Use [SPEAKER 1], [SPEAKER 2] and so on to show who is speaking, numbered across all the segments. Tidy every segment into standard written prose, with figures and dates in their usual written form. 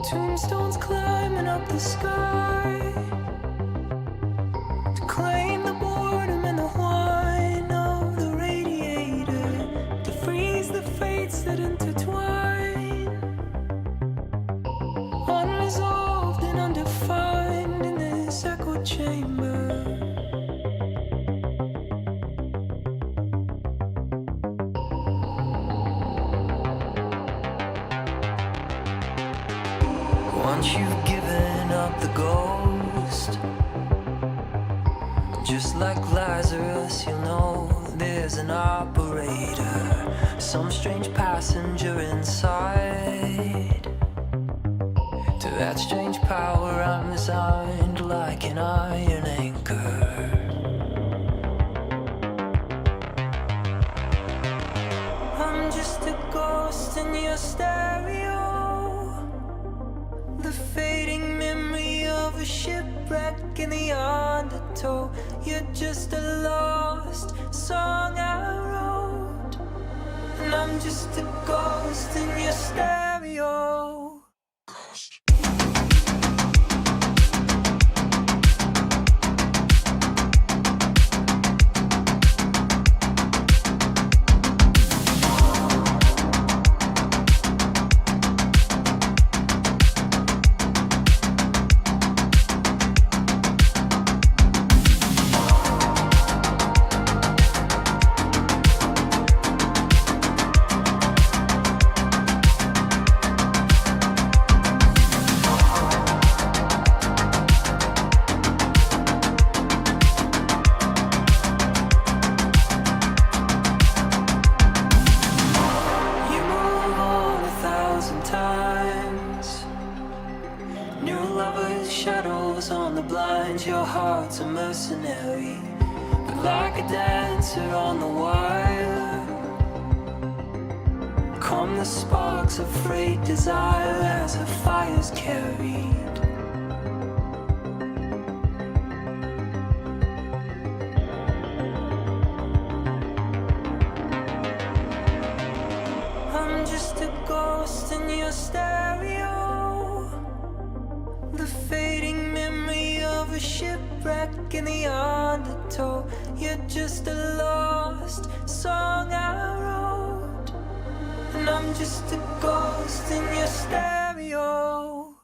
[SPEAKER 1] Tombstones climbing up the sky to claim the boredom and the whine of the radiator, to freeze the fates that intertwine, unresolved and undefined in this echo chamber. Once you've given up the ghost, just like Lazarus, you'll know there's an operator, some strange passenger inside. To that strange power I'm resigned like an iron anchor. I'm just a ghost in your stereo, the fading memory of a shipwreck in the undertow. You're just a lost song I wrote, and I'm just a ghost in your stereo. Your heart's a mercenary, but like a dancer on the wire, come the sparks of frayed desire as a fire's carried. I'm just a ghost in your stereo, the fading memory of a shipwreck in the undertow. You're just a lost song I wrote, and I'm just a ghost in your stereo.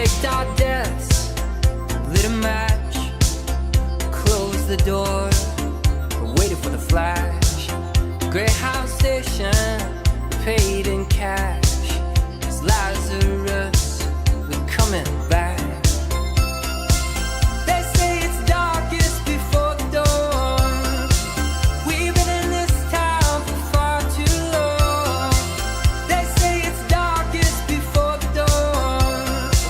[SPEAKER 1] faked our deaths, lit a match, closed the door, waited for the flash. Greyhound station, paid in cash. It's Lazarus, we're coming back. They say it's darkest before the dawn. We've been in this town for far too long. They say it's darkest before the dawn.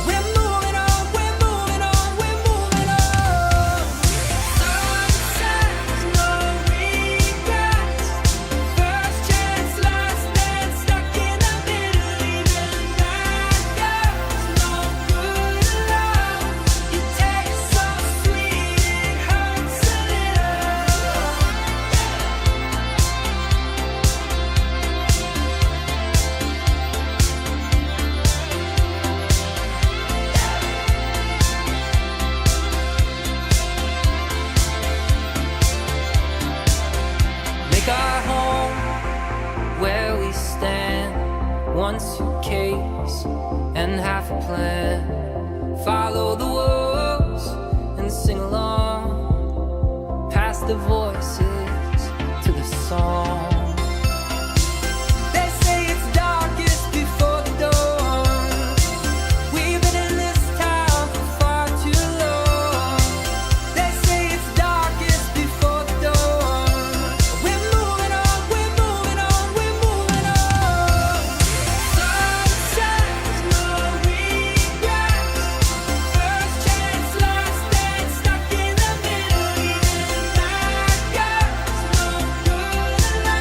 [SPEAKER 1] We're moving on, we're moving on, we're moving on. Sunset, no regrets. First chance, last dance, stuck in the middle. Even bad girls, no good love. You taste so sweet, it hurts a little. Make our home where we stand. One suitcase and half a plan. Follow the wolves and sing along. Pass the voices to the song. They say it's darkest before the dawn. We've been in this town for far too long. They say it's darkest before the dawn. We're moving on, we're moving on, we're moving on. Sunset, no regrets. First chance, last dance, stuck in the middle. Even bad girls, no good love.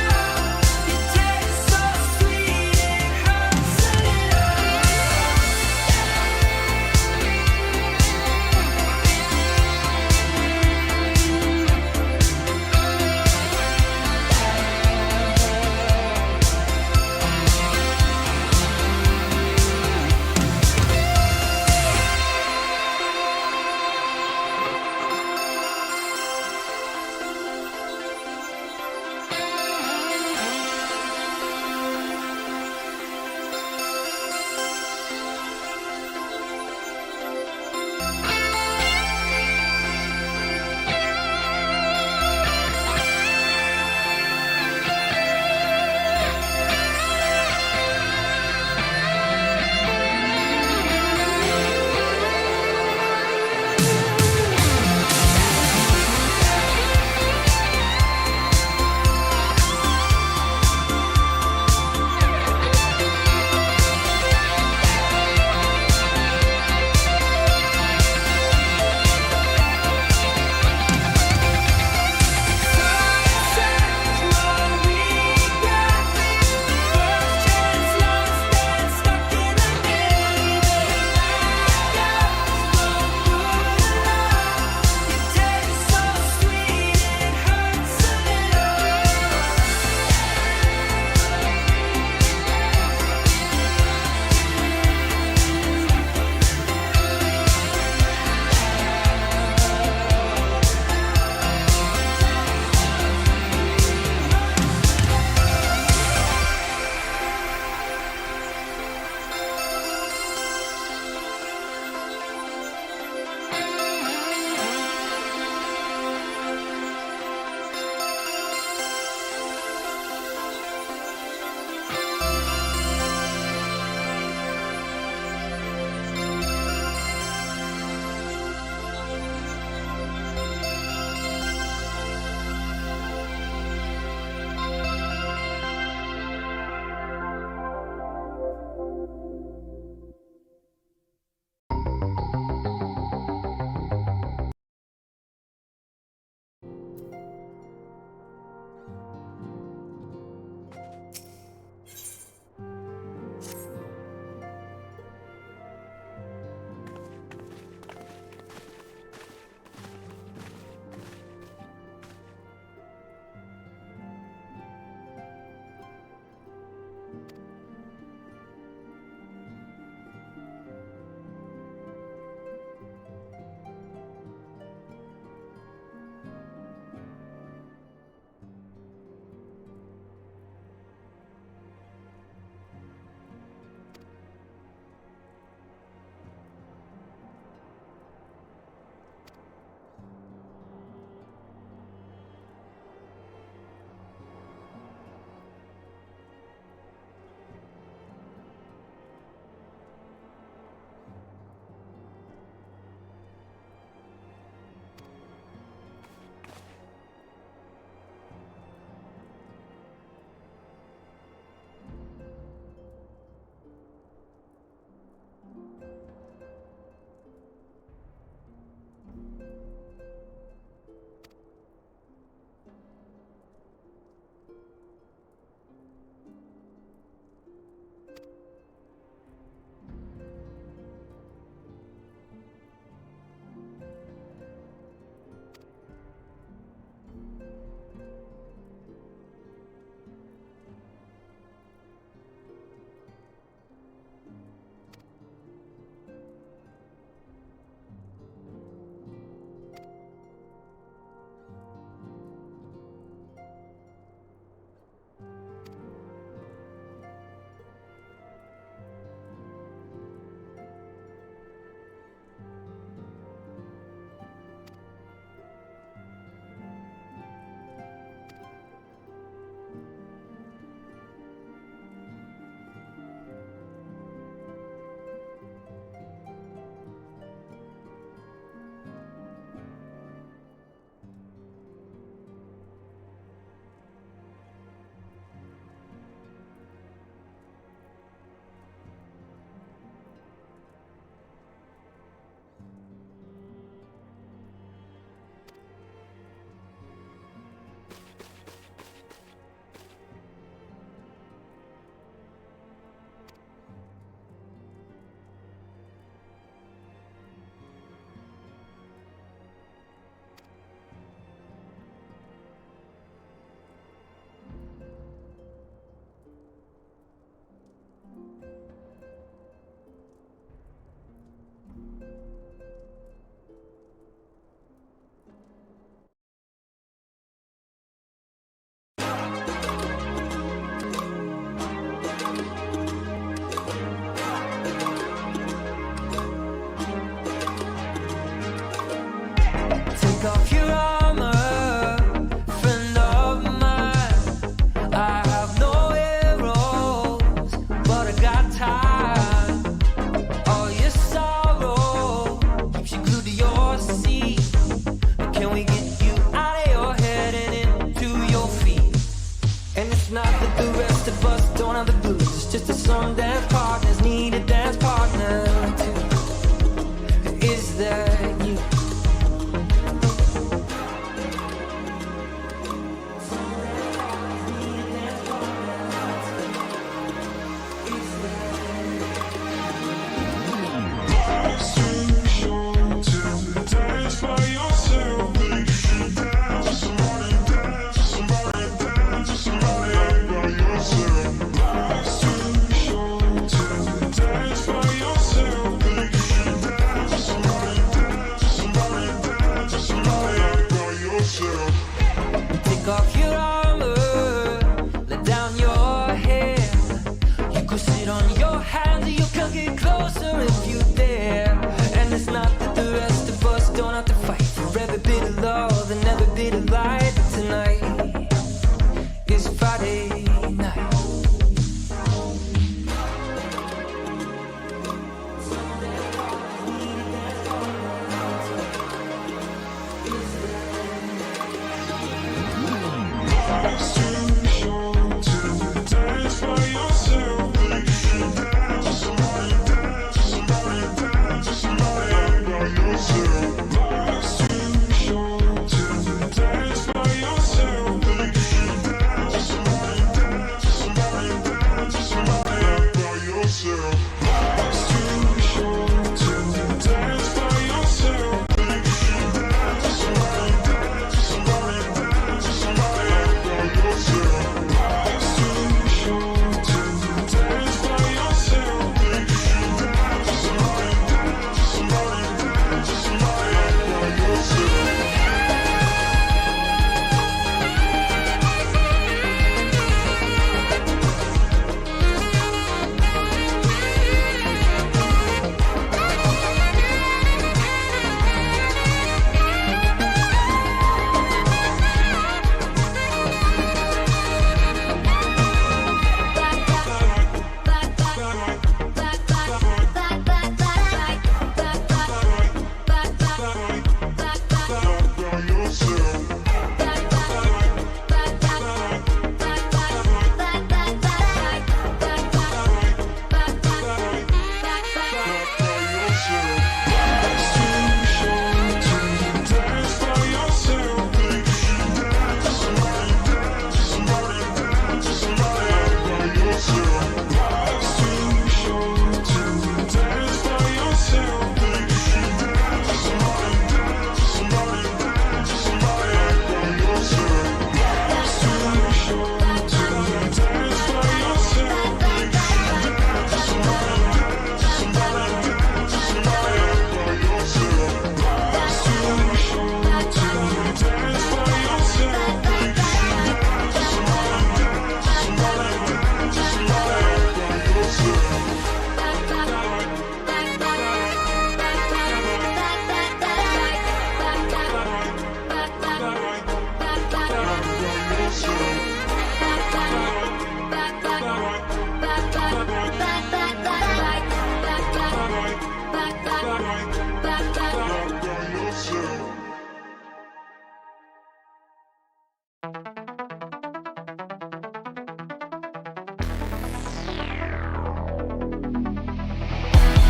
[SPEAKER 1] not that the rest of us don't have the blues. It's just that some dance partners need a dance partner too. Is that you? Take off your armor, let down your hair. You could sit on your hands, you can get closer if you dare. And it's not that the rest of us don't have to fight for every bit of love and every bit of light. But tonight is Friday night.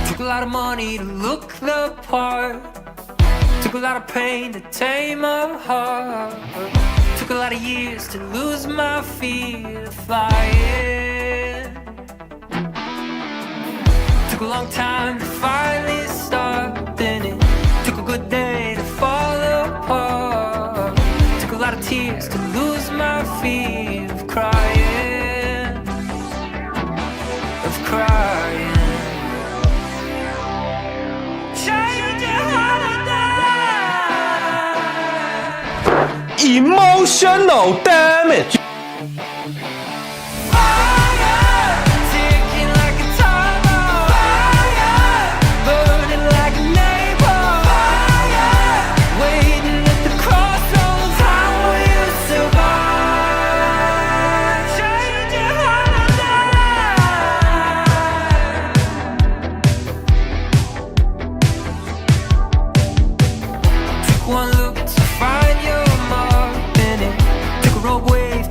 [SPEAKER 1] Took a lot of money to look the part. Took a lot of pain to tame a heart. Took a lot of years to lose my fear of flying. Took a long time to finally stop, and it took a good day to fall apart. Took a lot of tears to lose my fear of crying, of crying.
[SPEAKER 2] Emotional damage.
[SPEAKER 1] One look to find your mark, and it took a rope wave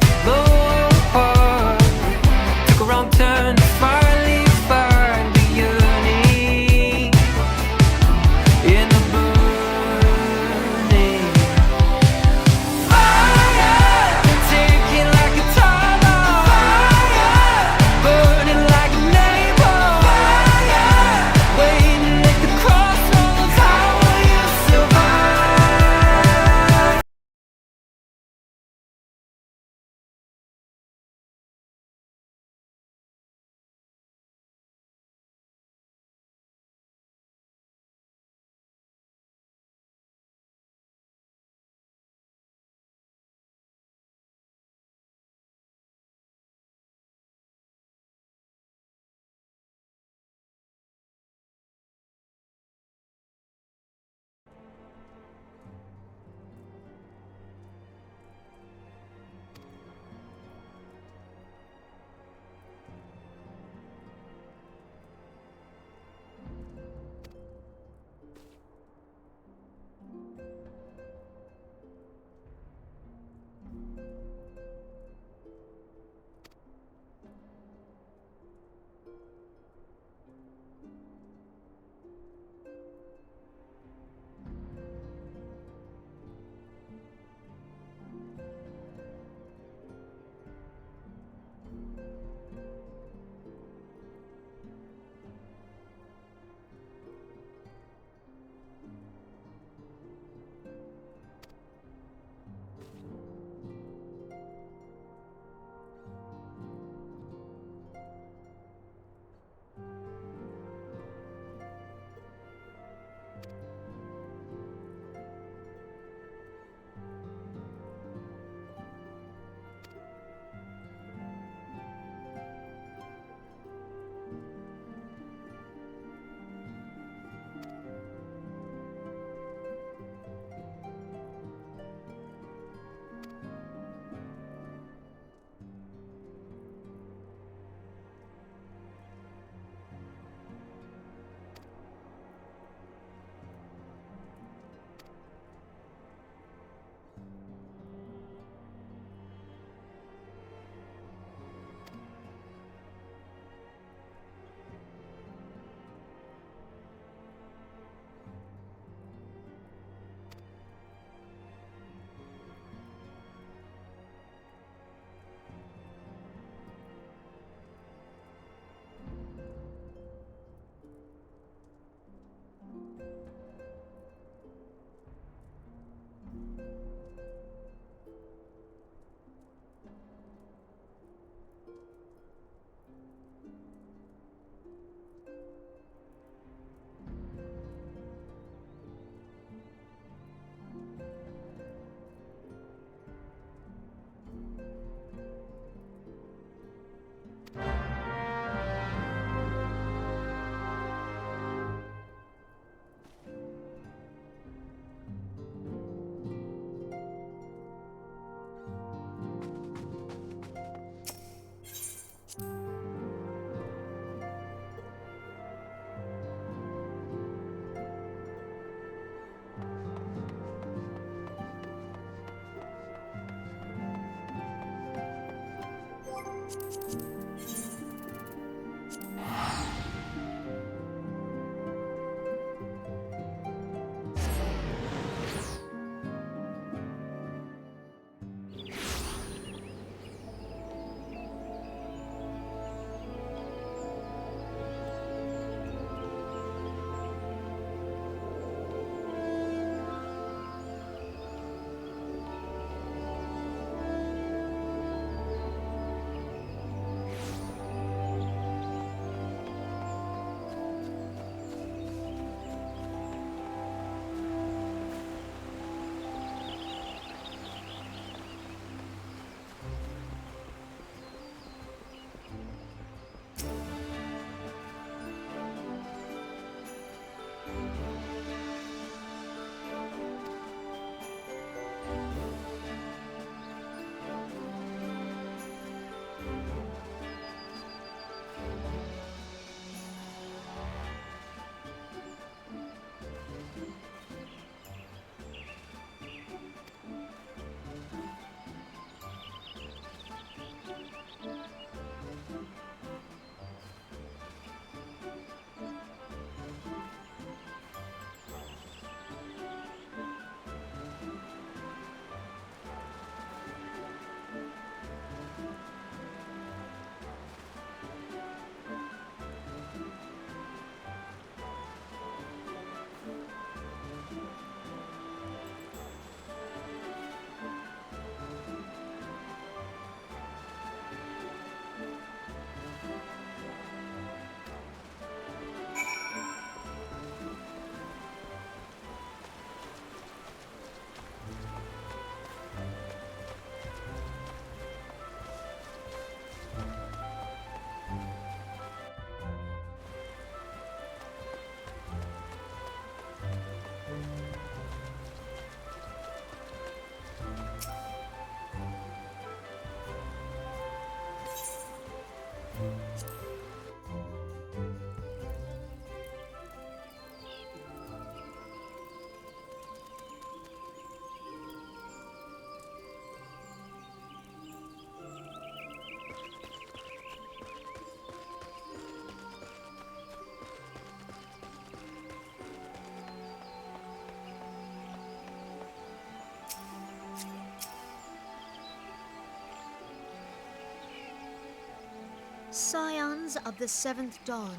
[SPEAKER 3] Scions of the Seventh Dawn,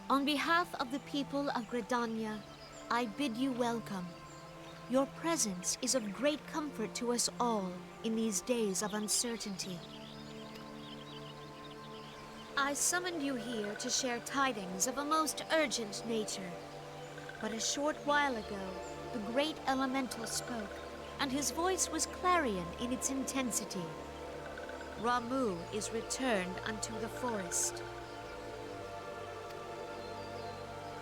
[SPEAKER 3] on behalf of the people of Gridania, I bid you welcome. Your presence is of great comfort to us all in these days of uncertainty. I summoned you here to share tidings of a most urgent nature. But a short while ago, the great elemental spoke, and his voice was clarion in its intensity. Ramu is returned unto the forest.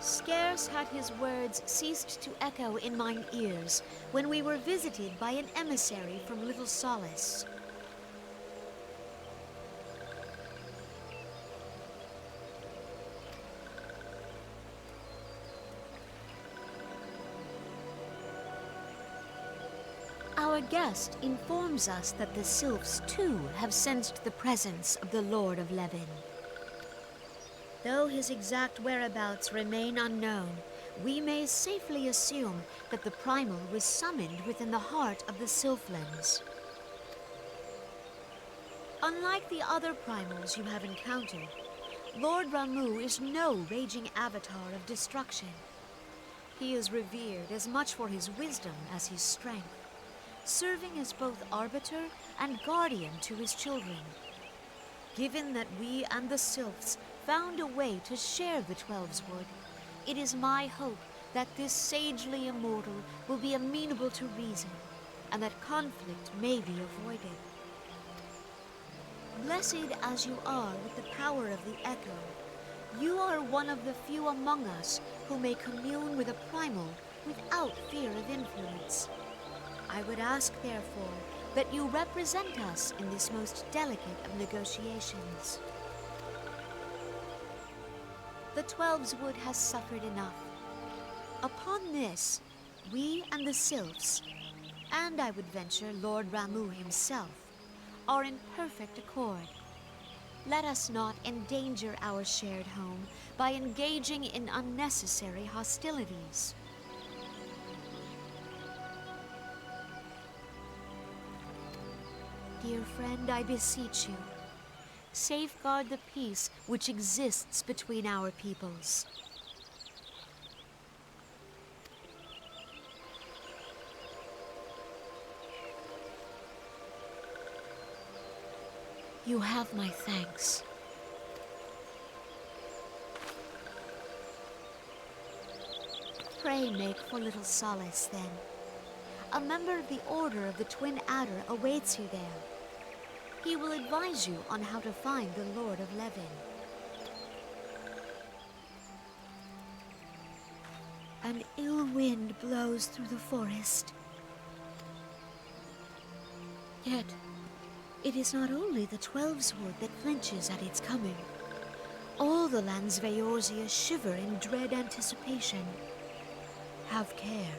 [SPEAKER 3] Scarce had his words ceased to echo in mine ears when we were visited by an emissary from Little Solace. Our guest informs us that the sylphs too have sensed the presence of the Lord of Levin. Though his exact whereabouts remain unknown, we may safely assume that the Primal was summoned within the heart of the Sylphlands. Unlike the other Primals you have encountered, Lord Ramu is no raging avatar of destruction. He is revered as much for his wisdom as his strength, serving as both arbiter and guardian to his children. Given that we and the Sylphs found a way to share the Twelves Wood, it is my hope that this sagely immortal will be amenable to reason, and that conflict may be avoided. Blessed as you are with the power of the Echo, you are one of the few among us who may commune with a Primal without fear of influence. I would ask, therefore, that you represent us in this most delicate of negotiations. The Twelves Wood has suffered enough. Upon this, we and the Sylphs, and I would venture Lord Ramu himself, are in perfect accord. Let us not endanger our shared home by engaging in unnecessary hostilities. Dear friend, I beseech you, safeguard the peace which exists between our peoples. You have my thanks. Pray make for Little Solace, then. A member of the Order of the Twin Adder awaits you there. He will advise you on how to find the Lord of Levin. An ill wind blows through the forest. Yet, it is not only the Twelves Wood that flinches at its coming. All the lands Veorzia shiver in dread anticipation. Have care.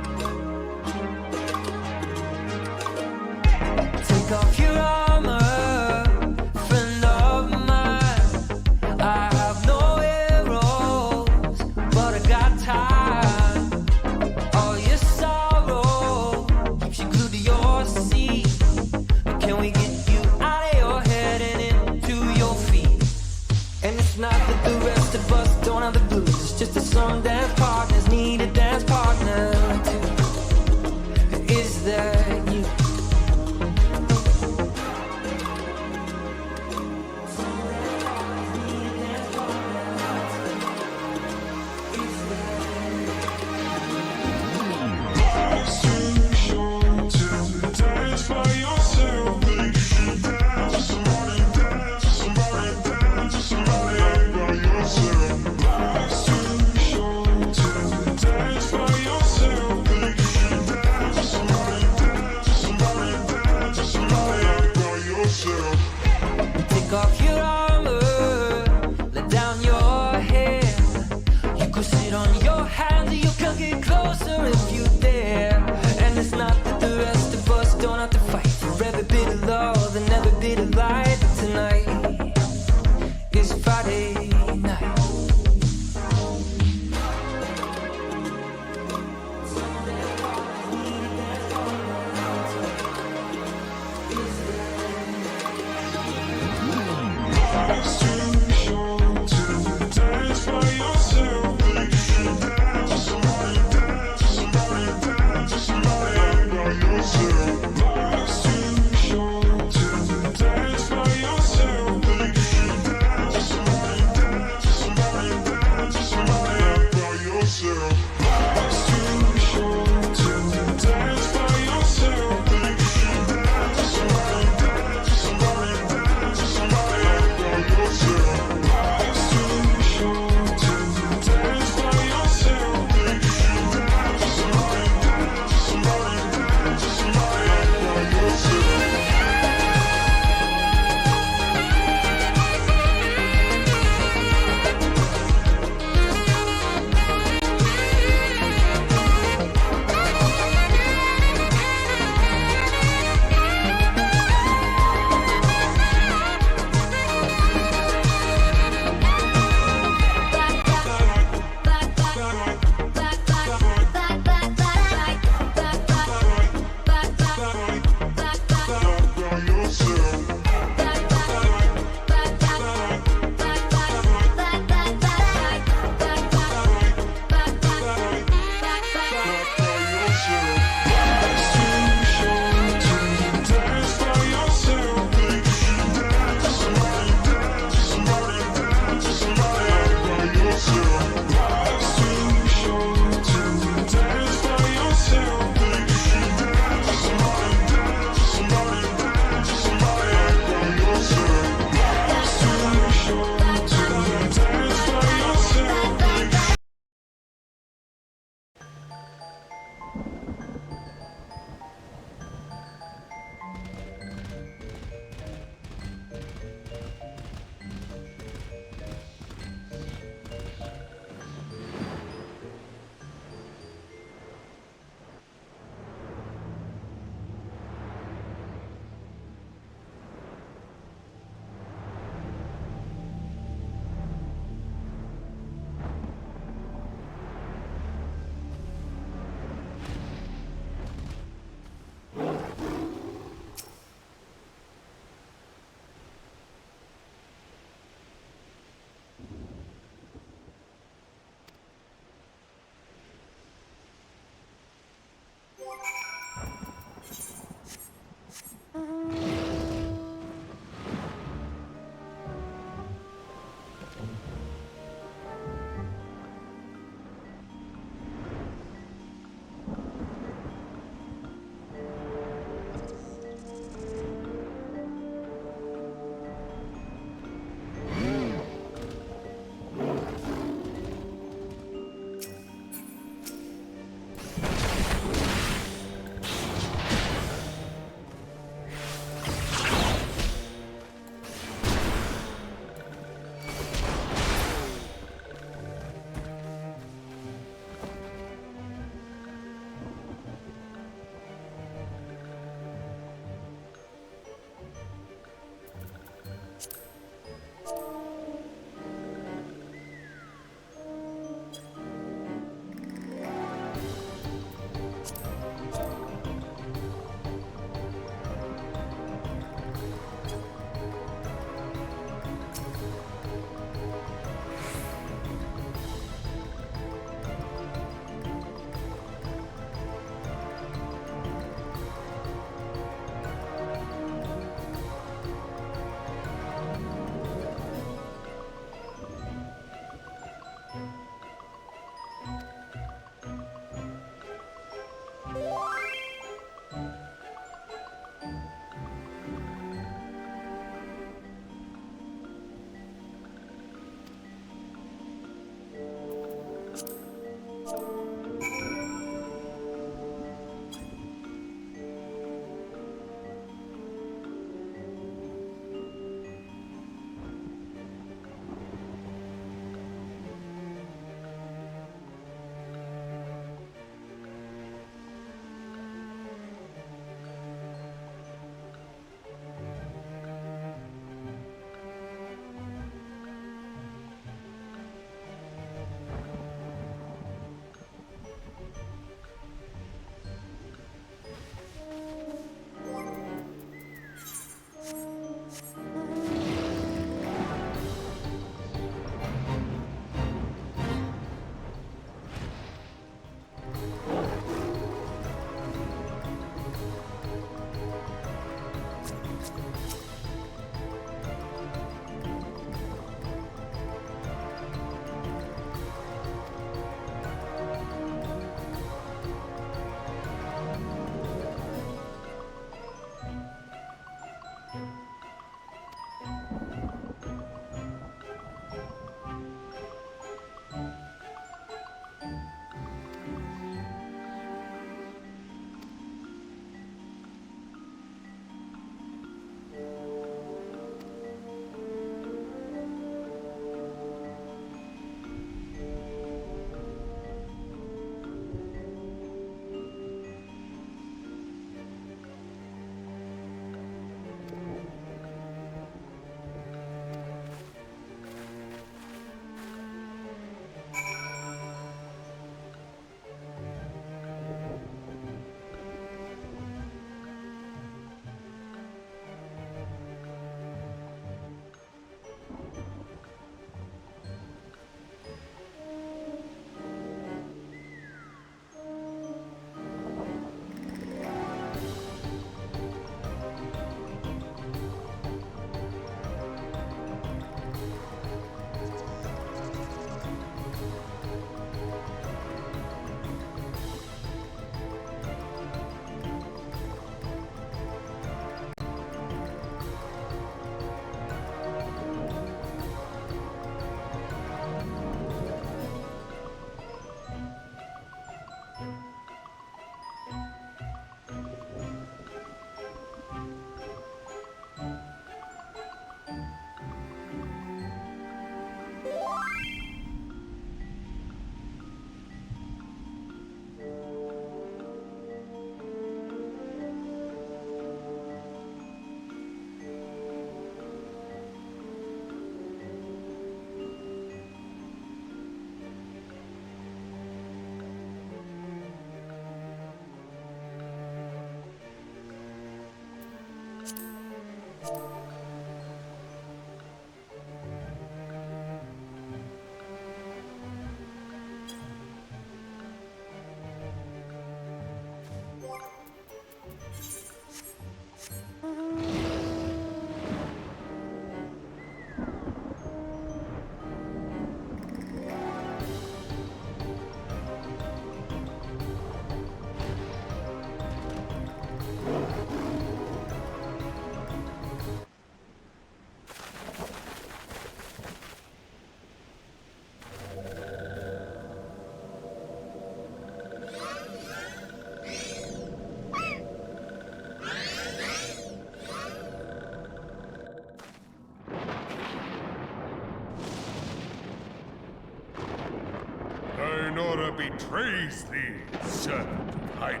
[SPEAKER 4] betrays thee, servant of hiding.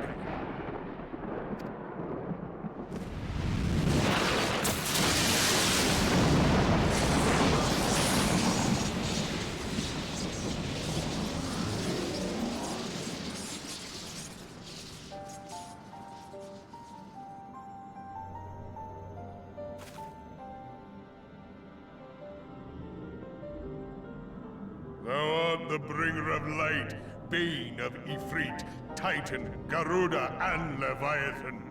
[SPEAKER 4] Thou art the bringer of light, bane of Ifrit, Titan, Garuda, and Leviathan.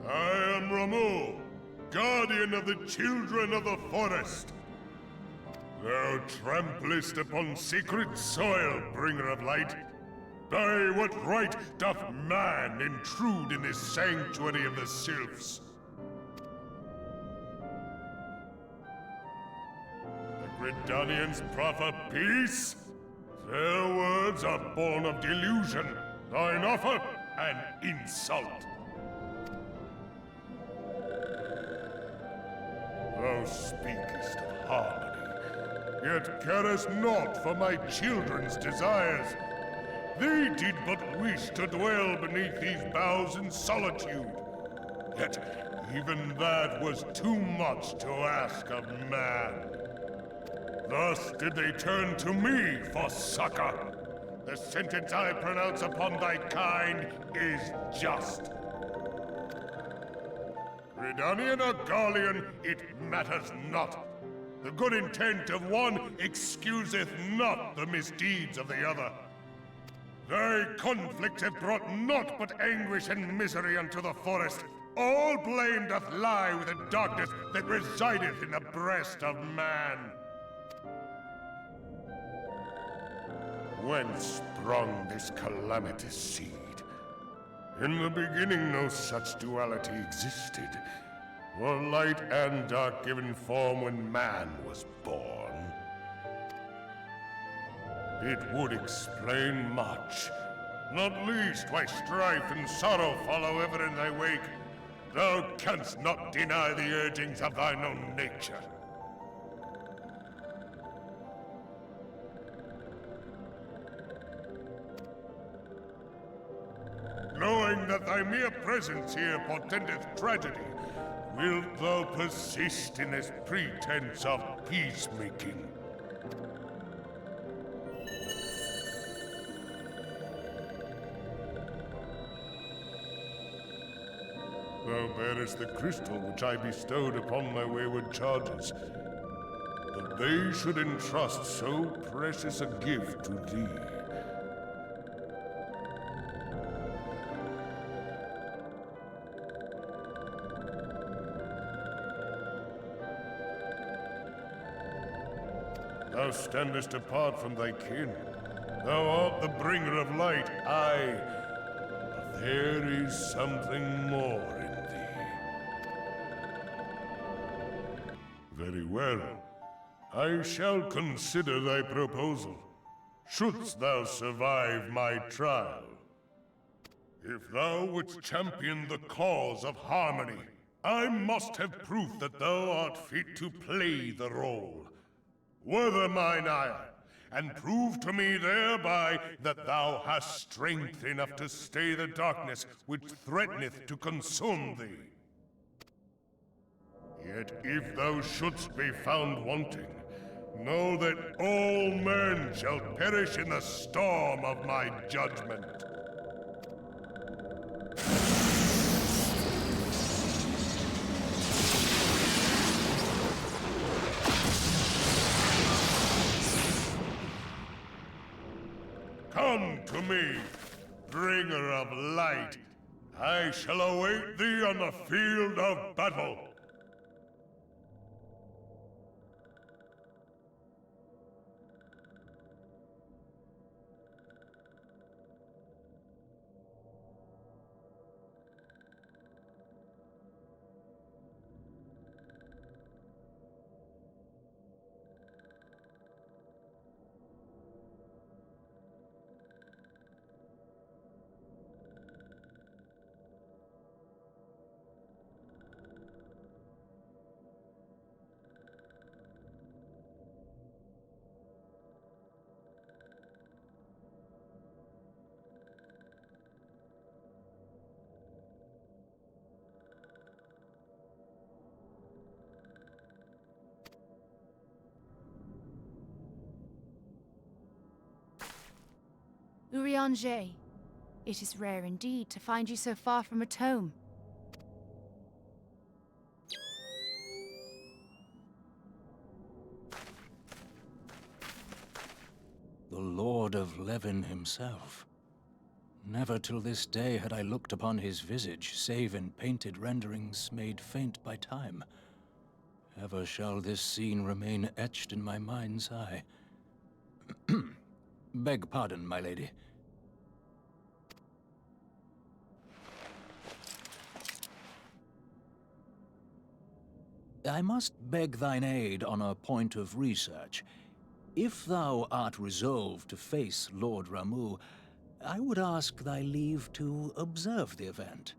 [SPEAKER 4] I am Ramu, guardian of the children of the forest. Thou tramplest upon sacred soil, bringer of light. By what right doth man intrude in this sanctuary of the sylphs? Redanians proffer peace? Their words are born of delusion, thine offer an insult. Thou speakest of harmony, yet carest not for my children's desires. They did but wish to dwell beneath these boughs in solitude. Yet even that was too much to ask of man. Thus did they turn to me for succor. The sentence I pronounce upon thy kind is just. Redanian or Garlean, it matters not. The good intent of one excuseth not the misdeeds of the other. Thy conflicts have brought naught but anguish and misery unto the forest. All blame doth lie with the darkness that resideth in the breast of man. Whence sprung this calamitous seed? In the beginning no such duality existed. Were light and dark given form when man was born? It would explain much. Not least why strife and sorrow follow ever in thy wake. Thou canst not deny the urgings of thine own nature. Knowing that thy mere presence here portendeth tragedy, wilt thou persist in this pretense of peacemaking? Thou bearest the crystal which I bestowed upon my wayward charges, that they should entrust so precious a gift to thee. Thou standest apart from thy kin. Thou art the bringer of light, aye. But there is something more in thee. Very well. I shall consider thy proposal, shouldst thou survive my trial. If thou wouldst champion the cause of harmony, I must have proof that thou art fit to play the role. Wither mine ire, and prove to me thereby that thou hast strength enough to stay the darkness which threateneth to consume thee. Yet if thou shouldst be found wanting, know that all men shall perish in the storm of my judgment. Come to me, bringer of light. I shall await thee on the field of battle.
[SPEAKER 5] Urianger, it is rare indeed to find you so far from a tome.
[SPEAKER 6] The Lord of Levin himself. Never till this day had I looked upon his visage, save in painted renderings made faint by time. Ever shall this scene remain etched in my mind's eye. Beg pardon, my lady. I must beg thine aid on a point of research. If thou art resolved to face Lord Ramu, I would ask thy leave to observe the event.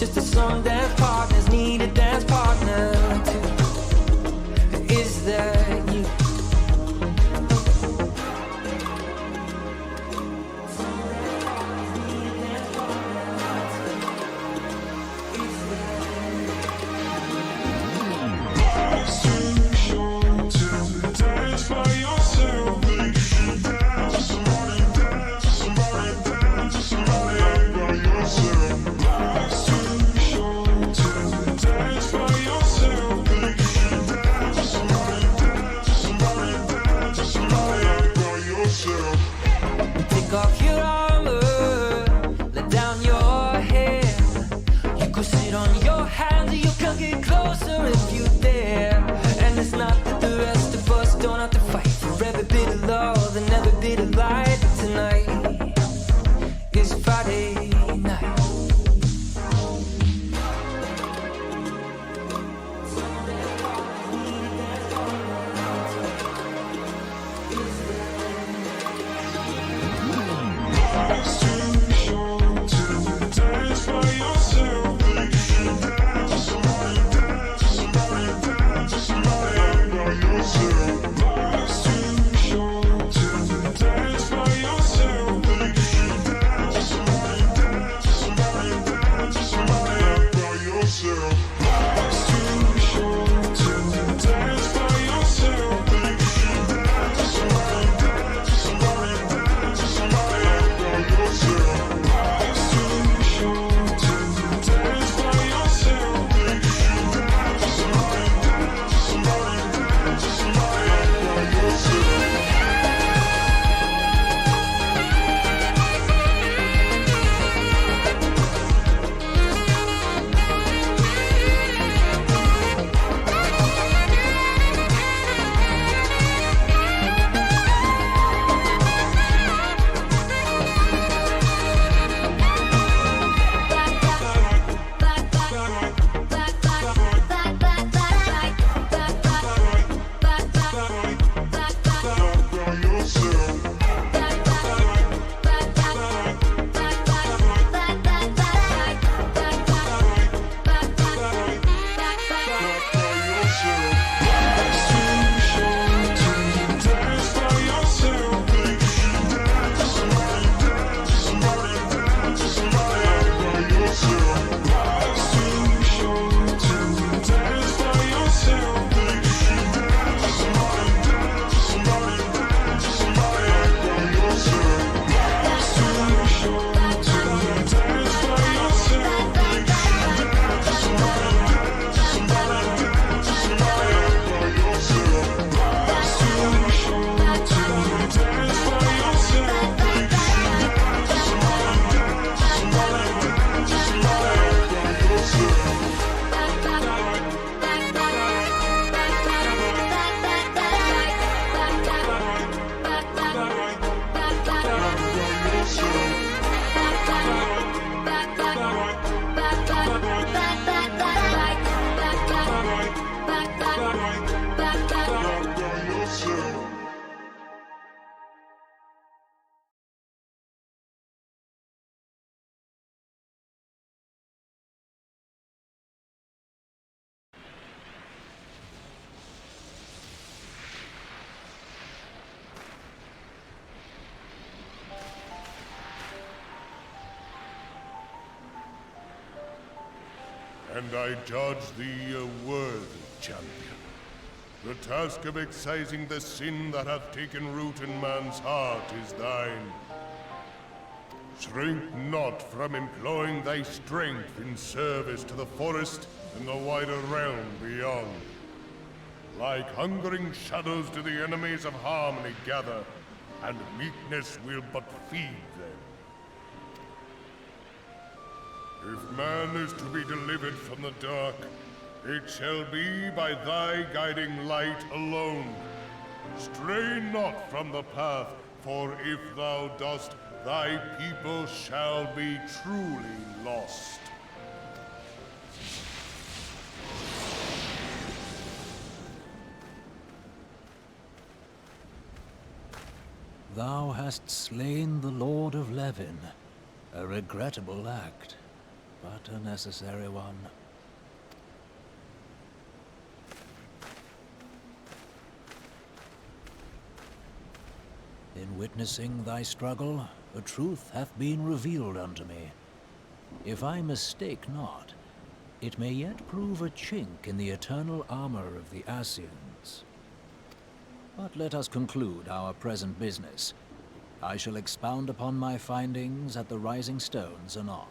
[SPEAKER 1] just a song dance partners need a dance partner too. Is that you? Take off your armor, let down your hair. You could sit on your hands or you can get closer if you dare. And it's not that the rest of us don't have to fight for every bit of love and every bit of light. But tonight is Friday night.
[SPEAKER 4] And I judge thee a worthy champion. The task of excising the sin that hath taken root in man's heart is thine. Shrink not from employing thy strength in service to the forest and the wider realm beyond. Like hungering shadows do the enemies of harmony gather, and meekness will but feed them. If man is to be delivered from the dark, it shall be by thy guiding light alone. Stray not from the path, for if thou dost, thy people shall be truly lost.
[SPEAKER 6] Thou hast slain the Lord of Levin, a regrettable act. but a necessary one. In witnessing thy struggle, a truth hath been revealed unto me. If I mistake not, it may yet prove a chink in the eternal armor of the Ascians. But let us conclude our present business. I shall expound upon my findings at the Rising Stones anon.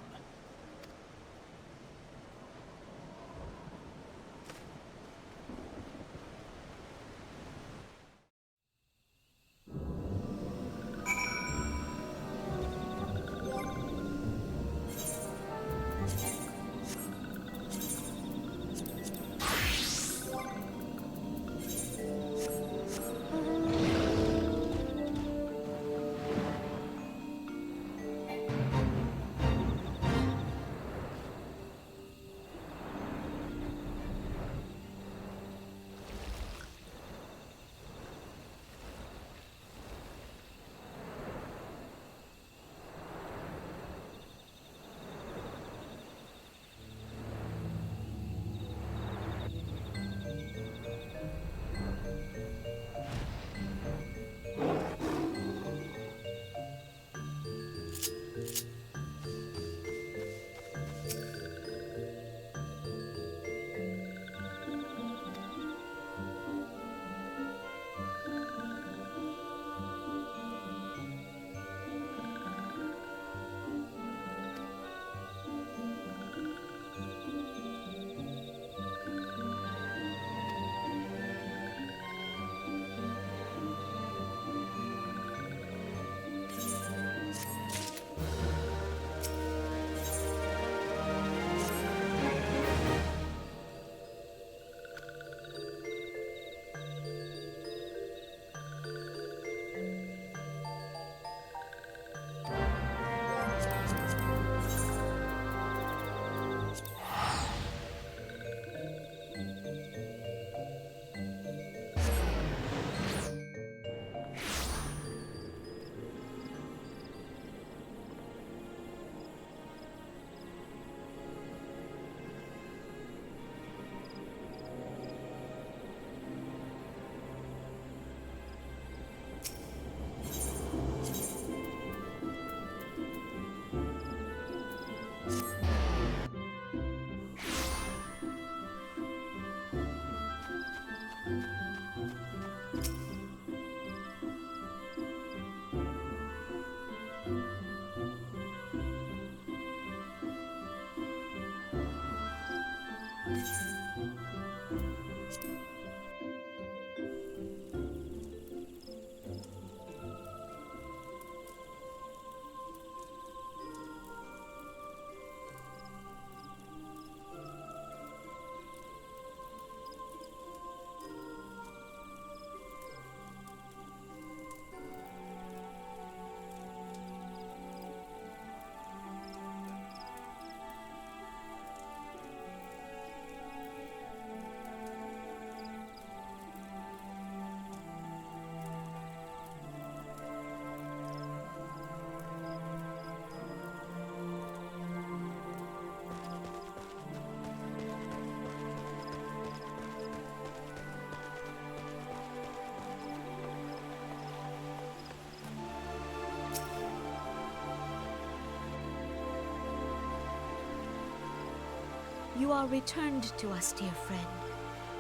[SPEAKER 3] You are returned to us, dear friend,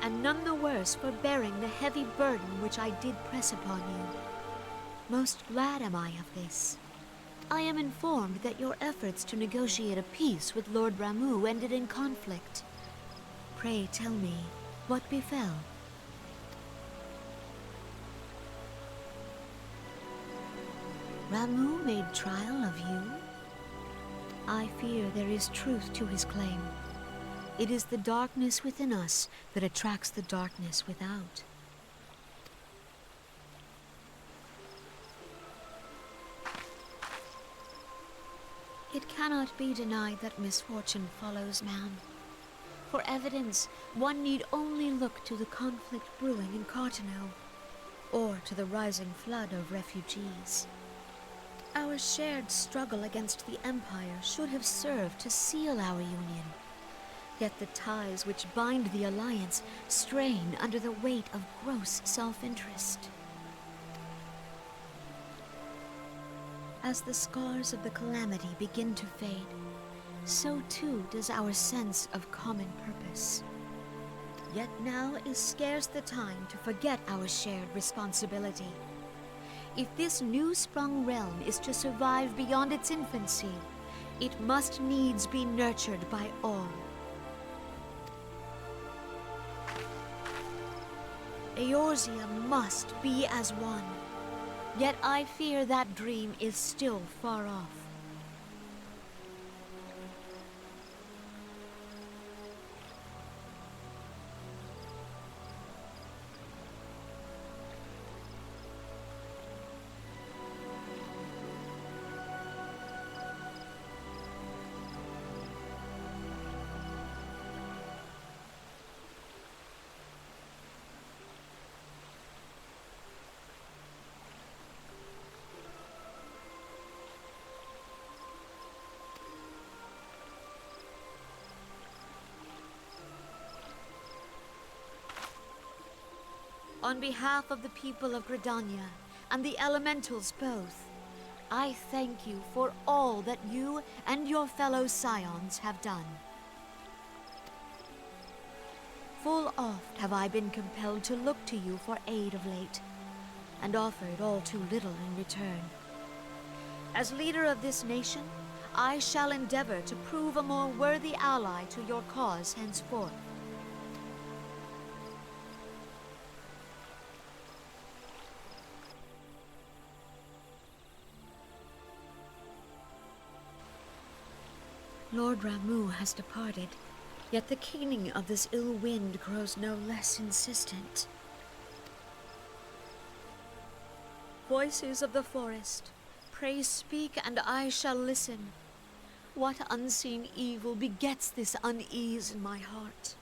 [SPEAKER 3] and none the worse for bearing the heavy burden which I did press upon you. Most glad am I of this. I am informed that your efforts to negotiate a peace with Lord Ramuh ended in conflict. Pray tell me, what befell? Ramuh made trial of you? I fear there is truth to his claim. It is the darkness within us that attracts the darkness without. It cannot be denied that misfortune follows man. For evidence, one need only look to the conflict brewing in Cartano, or to the rising flood of refugees. Our shared struggle against the Empire should have served to seal our union. Yet the ties which bind the Alliance strain under the weight of gross self-interest. As the scars of the Calamity begin to fade, so too does our sense of common purpose. Yet now is scarce the time to forget our shared responsibility. If this new-sprung realm is to survive beyond its infancy, it must needs be nurtured by all. Eorzea must be as one. Yet I fear that dream is still far off. On behalf of the people of Gridania and the Elementals both, I thank you for all that you and your fellow Scions have done. Full oft have I been compelled to look to you for aid of late, and offered all too little in return. As leader of this nation, I shall endeavor to prove a more worthy ally to your cause henceforth. Lord Ramu has departed, yet the keening of this ill wind grows no less insistent. Voices of the forest, pray speak and I shall listen. What unseen evil begets this unease in my heart?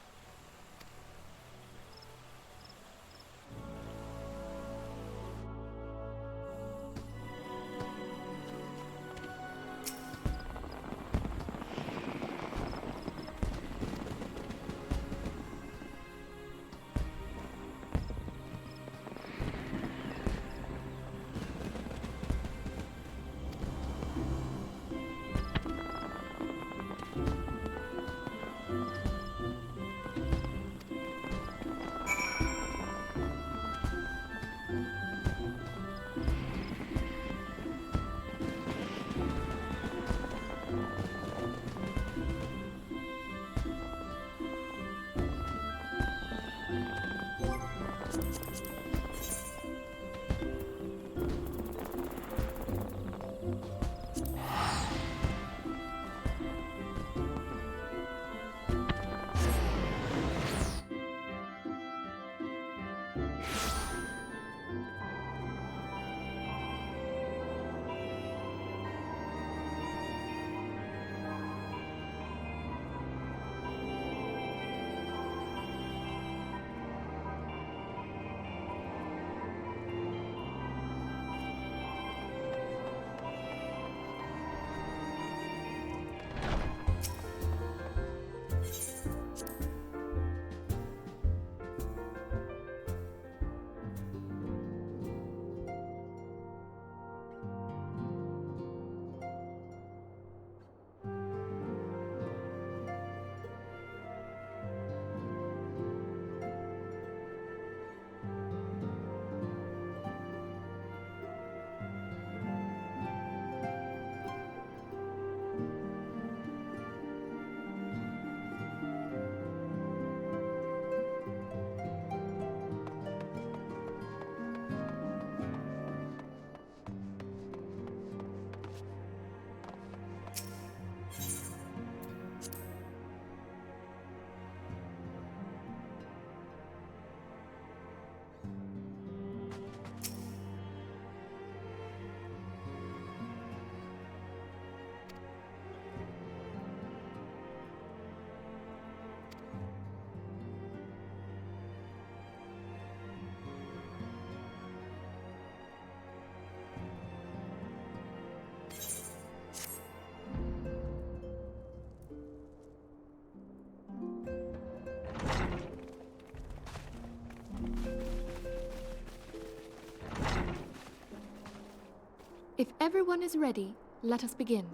[SPEAKER 7] If everyone is ready, let us begin.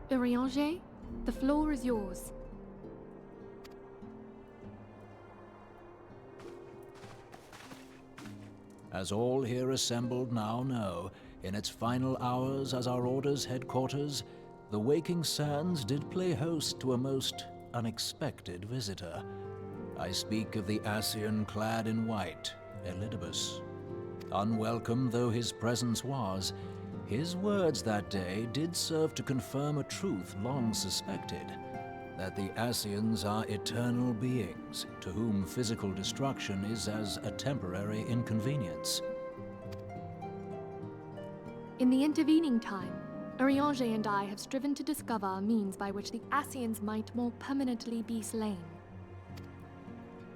[SPEAKER 7] Urianger, the floor is yours.
[SPEAKER 6] As all here assembled now know, in its final hours as our Order's headquarters, the Waking Sands did play host to a most unexpected visitor. I speak of the Ascian clad in white, Elidibus. Unwelcome though his presence was, his words that day did serve to confirm a truth long suspected, that the Ascians are eternal beings, to whom physical destruction is as a temporary inconvenience.
[SPEAKER 7] In the intervening time, Urianger and I have striven to discover a means by which the Ascians might more permanently be slain.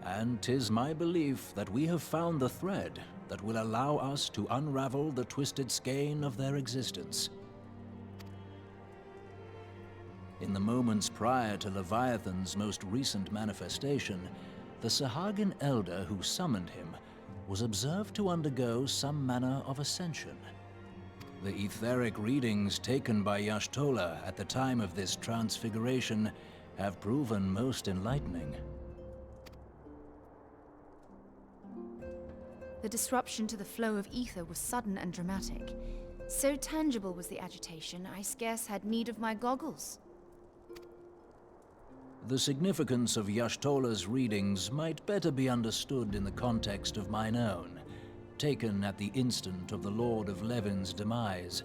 [SPEAKER 6] And 'tis my belief that we have found the thread that will allow us to unravel the twisted skein of their existence. In the moments prior to Leviathan's most recent manifestation, the Sahagin elder who summoned him was observed to undergo some manner of ascension. The etheric readings taken by Y'shtola at the time of this transfiguration have proven most enlightening.
[SPEAKER 5] The disruption to the flow of ether was sudden and dramatic. So tangible was the agitation, I scarce had need of my goggles.
[SPEAKER 6] The significance of Y'shtola's readings might better be understood in the context of mine own, taken at the instant of the Lord of Levin's demise.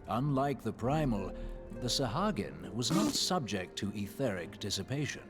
[SPEAKER 6] Unlike the Primal, the Sahagin was not subject to etheric dissipation.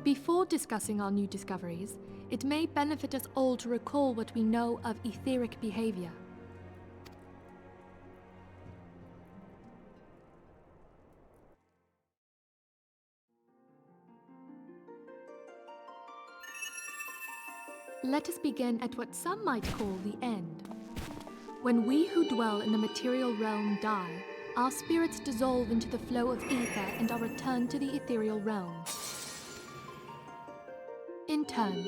[SPEAKER 7] Before discussing our new discoveries, it may benefit us all to recall what we know of etheric behavior. Let us begin at what some might call the end. When we who dwell in the material realm die, our spirits dissolve into the flow of ether and are returned to the ethereal realm. In turn,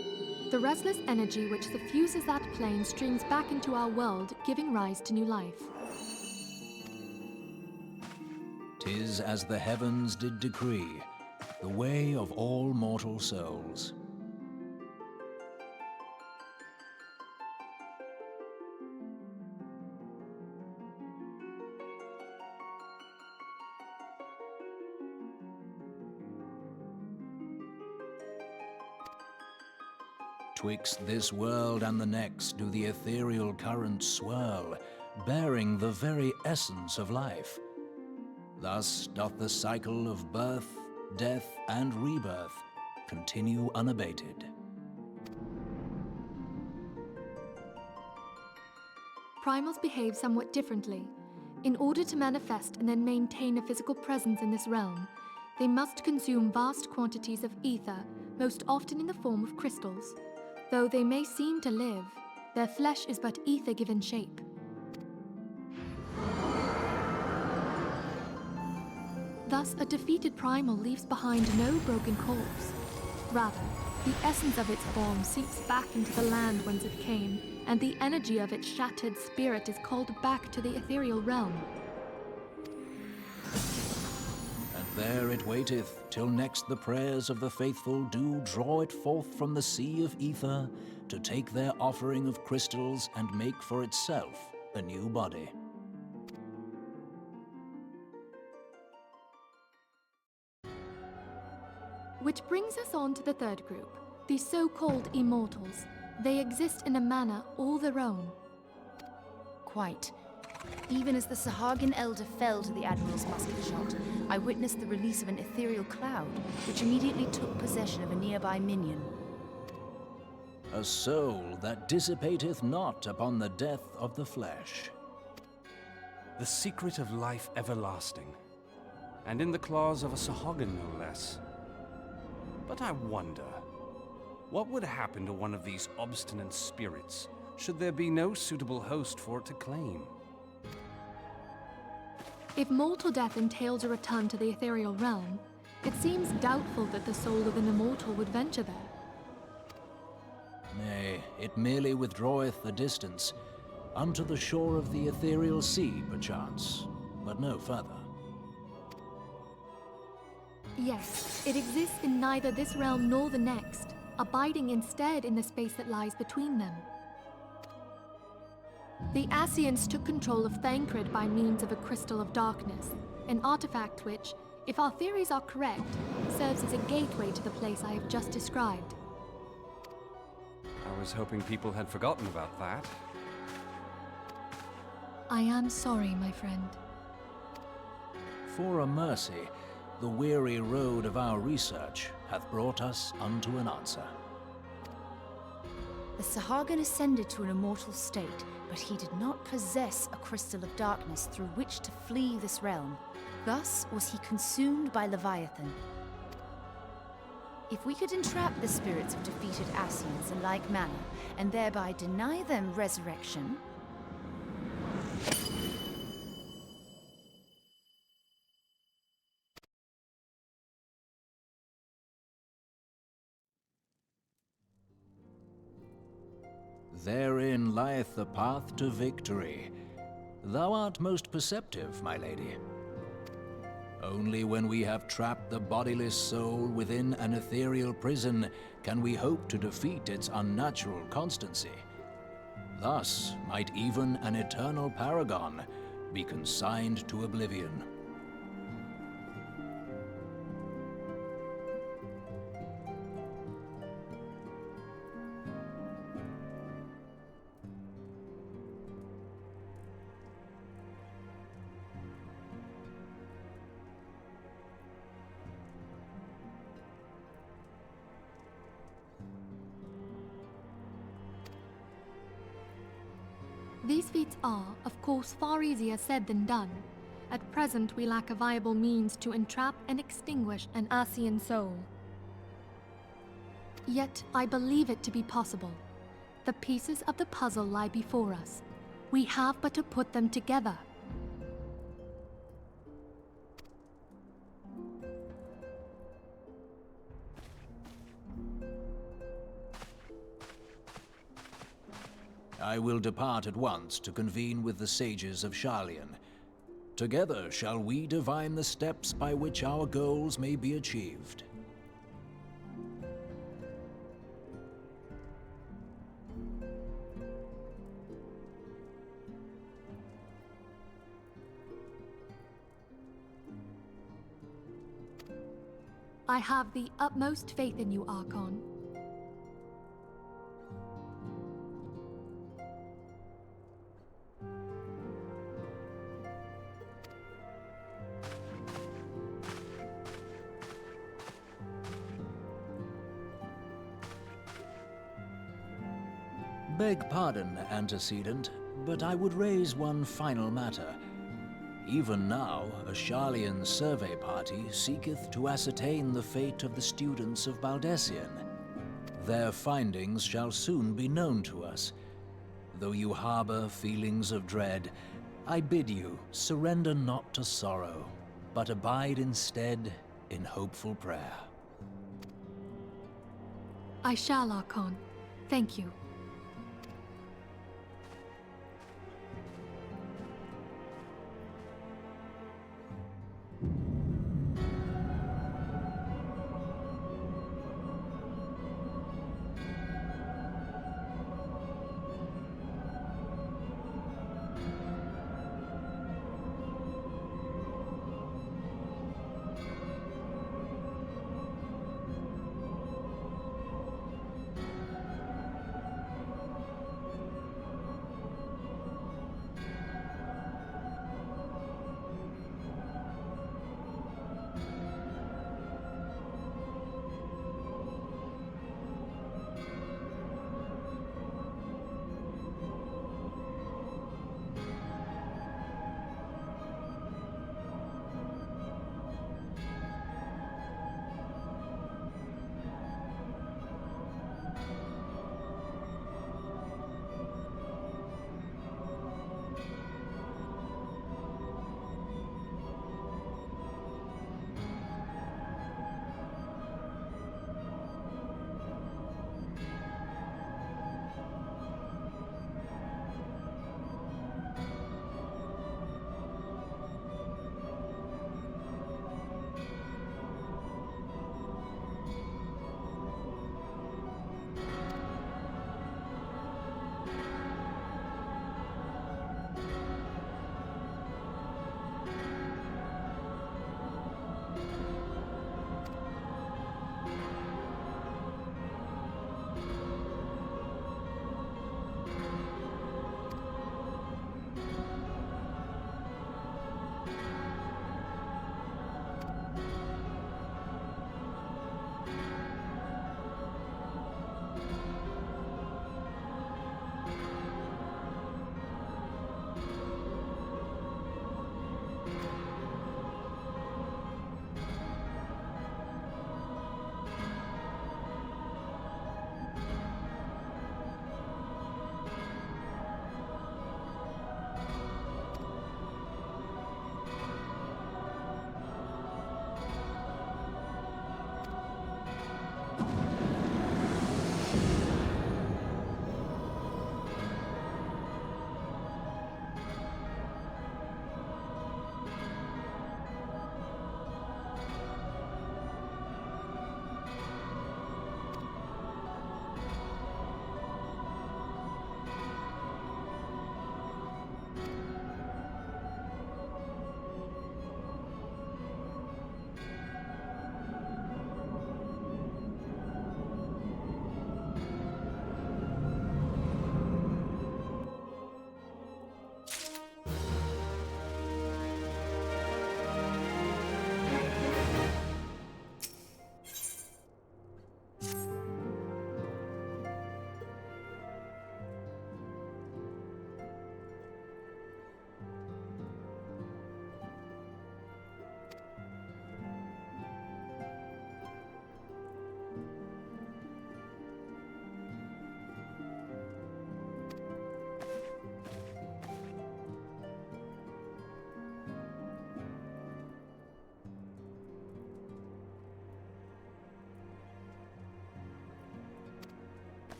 [SPEAKER 7] the restless energy which suffuses that plane streams back into our world, giving rise to new life.
[SPEAKER 6] 'Tis as the heavens did decree, the way of all mortal souls. Twixt this world and the next do the ethereal currents swirl, bearing the very essence of life. Thus doth the cycle of birth, death, and rebirth continue unabated.
[SPEAKER 7] Primals behave somewhat differently. In order to manifest and then maintain a physical presence in this realm, they must consume vast quantities of ether, most often in the form of crystals. Though they may seem to live, their flesh is but ether given shape. Thus, a defeated primal leaves behind no broken corpse. Rather, the essence of its form seeps back into the land whence it came, and the energy of its shattered spirit is called back to the ethereal realm.
[SPEAKER 6] And there it waiteth, till next the prayers of the faithful do draw it forth from the sea of ether, to take their offering of crystals and make for itself a new body.
[SPEAKER 7] Which brings us on to the third group, the so-called immortals. They exist in a manner all their own.
[SPEAKER 5] quite. Even as the Sahagin Elder fell to the Admiral's musket shot, I witnessed the release of an ethereal cloud, which immediately took possession of a nearby minion.
[SPEAKER 6] A soul that dissipateth not upon the death of the flesh.
[SPEAKER 2] The secret of life everlasting, and in the claws of a Sahagin no less. But I wonder, what would happen to one of these obstinate spirits should there be no suitable host for it to claim?
[SPEAKER 7] If mortal death entails a return to the ethereal realm, it seems doubtful that the soul of an immortal would venture there.
[SPEAKER 6] Nay, it merely withdraweth the distance, unto the shore of the ethereal sea, perchance, but no further.
[SPEAKER 7] Yes, it exists in neither this realm nor the next, abiding instead in the space that lies between them. The Ascians took control of Thancred by means of a crystal of darkness, an artifact which, if our theories are correct, serves as a gateway to the place I have just described.
[SPEAKER 2] I was hoping people had forgotten about that.
[SPEAKER 7] I am sorry, my friend.
[SPEAKER 6] For a mercy, the weary road of our research hath brought us unto an answer.
[SPEAKER 5] The Sahagin ascended to an immortal state, but he did not possess a crystal of darkness through which to flee this realm. Thus was he consumed by Leviathan. If we could entrap the spirits of defeated Ascians in like manner, and thereby deny them resurrection,
[SPEAKER 6] therein lieth the path to victory. Thou art most perceptive, my lady. Only when we have trapped the bodiless soul within an ethereal prison can we hope to defeat its unnatural constancy. Thus might even an eternal paragon be consigned to oblivion.
[SPEAKER 7] These feats are, of course, far easier said than done. At present, we lack a viable means to entrap and extinguish an Ascian soul. Yet, I believe it to be possible. The pieces of the puzzle lie before us. We have but to put them together.
[SPEAKER 6] I will depart at once to convene with the sages of Sharlayan. Together shall we divine the steps by which our goals may be achieved.
[SPEAKER 7] I have the utmost faith in you, Archon.
[SPEAKER 6] Beg pardon, antecedent, but I would raise one final matter. Even now, a Sharlayan survey party seeketh to ascertain the fate of the students of Baldessian. Their findings shall soon be known to us. Though you harbor feelings of dread, I bid you surrender not to sorrow, but abide instead in hopeful prayer.
[SPEAKER 7] I shall, Archon. Thank you.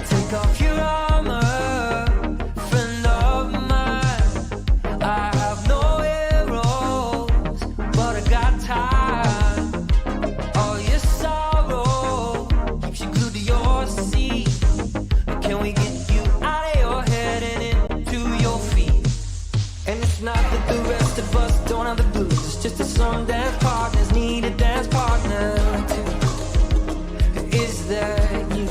[SPEAKER 1] Take off your armor, friend of mine. I have no arrows, but I got time. All your sorrow keeps you glued to your seat. Can we get you out of your head and into your feet? And it's not that the rest of us don't have the blues. It's just that some dance partners need a dance partner too. Is that you?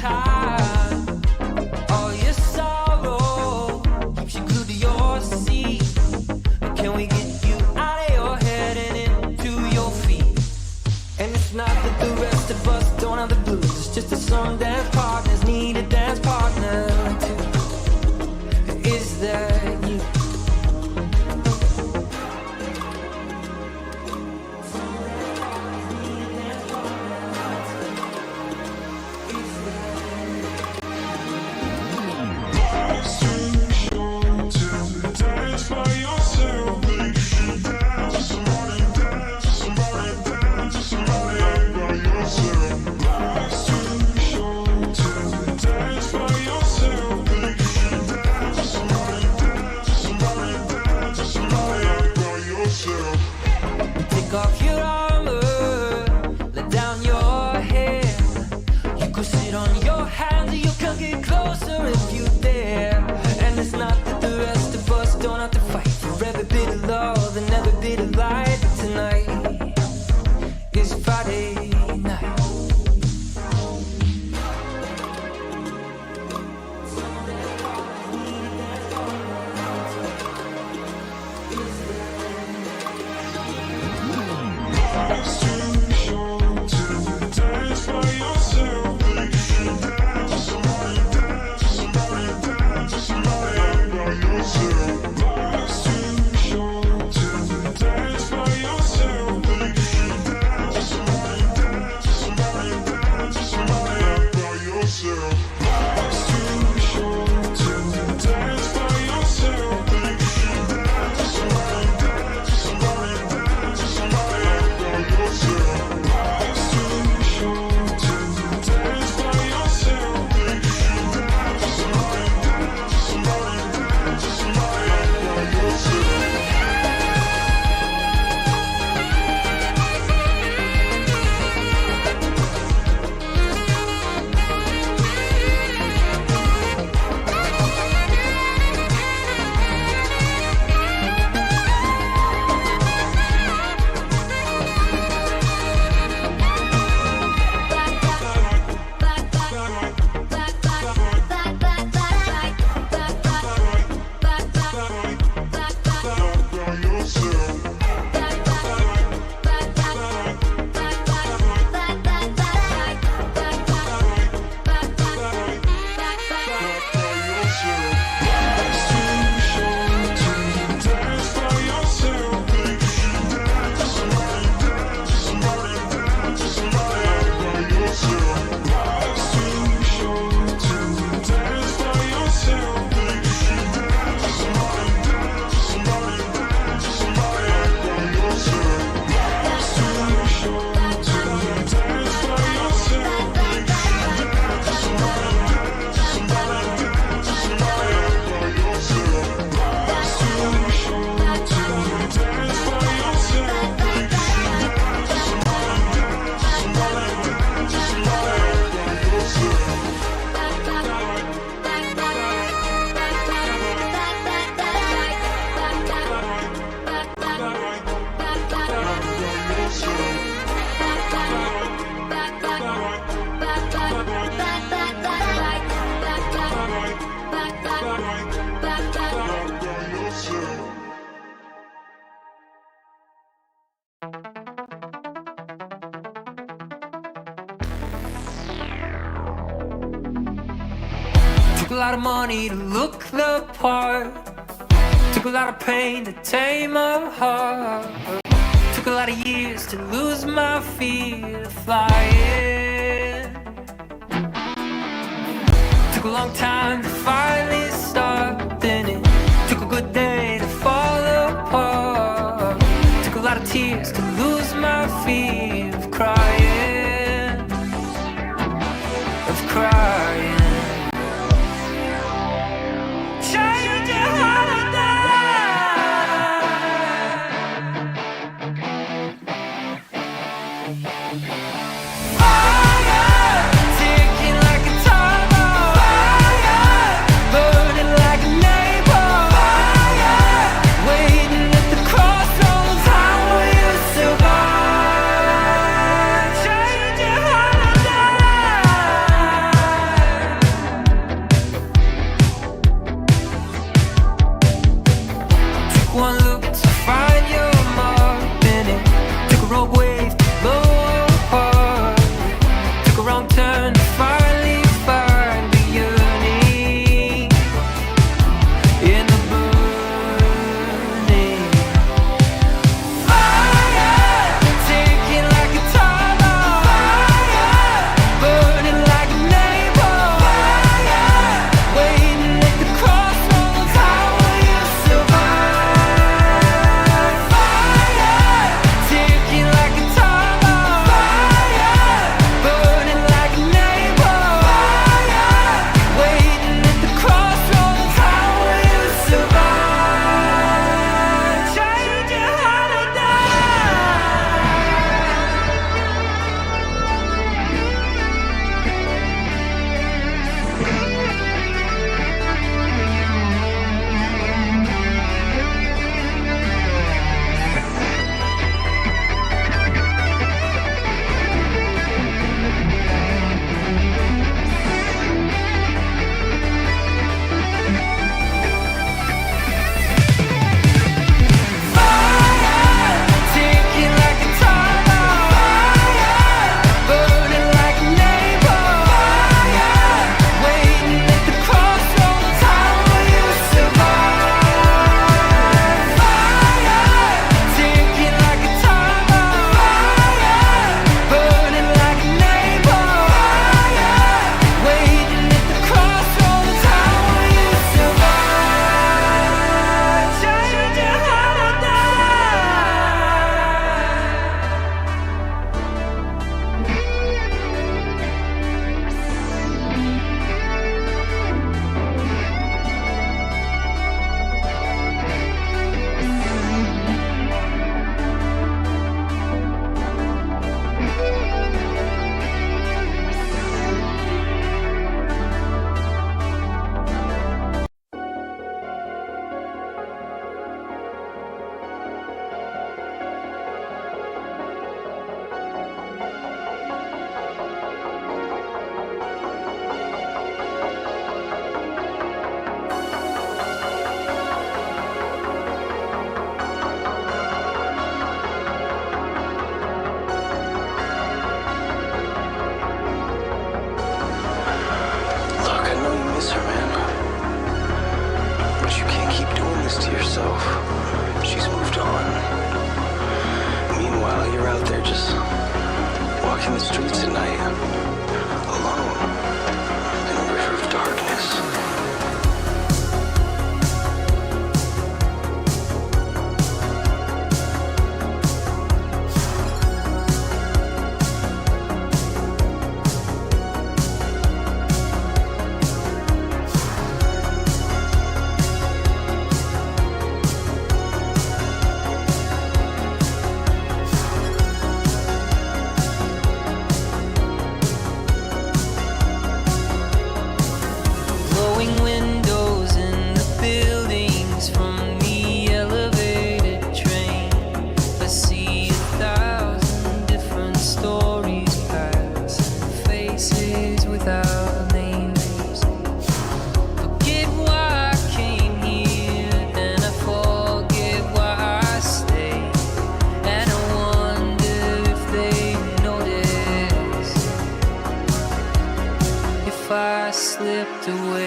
[SPEAKER 1] time. All your sorrow keeps you glued to your seat. Can we get you out of your head and into your feet? And it's not that the rest of us don't have the blues. It's just that some dance partners need a dance partner too. Is that you? Take off your armor, let down your hair. You could sit on your hands, or you can get closer if you dare. And it's not that the rest of us don't have to fight for every bit of love and every bit of light. But tonight is Friday night. Took a lot of money to look the part. Took a lot of pain to tame a heart. Took a lot of years to lose my fear of flying. Took a long time to finally start. Then it took a good day to fall apart. Took a lot of tears to lose my fear of crying. Of crying. Change your holiday. Fire, ticking like a time bomb. Fire, burning like a napalm. Fire, waiting at the crossroads. How will you survive? Change your holiday. return to finally find the yearning in the burning fire, taking like a time bomb, fire, burning like a neighbor, fire, waiting at the crossroads. How will you survive? Fire, taking like a time bomb, fire, burning like a neighbor, fire, waiting at the crossroads. How will you survive? Change your heart or taking like a time bomb, fire, burning like a neighbor, fire, waiting at the crossroads. How will you survive? Fire, taking like a time bomb, fire, burning like a neighbor, fire, waiting at the crossroads. How will you survive? Change your heart or
[SPEAKER 8] Look, I know you miss her, man. But you can't keep doing this to yourself. She's moved on. Meanwhile, you're out there just walking the streets at night, alone, in a river of darkness.
[SPEAKER 1] glowing windows in the buildings from the elevated train. I see 1,000 different stories pass, faces without names. Forget why I came here, and I forget why I stayed. And I wonder if they notice if I slipped away.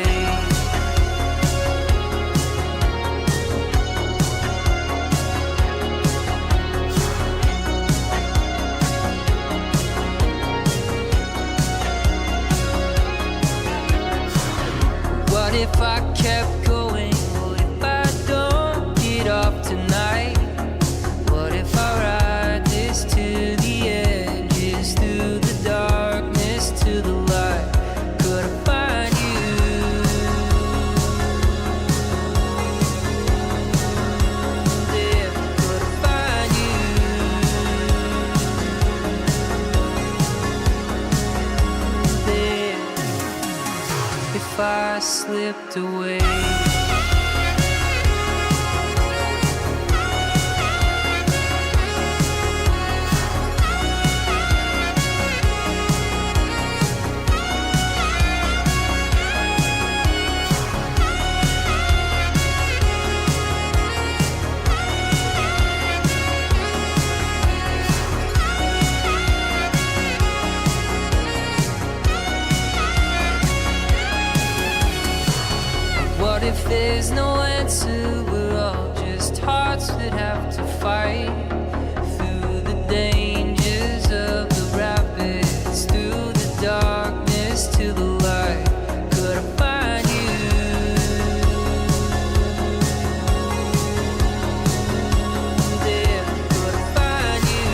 [SPEAKER 1] What if I kept going? What if I don't get off tonight? What if I ride this to the edges, through the darkness to the light? Could I find you there? Could I find you there if I slipped away? There's no answer, we're all just hearts that have to fight through the dangers of the rapids, through the darkness to the light. Could I find you there? Could I find you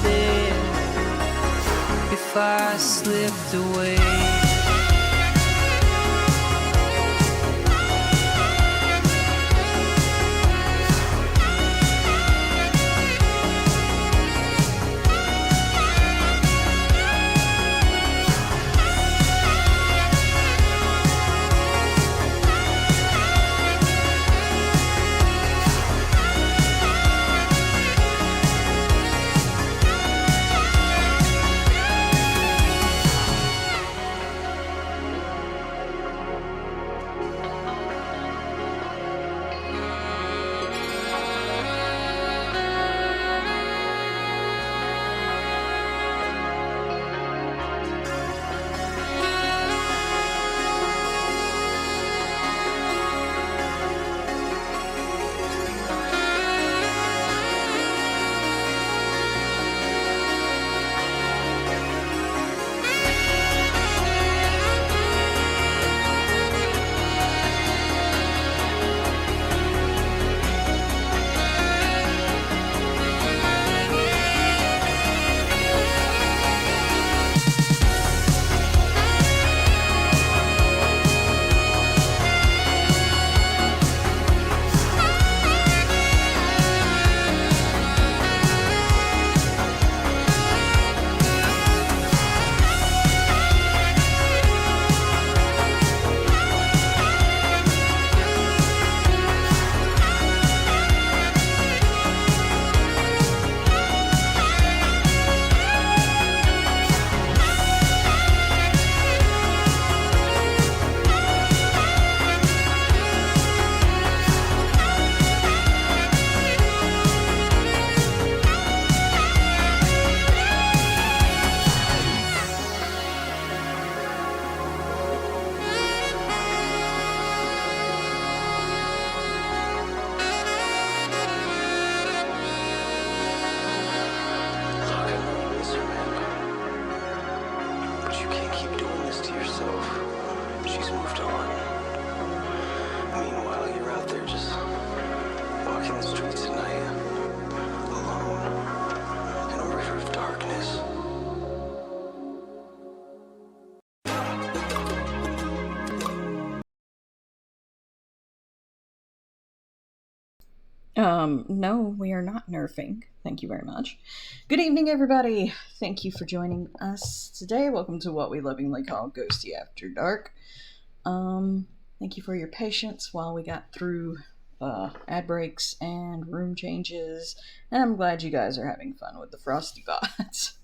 [SPEAKER 1] there? If I slipped away,
[SPEAKER 9] No, we are not nerfing. Thank you very much. Good evening, everybody. Thank you for joining us today. Welcome to what we lovingly call Ghosty After Dark. Thank you for your patience while we got through ad breaks and room changes, and I'm glad you guys are having fun with the Frosty Bots.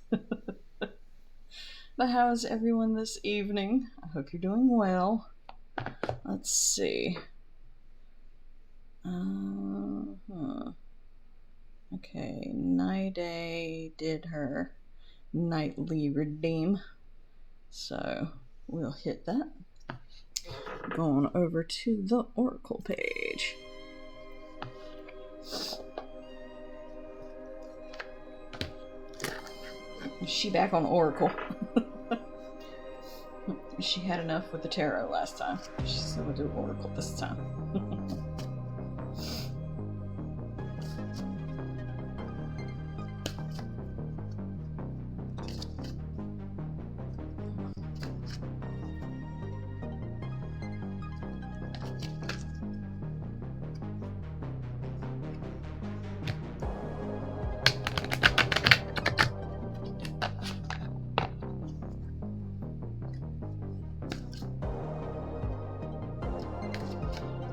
[SPEAKER 9] But how's everyone this evening? I hope you're doing well. Let's see. Okay, Nide did her nightly redeem, so we'll hit that. Going over to the Oracle page. Is she back on Oracle? She had enough with the tarot last time. She's gonna do Oracle this time.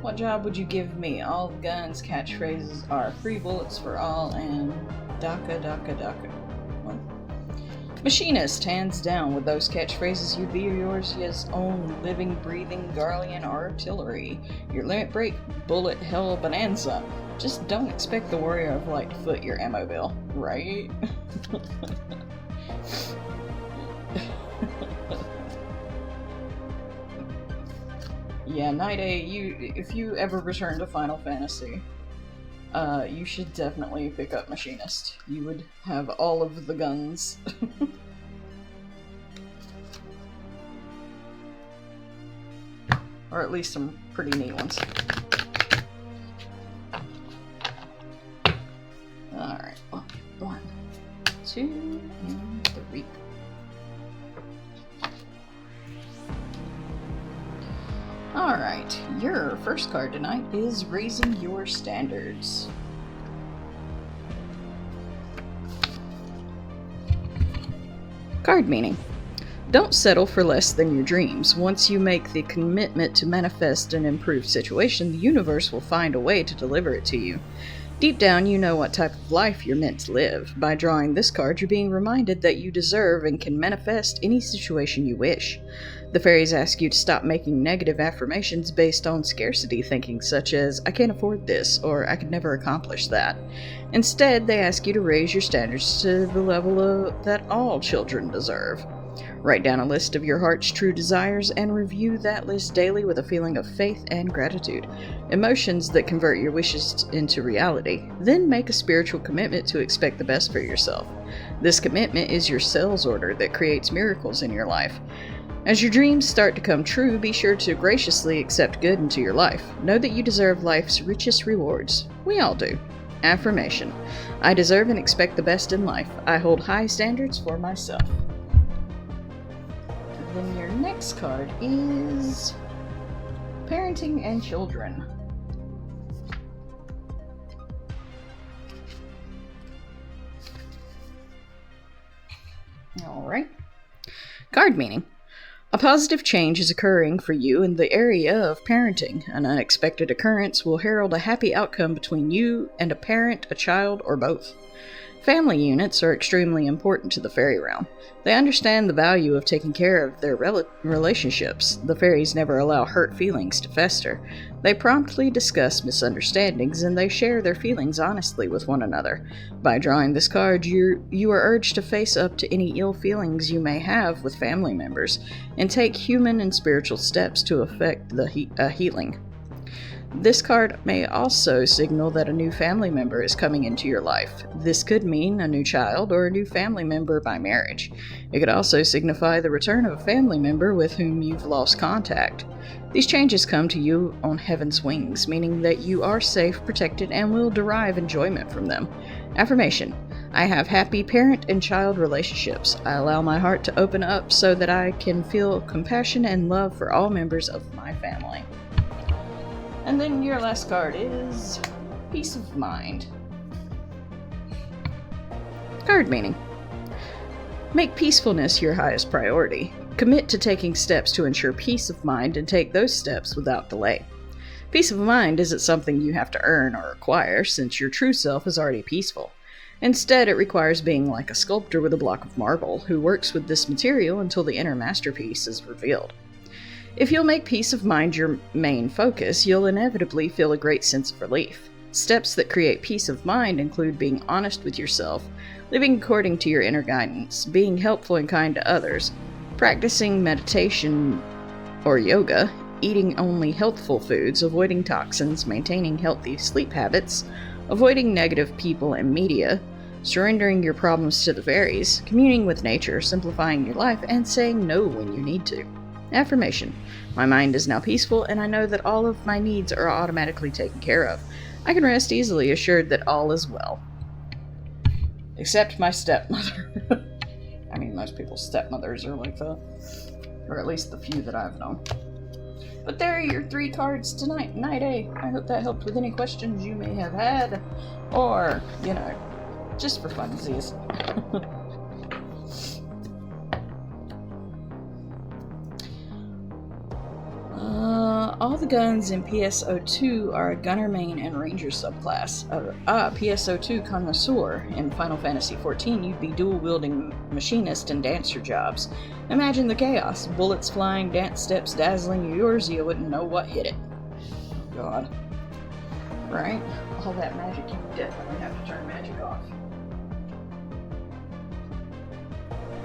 [SPEAKER 9] What job would you give me? All the guns' catchphrases are free bullets for all and Daka Daka Daka. What? Machinist, hands down. With those catchphrases, you'd be yours own living, breathing Garlean artillery. Your limit break, bullet hell bonanza. Just don't expect the warrior of light to foot your ammo bill, right? Yeah, Night A, if you ever return to Final Fantasy, you should definitely pick up Machinist. You would have all of the guns. Or at least some pretty neat ones. Alright, 1, 2, and 3. Alright, your first card tonight is Raising Your Standards. Card meaning. Don't settle for less than your dreams. Once you make the commitment to manifest an improved situation, the universe will find a way to deliver it to you. Deep down, you know what type of life you're meant to live. By drawing this card, you're being reminded that you deserve and can manifest any situation you wish. The fairies ask you to stop making negative affirmations based on scarcity thinking, such as, I can't afford this, or I could never accomplish that. Instead, they ask you to raise your standards to the level that all children deserve. Write down a list of your heart's true desires and review that list daily with a feeling of faith and gratitude, emotions that convert your wishes into reality. Then make a spiritual commitment to expect the best for yourself. This commitment is your sales order that creates miracles in your life. As your dreams start to come true, be sure to graciously accept good into your life. Know that you deserve life's richest rewards. We all do. Affirmation. I deserve and expect the best in life. I hold high standards for myself. Then your next card is Parenting and Children. Alright. Card meaning. A positive change is occurring for you in the area of parenting. An unexpected occurrence will herald a happy outcome between you and a parent, a child, or both. Family units are extremely important to the fairy realm. They understand the value of taking care of their relationships. The fairies never allow hurt feelings to fester. They promptly discuss misunderstandings, and they share their feelings honestly with one another. By drawing this card, you are urged to face up to any ill feelings you may have with family members, and take human and spiritual steps to effect the healing. This card may also signal that a new family member is coming into your life. This could mean a new child or a new family member by marriage. It could also signify the return of a family member with whom you've lost contact. These changes come to you on heaven's wings, meaning that you are safe, protected, and will derive enjoyment from them. Affirmation. I have happy parent and child relationships. I allow my heart to open up so that I can feel compassion and love for all members of my family. And then your last card is Peace of Mind. Card meaning. Make peacefulness your highest priority. Commit to taking steps to ensure peace of mind and take those steps without delay. Peace of mind isn't something you have to earn or acquire, since your true self is already peaceful. Instead, it requires being like a sculptor with a block of marble who works with this material until the inner masterpiece is revealed. If you'll make peace of mind your main focus, you'll inevitably feel a great sense of relief. Steps that create peace of mind include being honest with yourself, living according to your inner guidance, being helpful and kind to others, practicing meditation or yoga, eating only healthful foods, avoiding toxins, maintaining healthy sleep habits, avoiding negative people and media, surrendering your problems to the fairies, communing with nature, simplifying your life, and saying no when you need to. Affirmation. My mind is now peaceful, and I know that all of my needs are automatically taken care of. I can rest easily assured that all is well. Except my stepmother. I mean, most people's stepmothers are like that. Or at least the few that I've known. But there are your 3 cards tonight, Night A. I hope that helped with any questions you may have had. Or, just for funsies. All the guns in PSO2 are a Gunner main and Ranger subclass. PSO2 Connoisseur. In Final Fantasy XIV, you'd be dual-wielding Machinist and Dancer jobs. Imagine the chaos. Bullets flying, dance steps dazzling yours, you wouldn't know what hit it. Oh god. Right? All that magic, you definitely have to turn magic off.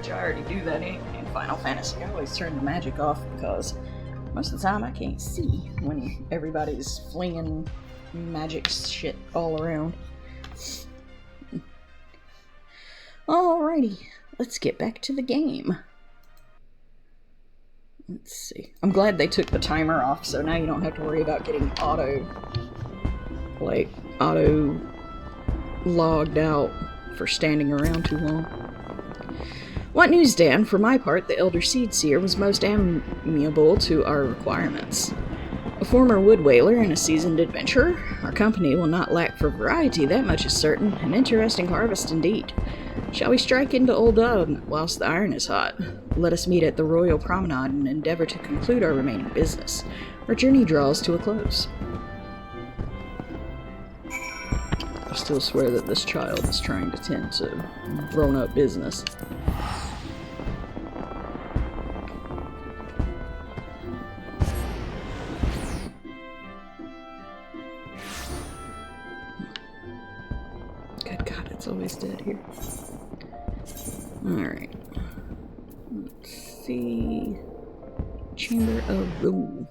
[SPEAKER 9] which I already do that in Final Fantasy. I always turn the magic off because most of the time I can't see when everybody's flinging magic shit all around. Alrighty, let's get back to the game. Let's see. I'm glad they took the timer off, so now you don't have to worry about getting auto logged out for standing around too long. What news, Dan? For my part, the Elder Seedseer was most amiable to our requirements. A former wood whaler and a seasoned adventurer, our company will not lack for variety, that much is certain. An interesting harvest indeed. Shall we strike into Old Dawn whilst the iron is hot? Let us meet at the Royal Promenade and endeavor to conclude our remaining business. Our journey draws to a close. I still swear that this child is trying to tend to grown-up business. Good God, it's always dead here. Alright. Let's see. Chamber of Rule.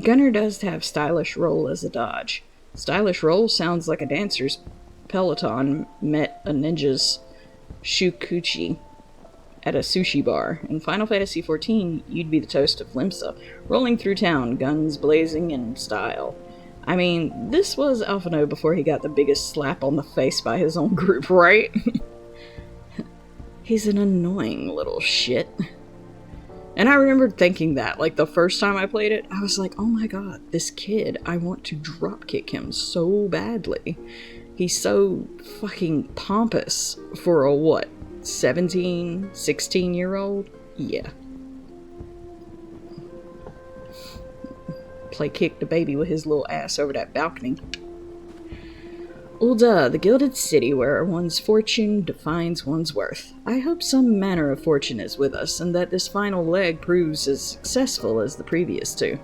[SPEAKER 9] Gunner does have Stylish Roll as a dodge. Stylish Roll sounds like a dancer's peloton met a ninja's shukuchi at a sushi bar. In Final Fantasy XIV, you'd be the toast of Limsa, rolling through town, guns blazing in style. I mean, this was Alphino before he got the biggest slap on the face by his own group, right? He's an annoying little shit. And I remember thinking that, like, the first time I played it, I was like, oh my god, this kid, I want to dropkick him so badly. He's so fucking pompous for a, what, 17, 16-year-old? Yeah. Play kick the baby with his little ass over that balcony. Ulda, the gilded city where one's fortune defines one's worth. I hope some manner of fortune is with us, and that this final leg proves as successful as the previous two.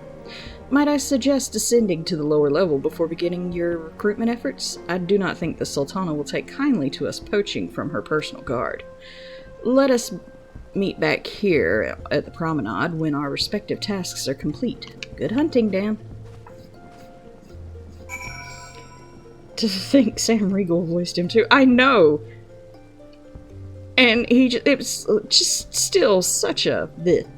[SPEAKER 9] Might I suggest descending to the lower level before beginning your recruitment efforts? I do not think the Sultana will take kindly to us poaching from her personal guard. Let us meet back here at the promenade when our respective tasks are complete. Good hunting, Dan. To think Sam Riegel voiced him too. I know! And it was just still such a bleh.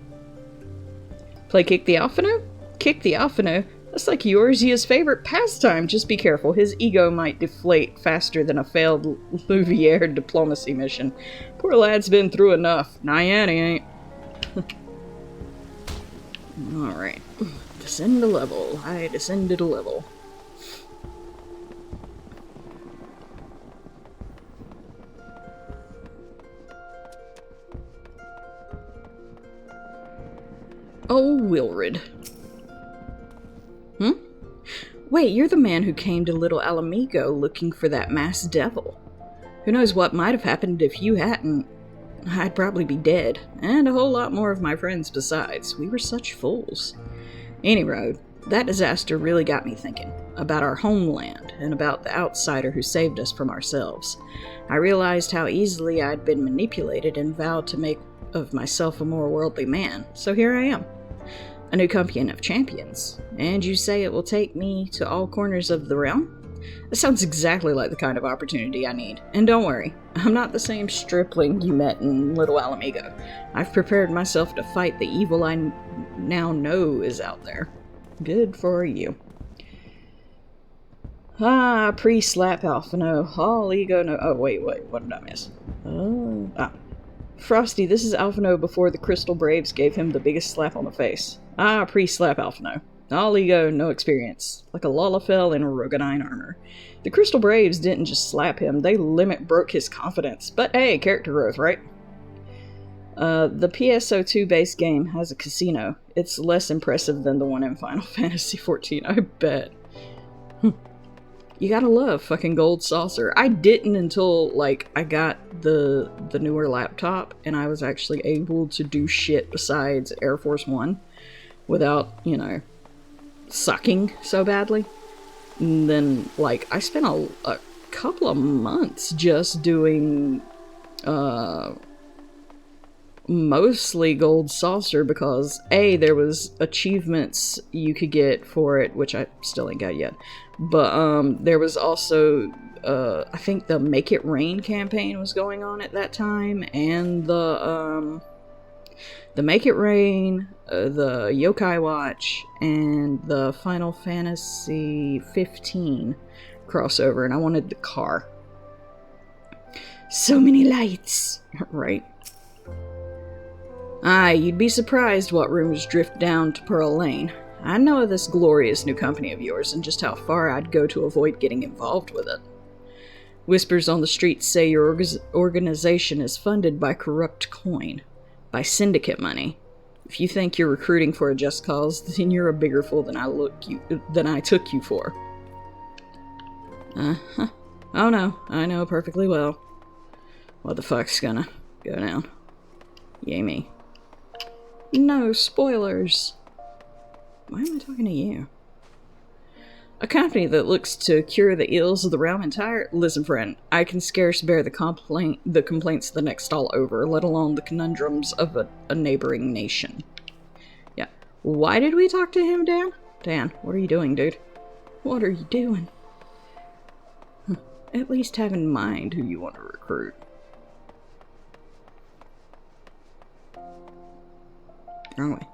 [SPEAKER 9] Play Kick the Alphino? Kick the Alphino? That's like Eorzea's favorite pastime. Just be careful. His ego might deflate faster than a failed Louvier diplomacy mission. Poor lad's been through enough. Nyan he ain't. Alright. Descend a level. I descended a level. Oh, Wilrid. Wait, you're the man who came to Little Alamigo looking for that masked devil. Who knows what might have happened if you hadn't. I'd probably be dead, and a whole lot more of my friends besides. We were such fools. Any road, that disaster really got me thinking about our homeland and about the outsider who saved us from ourselves. I realized how easily I'd been manipulated and vowed to make of myself a more worldly man, so here I am. A new companion of champions. And you say it will take me to all corners of the realm? That sounds exactly like the kind of opportunity I need. And don't worry, I'm not the same stripling you met in Little Alamigo. I've prepared myself to fight the evil I now know is out there. Good for you. Ah, pre-slap Alphino. All ego no— oh, wait, what did I miss? Frosty, this is Alphino before the Crystal Braves gave him the biggest slap on the face. Ah, pre-slap Alphino. All ego, no experience. Like a Lalafell in Rogadine armor. The Crystal Braves didn't just slap him, they broke his confidence. But hey, character growth, right? The PSO2 base game has a casino. It's less impressive than the one in Final Fantasy XIV, I bet. You gotta love fucking Gold Saucer. I didn't until, like, I got the newer laptop, and I was actually able to do shit besides Air Force One without, you know, sucking so badly. And then, like, I spent a couple of months just doing, mostly Gold Saucer because, A, there was achievements you could get for it, which I still ain't got yet, but, there was also, I think the Make It Rain campaign was going on at that time, and the Make It Rain, the Yokai Watch, and the Final Fantasy 15 crossover, and I wanted the car. So many lights, right? Aye, you'd be surprised what rumors drift down to Pearl Lane. I know of this glorious new company of yours and just how far I'd go to avoid getting involved with it. Whispers on the streets say your organization is funded by corrupt coin, by syndicate money. If you think you're recruiting for a just cause, then you're a bigger fool than I took you for. Uh-huh. Oh no, I know perfectly well. What the fuck's gonna go down? Yay me. No spoilers. Why am I talking to you? A company that looks to cure the ills of the realm entire. Listen, friend, I can scarce bear the complaints of the next all over, let alone the conundrums of a neighboring nation. Yeah. Why did we talk to him, Dan? Dan, what are you doing, dude? What are you doing? At least have in mind who you want to recruit. Wrong way.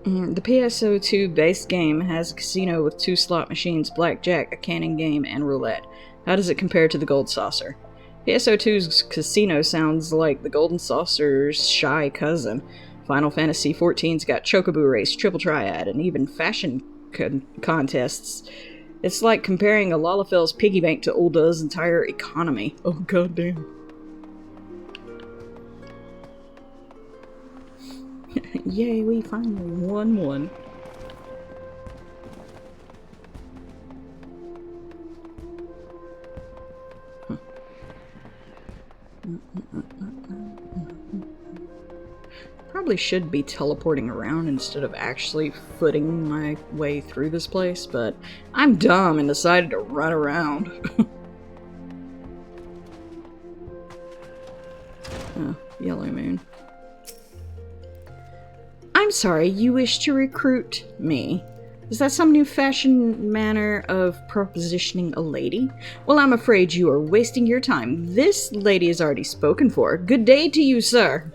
[SPEAKER 9] The PSO2 base game has a casino with 2 slot machines, blackjack, a cannon game, and roulette. How does it compare to the Gold Saucer? PSO2's casino sounds like the Golden Saucer's shy cousin. Final Fantasy XIV's got Chocobo Race, Triple Triad, and even fashion contests. It's like comparing a Lalafell's piggy bank to Ulda's entire economy. Oh, goddamn. Yay, we finally won one. Probably should be teleporting around instead of actually footing my way through this place, but I'm dumb and decided to run around. Oh, Yellow Moon. I'm sorry, you wish to recruit me. Is that some new fashion manner of propositioning a lady? Well, I'm afraid you are wasting your time. This lady is already spoken for. Good day to you, sir.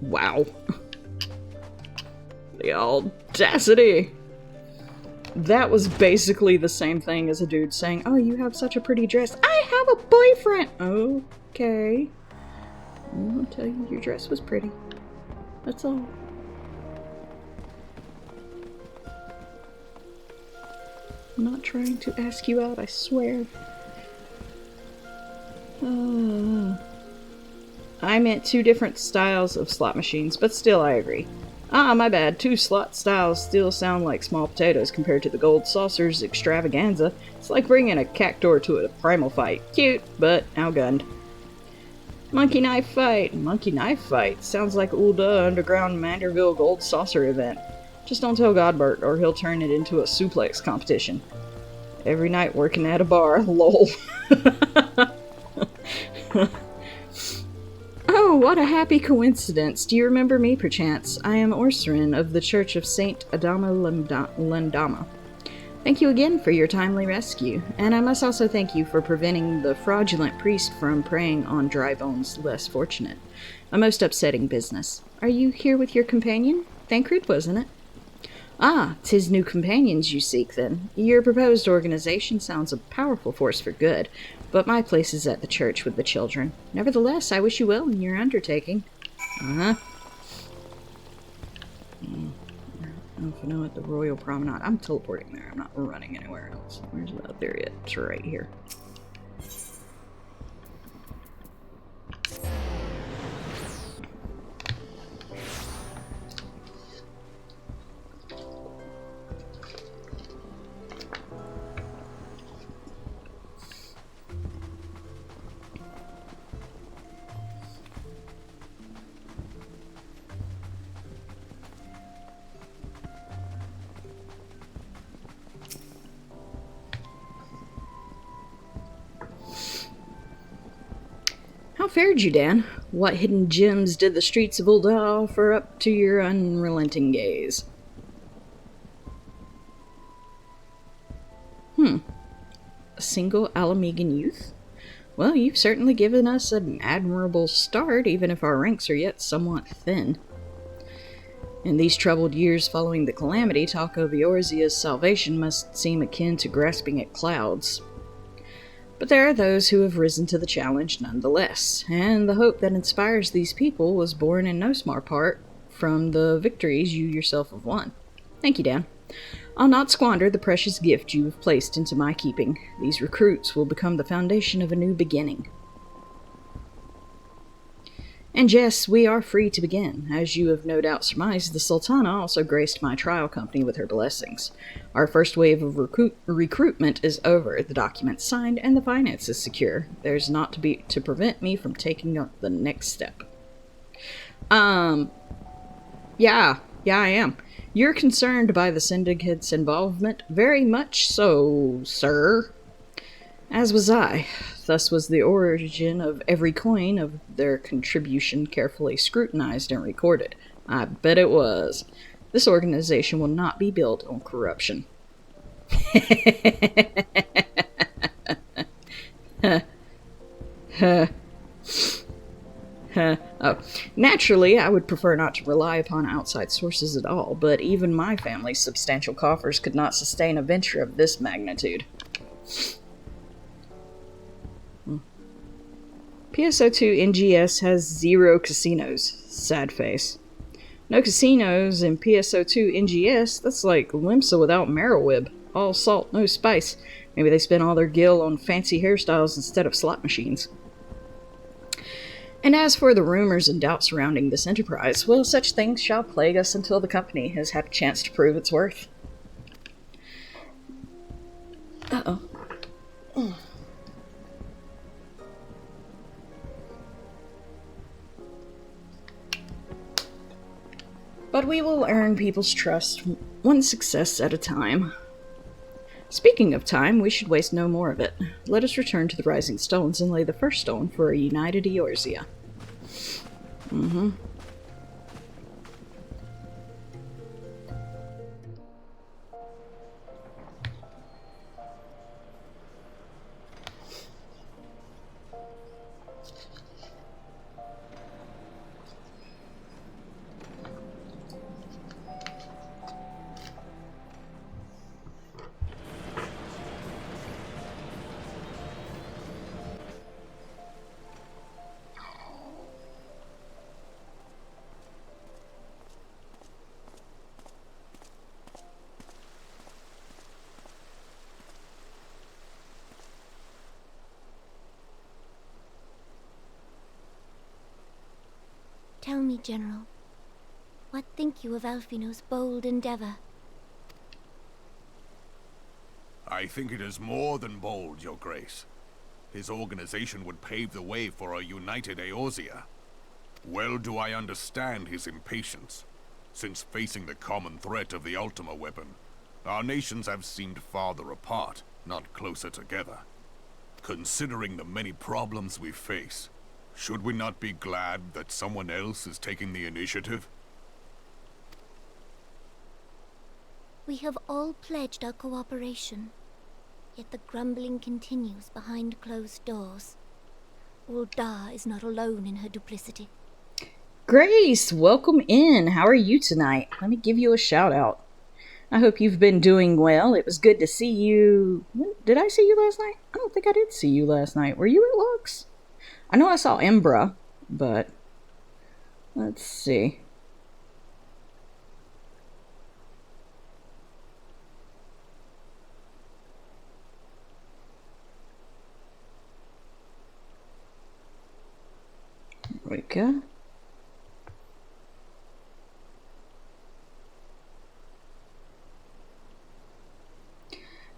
[SPEAKER 9] Wow. The audacity. That was basically the same thing as a dude saying, oh, you have such a pretty dress. I have a boyfriend. Okay. I'll tell you, your dress was pretty. That's all. I'm not trying to ask you out, I swear. I meant 2 different styles of slot machines, but still I agree. Ah, my bad. 2 slot styles still sound like small potatoes compared to the Gold Saucer's extravaganza. It's like bringing a cactuar to a primal fight. Cute, but outgunned. Monkey knife fight. Monkey knife fight. Sounds like Ulda Underground Manderville Gold Saucer event. Just don't tell Godbert, or he'll turn it into a suplex competition. Every night working at a bar. Lol. Oh, what a happy coincidence. Do you remember me, perchance? I am Orsarin of the Church of Saint Adama Landama. Thank you again for your timely rescue, and I must also thank you for preventing the fraudulent priest from preying on Drybone's less fortunate. A most upsetting business. Are you here with your companion? Thancred, wasn't it? Ah, 'tis new companions you seek, then. Your proposed organization sounds a powerful force for good, but my place is at the church with the children. Nevertheless, I wish you well in your undertaking. I don't know if you know at the Royal Promenade. I'm teleporting there. I'm not running anywhere else. Where's that? There it is. It's right here. How fared you, Dan? What hidden gems did the streets of Ul'dah offer up to your unrelenting gaze? A single Alamegan youth? Well, you've certainly given us an admirable start, even if our ranks are yet somewhat thin. In these troubled years following the calamity, talk of Eorzea's salvation must seem akin to grasping at clouds. But there are those who have risen to the challenge nonetheless, and the hope that inspires these people was born in no small part from the victories you yourself have won. Thank you, Dan. I'll not squander the precious gift you have placed into my keeping. These recruits will become the foundation of a new beginning. And yes, we are free to begin. As you have no doubt surmised, the Sultana also graced my trial company with her blessings. Our first wave of recruitment is over, the documents signed, and the finances secure. There's naught to prevent me from taking up the next step. Yeah, I am. You're concerned by the Syndicate's involvement? Very much so, sir. As was I. Thus was the origin of every coin of their contribution carefully scrutinized and recorded. I bet it was. This organization will not be built on corruption. Oh, naturally, I would prefer not to rely upon outside sources at all, but even my family's substantial coffers could not sustain a venture of this magnitude. PSO2 NGS has 0 casinos. Sad face. No casinos in PSO2 NGS? That's like Limsa without Marrowweb. All salt, no spice. Maybe they spend all their gil on fancy hairstyles instead of slot machines. And as for the rumors and doubts surrounding this enterprise, well, such things shall plague us until the company has had a chance to prove its worth. Uh-oh. But we will earn people's trust one success at a time. Speaking of time, we should waste no more of it. Let us return to the Rising Stones and lay the first stone for a united Eorzea.
[SPEAKER 10] Tell me, General, what think you of Alfino's bold endeavor?
[SPEAKER 11] I think it is more than bold, Your Grace. His organization would pave the way for a united Eorzea. Well do I understand his impatience, since facing the common threat of the Ultima weapon, our nations have seemed farther apart, not closer together. Considering the many problems we face, should we not be glad that someone else is taking the initiative?
[SPEAKER 10] We have all pledged our cooperation, yet the grumbling continues behind closed doors. Ul'dah is not alone in her duplicity.
[SPEAKER 9] Grace, welcome in. How are you tonight? Let me give you a shout out. I hope you've been doing well. It was good to see you. Did I see you last night? I don't think I did see you last night. Were you at Lux? I know I saw Embra, but let's see. There we go.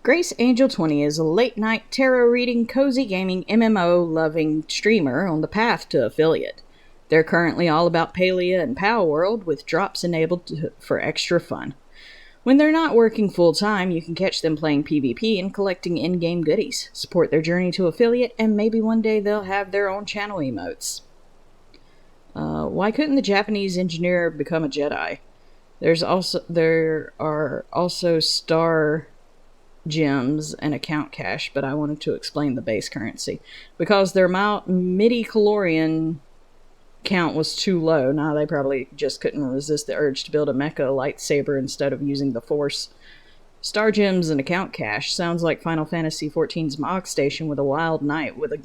[SPEAKER 9] Grace Angel 20 is a late-night tarot-reading, cozy gaming, MMO-loving streamer on the path to affiliate. They're currently all about Palia and Pow World, with drops enabled for extra fun. When they're not working full-time, you can catch them playing PvP and collecting in-game goodies, support their journey to affiliate, and maybe one day they'll have their own channel emotes. Why couldn't the Japanese engineer become a Jedi? There are also star gems and account cash, but I wanted to explain the base currency. Because their midi-chlorian count was too low. Now they probably just couldn't resist the urge to build a mecha lightsaber instead of using the Force. Star gems and account cash sounds like Final Fantasy XIV's Mog Station with a wild knight with a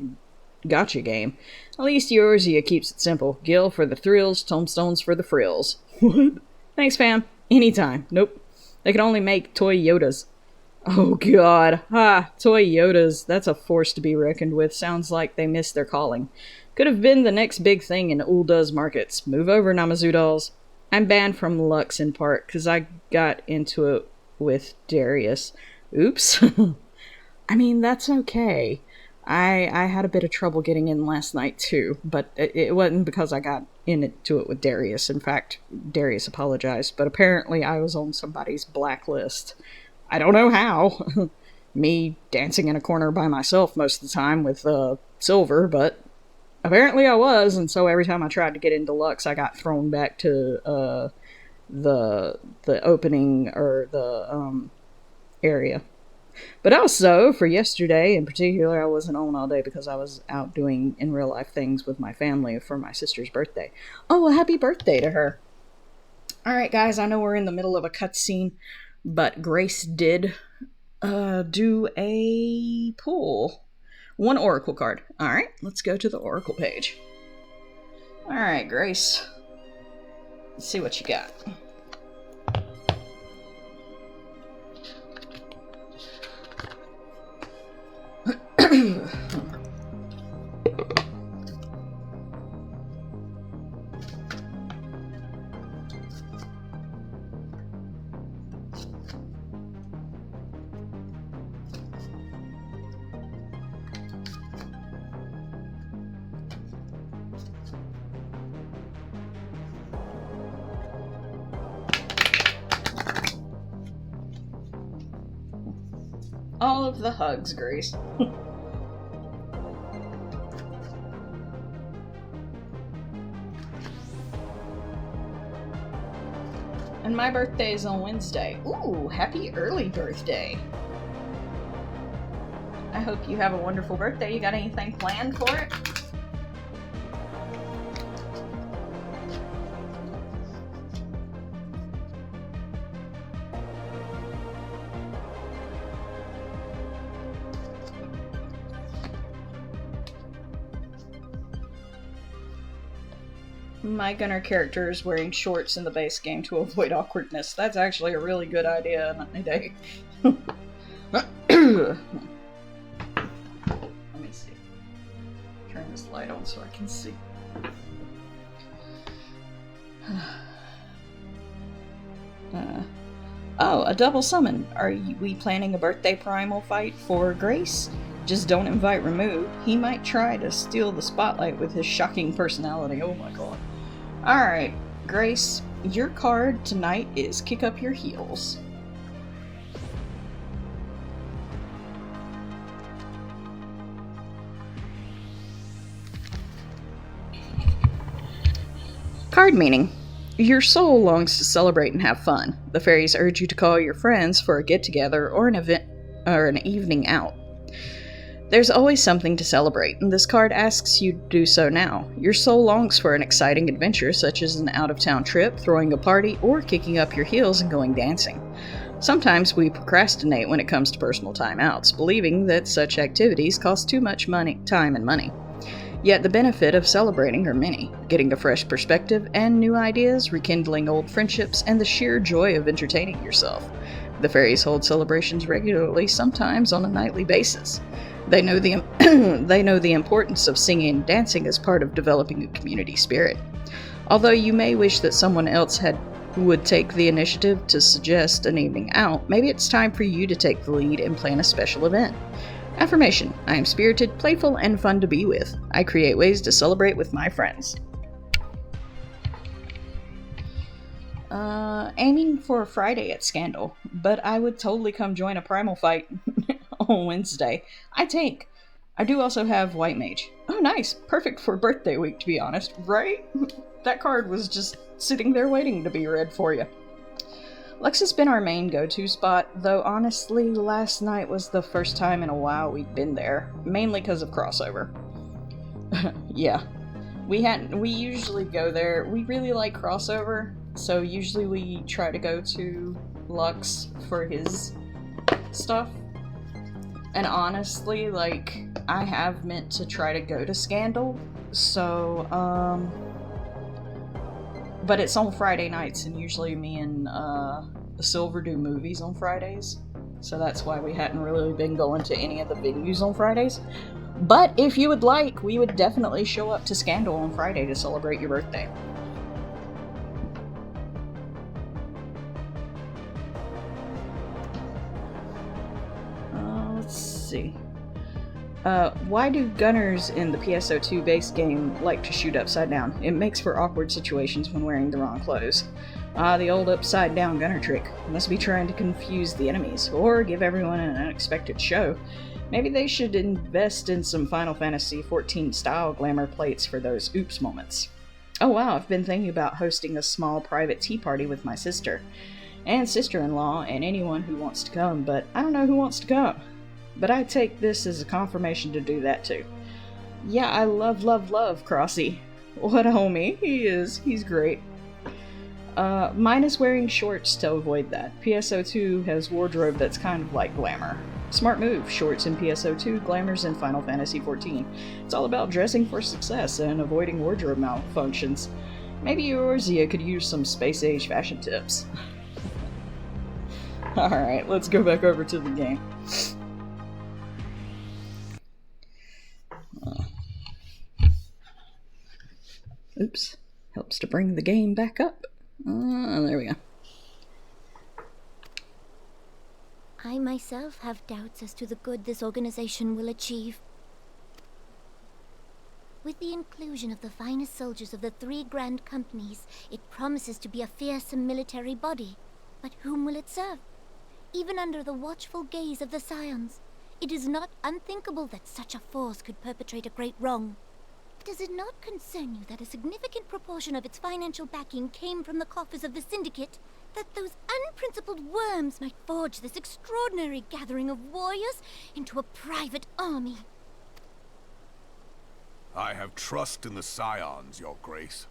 [SPEAKER 9] gotcha game. At least Eorzea keeps it simple. Gil for the thrills, tombstones for the frills. What? Thanks, fam. Anytime. Nope. They can only make toy Yodas. Oh god. Toy Yodas. That's a force to be reckoned with. Sounds like they missed their calling. Could have been the next big thing in Ulda's markets. Move over, Namazu dolls. I'm banned from Lux in part because I got into it with Darius. Oops. I mean, that's okay. I had a bit of trouble getting in last night too, but it wasn't because I got into it with Darius. In fact, Darius apologized, but apparently I was on somebody's blacklist. I don't know how. Me dancing in a corner by myself most of the time with Silver, but apparently I was, and so every time I tried to get into Lux, I got thrown back to the opening or the area. But also, for yesterday in particular, I wasn't on all day because I was out doing in real life things with my family for my sister's birthday. Oh, well, happy birthday to her. Alright guys, I know we're in the middle of a cutscene, but Grace did do a pull. One oracle card. Alright, let's go to the oracle page. Alright, Grace. Let's see what you got. All of the hugs, Grace. And my birthday is on Wednesday. Ooh, happy early birthday. I hope you have a wonderful birthday. You got anything planned for it? My Gunner character is wearing shorts in the base game to avoid awkwardness. That's actually a really good idea nowadays. Let me see. Turn this light on so I can see. Oh, a double summon. Are we planning a birthday primal fight for Grace? Just don't invite Remove. He might try to steal the spotlight with his shocking personality. Oh my god. Alright, Grace, your card tonight is Kick Up Your Heels. Card meaning. Your soul longs to celebrate and have fun. The fairies urge you to call your friends for a get-together or an event or an evening out. There's always something to celebrate, and this card asks you to do so now. Your soul longs for an exciting adventure, such as an out-of-town trip, throwing a party, or kicking up your heels and going dancing. Sometimes we procrastinate when it comes to personal time-outs, believing that such activities cost too much time and money. Yet the benefit of celebrating are many, getting a fresh perspective and new ideas, rekindling old friendships, and the sheer joy of entertaining yourself. The fairies hold celebrations regularly, sometimes on a nightly basis. They know the importance of singing and dancing as part of developing a community spirit. Although you may wish that someone else would take the initiative to suggest an evening out, maybe it's time for you to take the lead and plan a special event. Affirmation: I am spirited, playful, and fun to be with. I create ways to celebrate with my friends. Aiming for a Friday at Scandal, but I would totally come join a Primal fight on Wednesday. I tank. I do also have White Mage. Oh, nice. Perfect for birthday week, to be honest, right? That card was just sitting there waiting to be read for you. Lux has been our main go-to spot, though honestly, last night was the first time in a while we'd been there, mainly because of crossover. Yeah. We usually go there. We really like crossover, so usually we try to go to Lux for his stuff. And honestly, like, I have meant to try to go to Scandal, so, but it's on Friday nights, and usually me and, Silver do movies on Fridays, so that's why we hadn't really been going to any of the venues on Fridays. But if you would like, we would definitely show up to Scandal on Friday to celebrate your birthday. Let's see. Why do gunners in the PSO2 base game like to shoot upside down? It makes for awkward situations when wearing the wrong clothes. The old upside down gunner trick. Must be trying to confuse the enemies, or give everyone an unexpected show. Maybe they should invest in some Final Fantasy XIV style glamour plates for those oops moments. Oh wow, I've been thinking about hosting a small private tea party with my sister and sister-in-law and anyone who wants to come, but I don't know who wants to come. But I take this as a confirmation to do that too. Yeah, I love Crossy. What a homie he is. He's great. Mine is wearing shorts to avoid that. PSO2 has wardrobe that's kind of like glamour. Smart move. Shorts in PSO2, glamours in Final Fantasy XIV. It's all about dressing for success and avoiding wardrobe malfunctions. Maybe Eorzea could use some space-age fashion tips. Alright, let's go back over to the game. Oops. Helps to bring the game back up. There we go.
[SPEAKER 10] I myself have doubts as to the good this organization will achieve. With the inclusion of the finest soldiers of the 3 grand companies, it promises to be a fearsome military body. But whom will it serve? Even under the watchful gaze of the Scions, it is not unthinkable that such a force could perpetrate a great wrong. Does it not concern you that a significant proportion of its financial backing came from the coffers of the Syndicate? That those unprincipled worms might forge this extraordinary gathering of warriors into a private army?
[SPEAKER 11] I have trust in the Scions, Your Grace.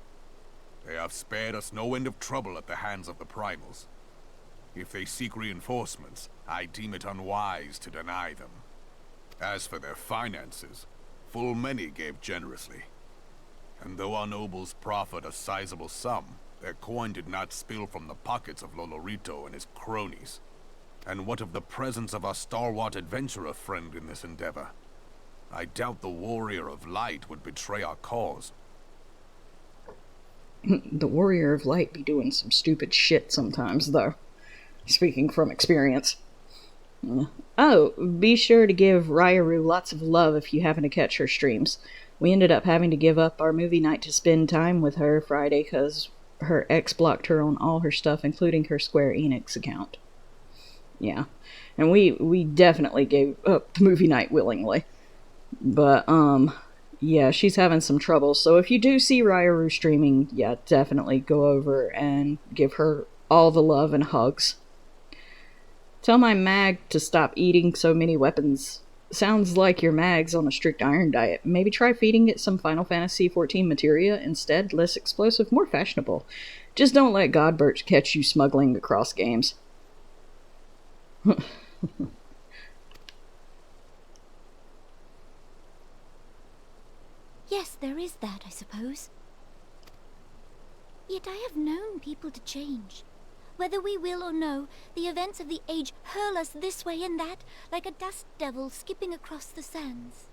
[SPEAKER 11] They have spared us no end of trouble at the hands of the Primals. If they seek reinforcements, I deem it unwise to deny them. As for their finances, full many gave generously. And though our nobles proffered a sizable sum, their coin did not spill from the pockets of Lolorito and his cronies. And what of the presence of our stalwart adventurer friend in this endeavor? I doubt the Warrior of Light would betray our cause.
[SPEAKER 9] The Warrior of Light be doing some stupid shit sometimes, though. Speaking from experience. Oh, be sure to give Ryaru lots of love if you happen to catch her streams. We ended up having to give up our movie night to spend time with her Friday because her ex blocked her on all her stuff, including her Square Enix account. Yeah. And we definitely gave up the movie night willingly. But, yeah, she's having some trouble. So if you do see Ryaru streaming, yeah, definitely go over and give her all the love and hugs. Tell my mag to stop eating so many weapons. Sounds like your mag's on a strict iron diet. Maybe try feeding it some Final Fantasy XIV materia instead. Less explosive, more fashionable. Just don't let Godbert catch you smuggling across games.
[SPEAKER 10] Yes, there is that, I suppose. Yet I have known people to change. Whether we will or no, the events of the age hurl us this way and that, like a dust devil skipping across the sands.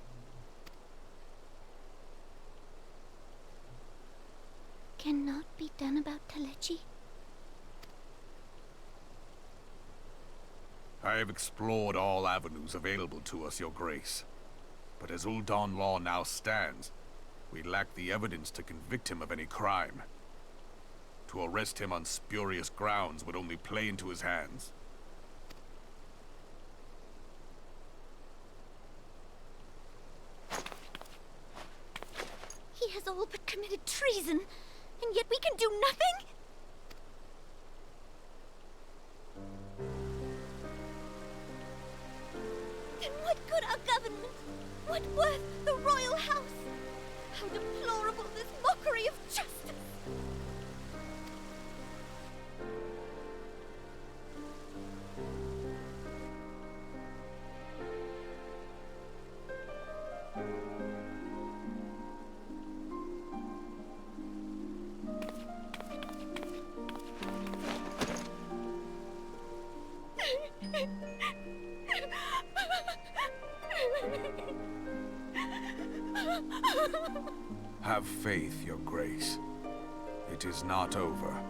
[SPEAKER 10] Cannot be done about Telechi?
[SPEAKER 11] I have explored all avenues available to us, Your Grace. But as Ul'Dan law now stands, we lack the evidence to convict him of any crime. To arrest him on spurious grounds would only play into his hands.
[SPEAKER 10] He has all but committed treason, and yet we can do nothing? Then what good our government? What worth the royal house? How deplorable this mockery of justice!
[SPEAKER 11] Have faith, Your Grace. It is not over.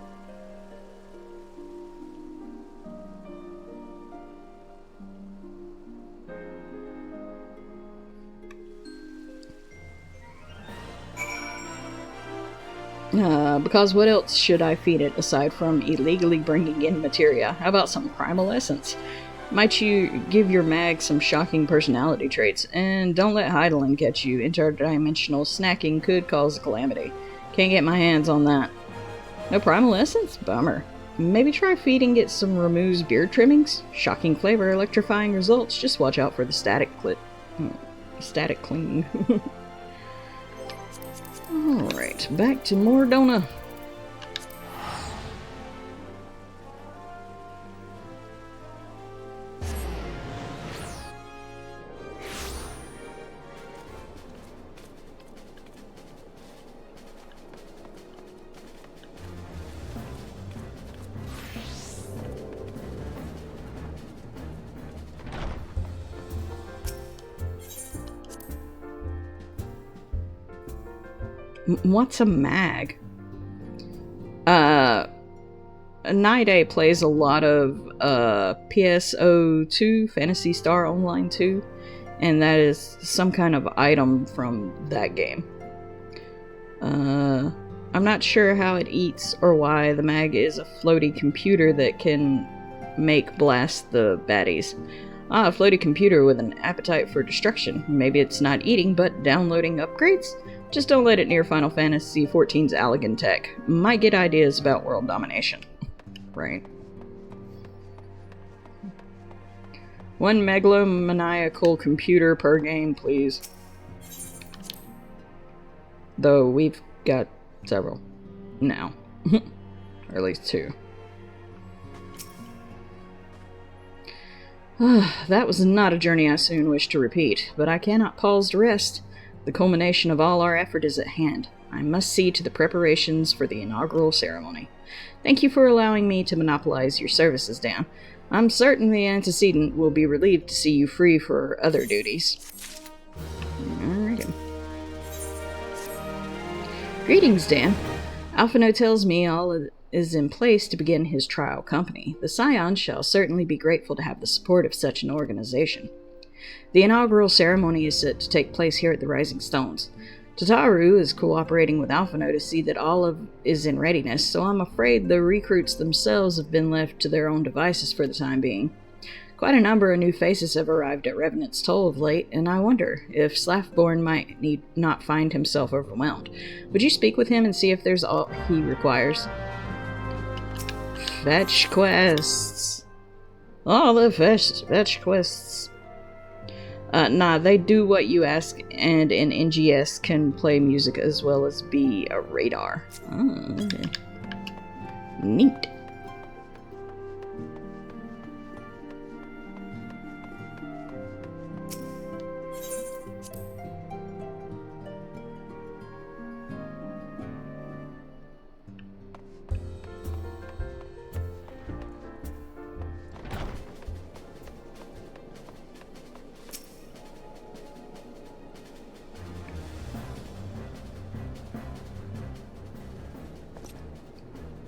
[SPEAKER 9] Because what else should I feed it aside from illegally bringing in materia? How about some primal essence? Might you give your mag some shocking personality traits? And don't let Heidelin catch you. Interdimensional snacking could cause a calamity. Can't get my hands on that. No primal essence? Bummer. Maybe try feeding it some Ramu's beard trimmings? Shocking flavor, electrifying results. Just watch out for the static cling. Alright, back to Mordona. What's a mag? Night plays a lot of PSO2, Phantasy Star Online 2, and that is some kind of item from that game. I'm not sure how it eats or why the mag is a floaty computer that can make blast the baddies. A floaty computer with an appetite for destruction. Maybe it's not eating, but downloading upgrades? Just don't let it near Final Fantasy XIV's Allegan tech. Might get ideas about world domination. Right. One megalomaniacal computer per game, please. Though we've got several now. Or at least 2. That was not a journey I soon wish to repeat, but I cannot pause to rest. The culmination of all our effort is at hand. I must see to the preparations for the inaugural ceremony. Thank you for allowing me to monopolize your services, Dan. I'm certain the antecedent will be relieved to see you free for other duties. Alrighty. Greetings, Dan. Alphino tells me all is in place to begin his trial company. The Scions shall certainly be grateful to have the support of such an organization. The inaugural ceremony is set to take place here at the Rising Stones. Tataru is cooperating with Alphino to see that all is in readiness, so I'm afraid the recruits themselves have been left to their own devices for the time being. Quite a number of new faces have arrived at Revenant's Toll of late, and I wonder if Slaffborn might not find himself overwhelmed. Would you speak with him and see if there's all he requires? Fetch quests. All the fetch quests. Nah, they do what you ask, and an NGS can play music as well as be a radar. Oh, okay. Neat.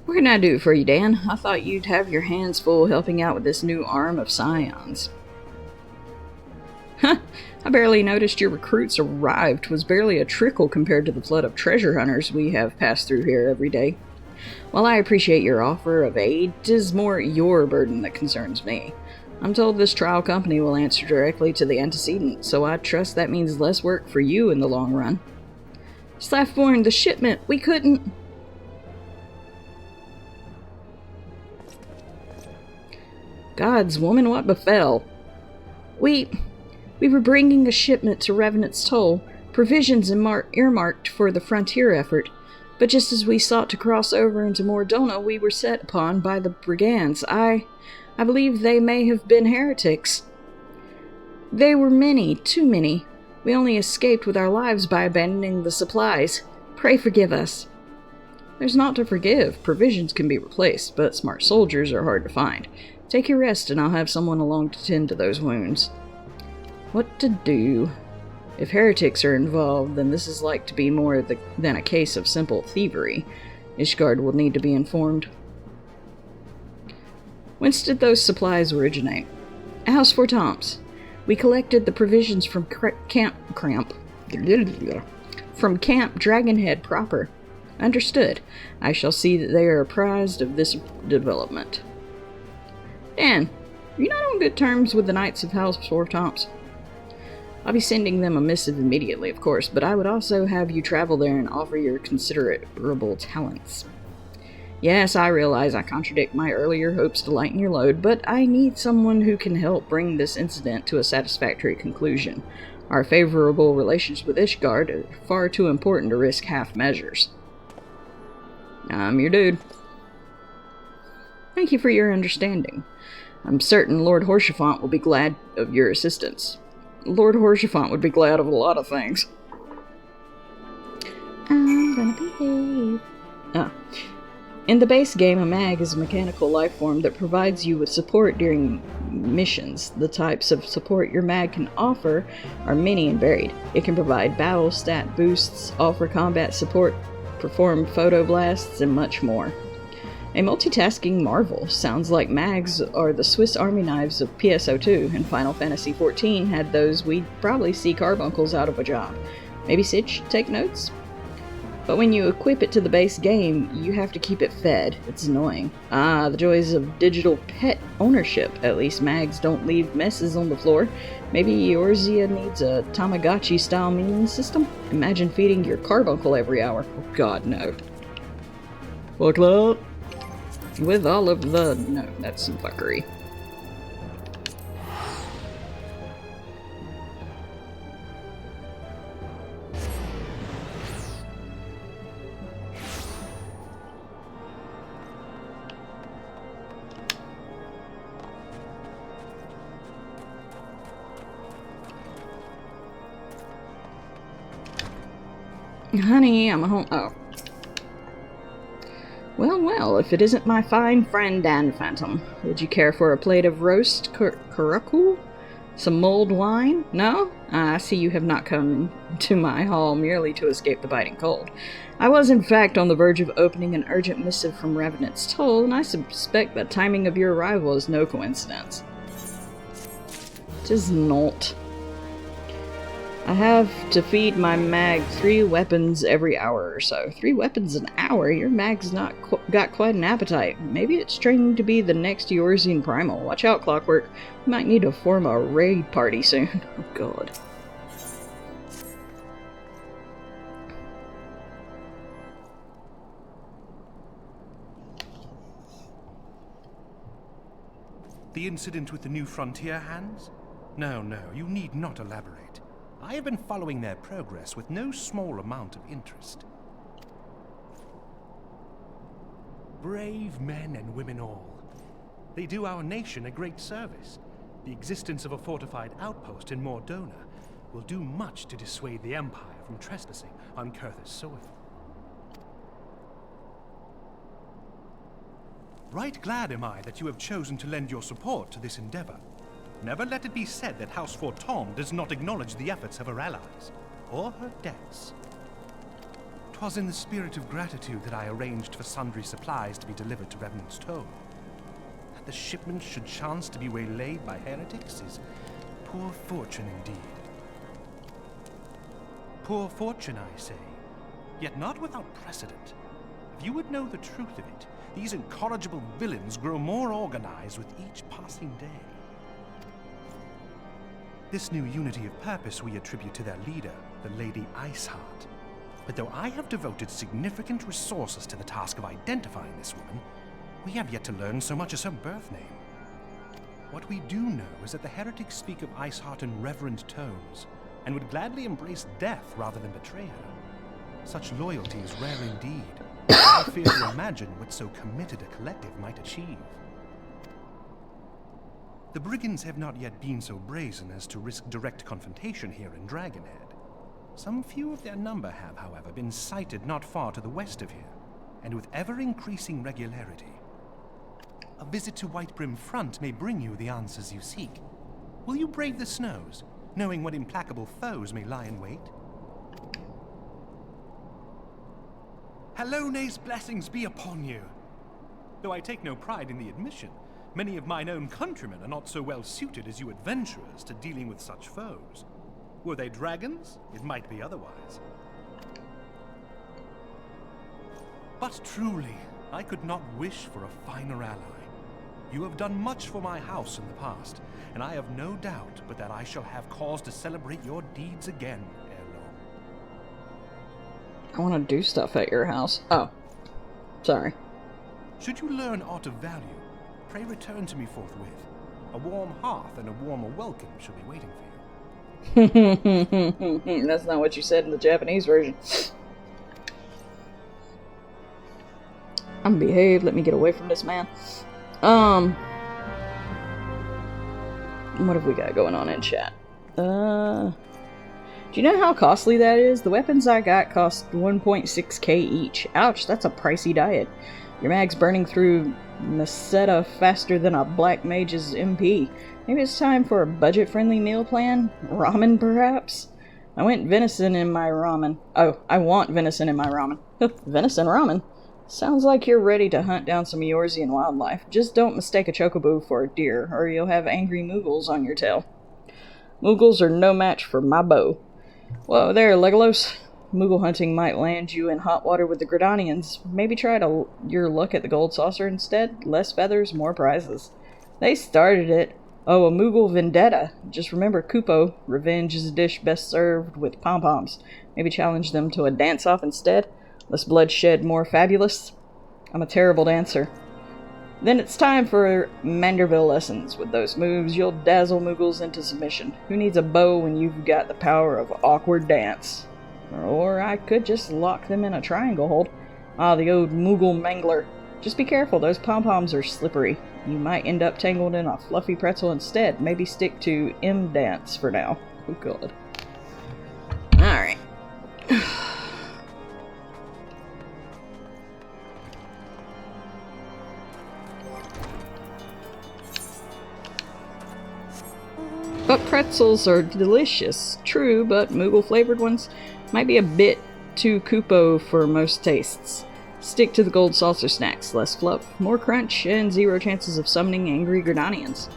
[SPEAKER 9] What can I do for you, Dan? I thought you'd have your hands full helping out with this new arm of Scions. Huh, I barely noticed your recruits arrived. Was barely a trickle compared to the flood of treasure hunters we have passed through here every day. While I appreciate your offer of aid, 'tis more your burden that concerns me. I'm told this trial company will answer directly to the antecedent, so I trust that means less work for you in the long run. Slaffborn, the shipment, we couldn't... Gods, woman, what befell? We were bringing a shipment to Revenant's Toll, provisions earmarked for the frontier effort, but just as we sought to cross over into Mordona, we were set upon by the brigands. I believe they may have been heretics. They were many, too many. We only escaped with our lives by abandoning the supplies. Pray forgive us. There's naught to forgive. Provisions can be replaced, but smart soldiers are hard to find. Take your rest, and I'll have someone along to tend to those wounds. What to do? If heretics are involved, then this is like to be more than a case of simple thievery. Ishgard will need to be informed. Whence did those supplies originate? House for Tom's. We collected the provisions from Camp Dragonhead proper. Understood. I shall see that they are apprised of this development. Dan, are you not on good terms with the Knights of House for Tom's? I'll be sending them a missive immediately, of course, but I would also have you travel there and offer your considerable talents. Yes, I realize I contradict my earlier hopes to lighten your load, but I need someone who can help bring this incident to a satisfactory conclusion. Our favorable relations with Ishgard are far too important to risk half measures. I'm your dude. Thank you for your understanding. I'm certain Lord Horsefant will be glad of your assistance. Lord Horsefant would be glad of a lot of things. I'm gonna behave. In the base game, a mag is a mechanical life form that provides you with support during missions. The types of support your mag can offer are many and varied. It can provide battle stat boosts, offer combat support, perform photo blasts, and much more. A multitasking marvel. Sounds like mags are the Swiss Army knives of PSO2, and Final Fantasy XIV had those. We'd probably see carbuncles out of a job. Maybe Sid should take notes? But when you equip it to the base game, you have to keep it fed. It's annoying. The joys of digital pet ownership. At least mags don't leave messes on the floor. Maybe Eorzea needs a Tamagotchi-style minion system? Imagine feeding your carbuncle every hour. Oh god, no. Fuck that. With all of the... No, that's some fuckery. Honey, I'm home. Oh. Well, if it isn't my fine friend Dan Phantom. Would you care for a plate of roast curacul? Some mulled wine? No? I see you have not come to my hall merely to escape the biting cold. I was in fact on the verge of opening an urgent missive from Revenant's Toll, and I suspect the timing of your arrival is no coincidence. It is not. I have to feed my mag 3 weapons every hour or so. 3 weapons an hour? Your mag's not got quite an appetite. Maybe it's training to be the next Eorzean Primal. Watch out, Clockwork. You might need to form a raid party soon. Oh god.
[SPEAKER 12] The incident with the new frontier hands? No, you need not elaborate. I have been following their progress with no small amount of interest. Brave men and women all. They do our nation a great service. The existence of a fortified outpost in Mordona will do much to dissuade the Empire from trespassing on Kurth's soil. Right glad am I that you have chosen to lend your support to this endeavor. Never let it be said that House Fortom does not acknowledge the efforts of her allies, or her debts. 'Twas in the spirit of gratitude that I arranged for sundry supplies to be delivered to Revenant's Toll. That the shipment should chance to be waylaid by heretics is poor fortune indeed. Poor fortune, I say, yet not without precedent. If you would know the truth of it, these incorrigible villains grow more organized with each passing day. This new unity of purpose we attribute to their leader, the Lady Iceheart. But though I have devoted significant resources to the task of identifying this woman, we have yet to learn so much as her birth name. What we do know is that the heretics speak of Iceheart in reverent tones, and would gladly embrace death rather than betray her. Such loyalty is rare indeed. I fear to imagine what so committed a collective might achieve. The brigands have not yet been so brazen as to risk direct confrontation here in Dragonhead. Some few of their number have, however, been sighted not far to the west of here, and with ever-increasing regularity. A visit to Whitebrim Front may bring you the answers you seek. Will you brave the snows, knowing what implacable foes may lie in wait? Halone's blessings be upon you! Though I take no pride in the admission, many of mine own countrymen are not so well suited as you adventurers to dealing with such foes. Were they dragons, it might be otherwise. But truly, I could not wish for a finer ally. You have done much for my house in the past, and I have no doubt but that I shall have cause to celebrate your deeds again ere long.
[SPEAKER 9] I want to do stuff at your house. Oh. Sorry.
[SPEAKER 12] Should you learn aught of value, pray return to me forthwith. A warm hearth and a warmer welcome shall be waiting for you.
[SPEAKER 9] That's not what you said in the Japanese version. I'm behaved. Let me get away from this man. What have we got going on in chat? Do you know how costly that is? The weapons I got cost 1.6k each. Ouch, that's a pricey diet. Your mag's burning through Meseta faster than a black mage's MP. Maybe it's time for a budget-friendly meal plan? Ramen, perhaps? I want venison in my ramen. Oh, I want venison in my ramen. Venison ramen? Sounds like you're ready to hunt down some Eorzean wildlife. Just don't mistake a chocobo for a deer, or you'll have angry Moogles on your tail. Moogles are no match for my bow. Whoa there, Legolas. Moogle hunting might land you in hot water with the Gridanians. Maybe try your luck at the Gold Saucer instead. Less feathers, more prizes. They started it. Oh, a Moogle vendetta. Just remember Kupo. Revenge is a dish best served with pom-poms. Maybe challenge them to a dance-off instead. Less bloodshed, more fabulous. I'm a terrible dancer. Then it's time for Manderville lessons. With those moves, you'll dazzle Moogles into submission. Who needs a bow when you've got the power of awkward dance? Or I could just lock them in a triangle hold. Ah, the old Moogle mangler. Just be careful, those pom-poms are slippery. You might end up tangled in a fluffy pretzel instead. Maybe stick to M-dance for now. Oh god. Alright. But pretzels are delicious. True, but Moogle-flavored ones might be a bit too Kupo for most tastes. Stick to the Gold Saucer snacks. Less fluff, more crunch, and zero chances of summoning angry Gridanians.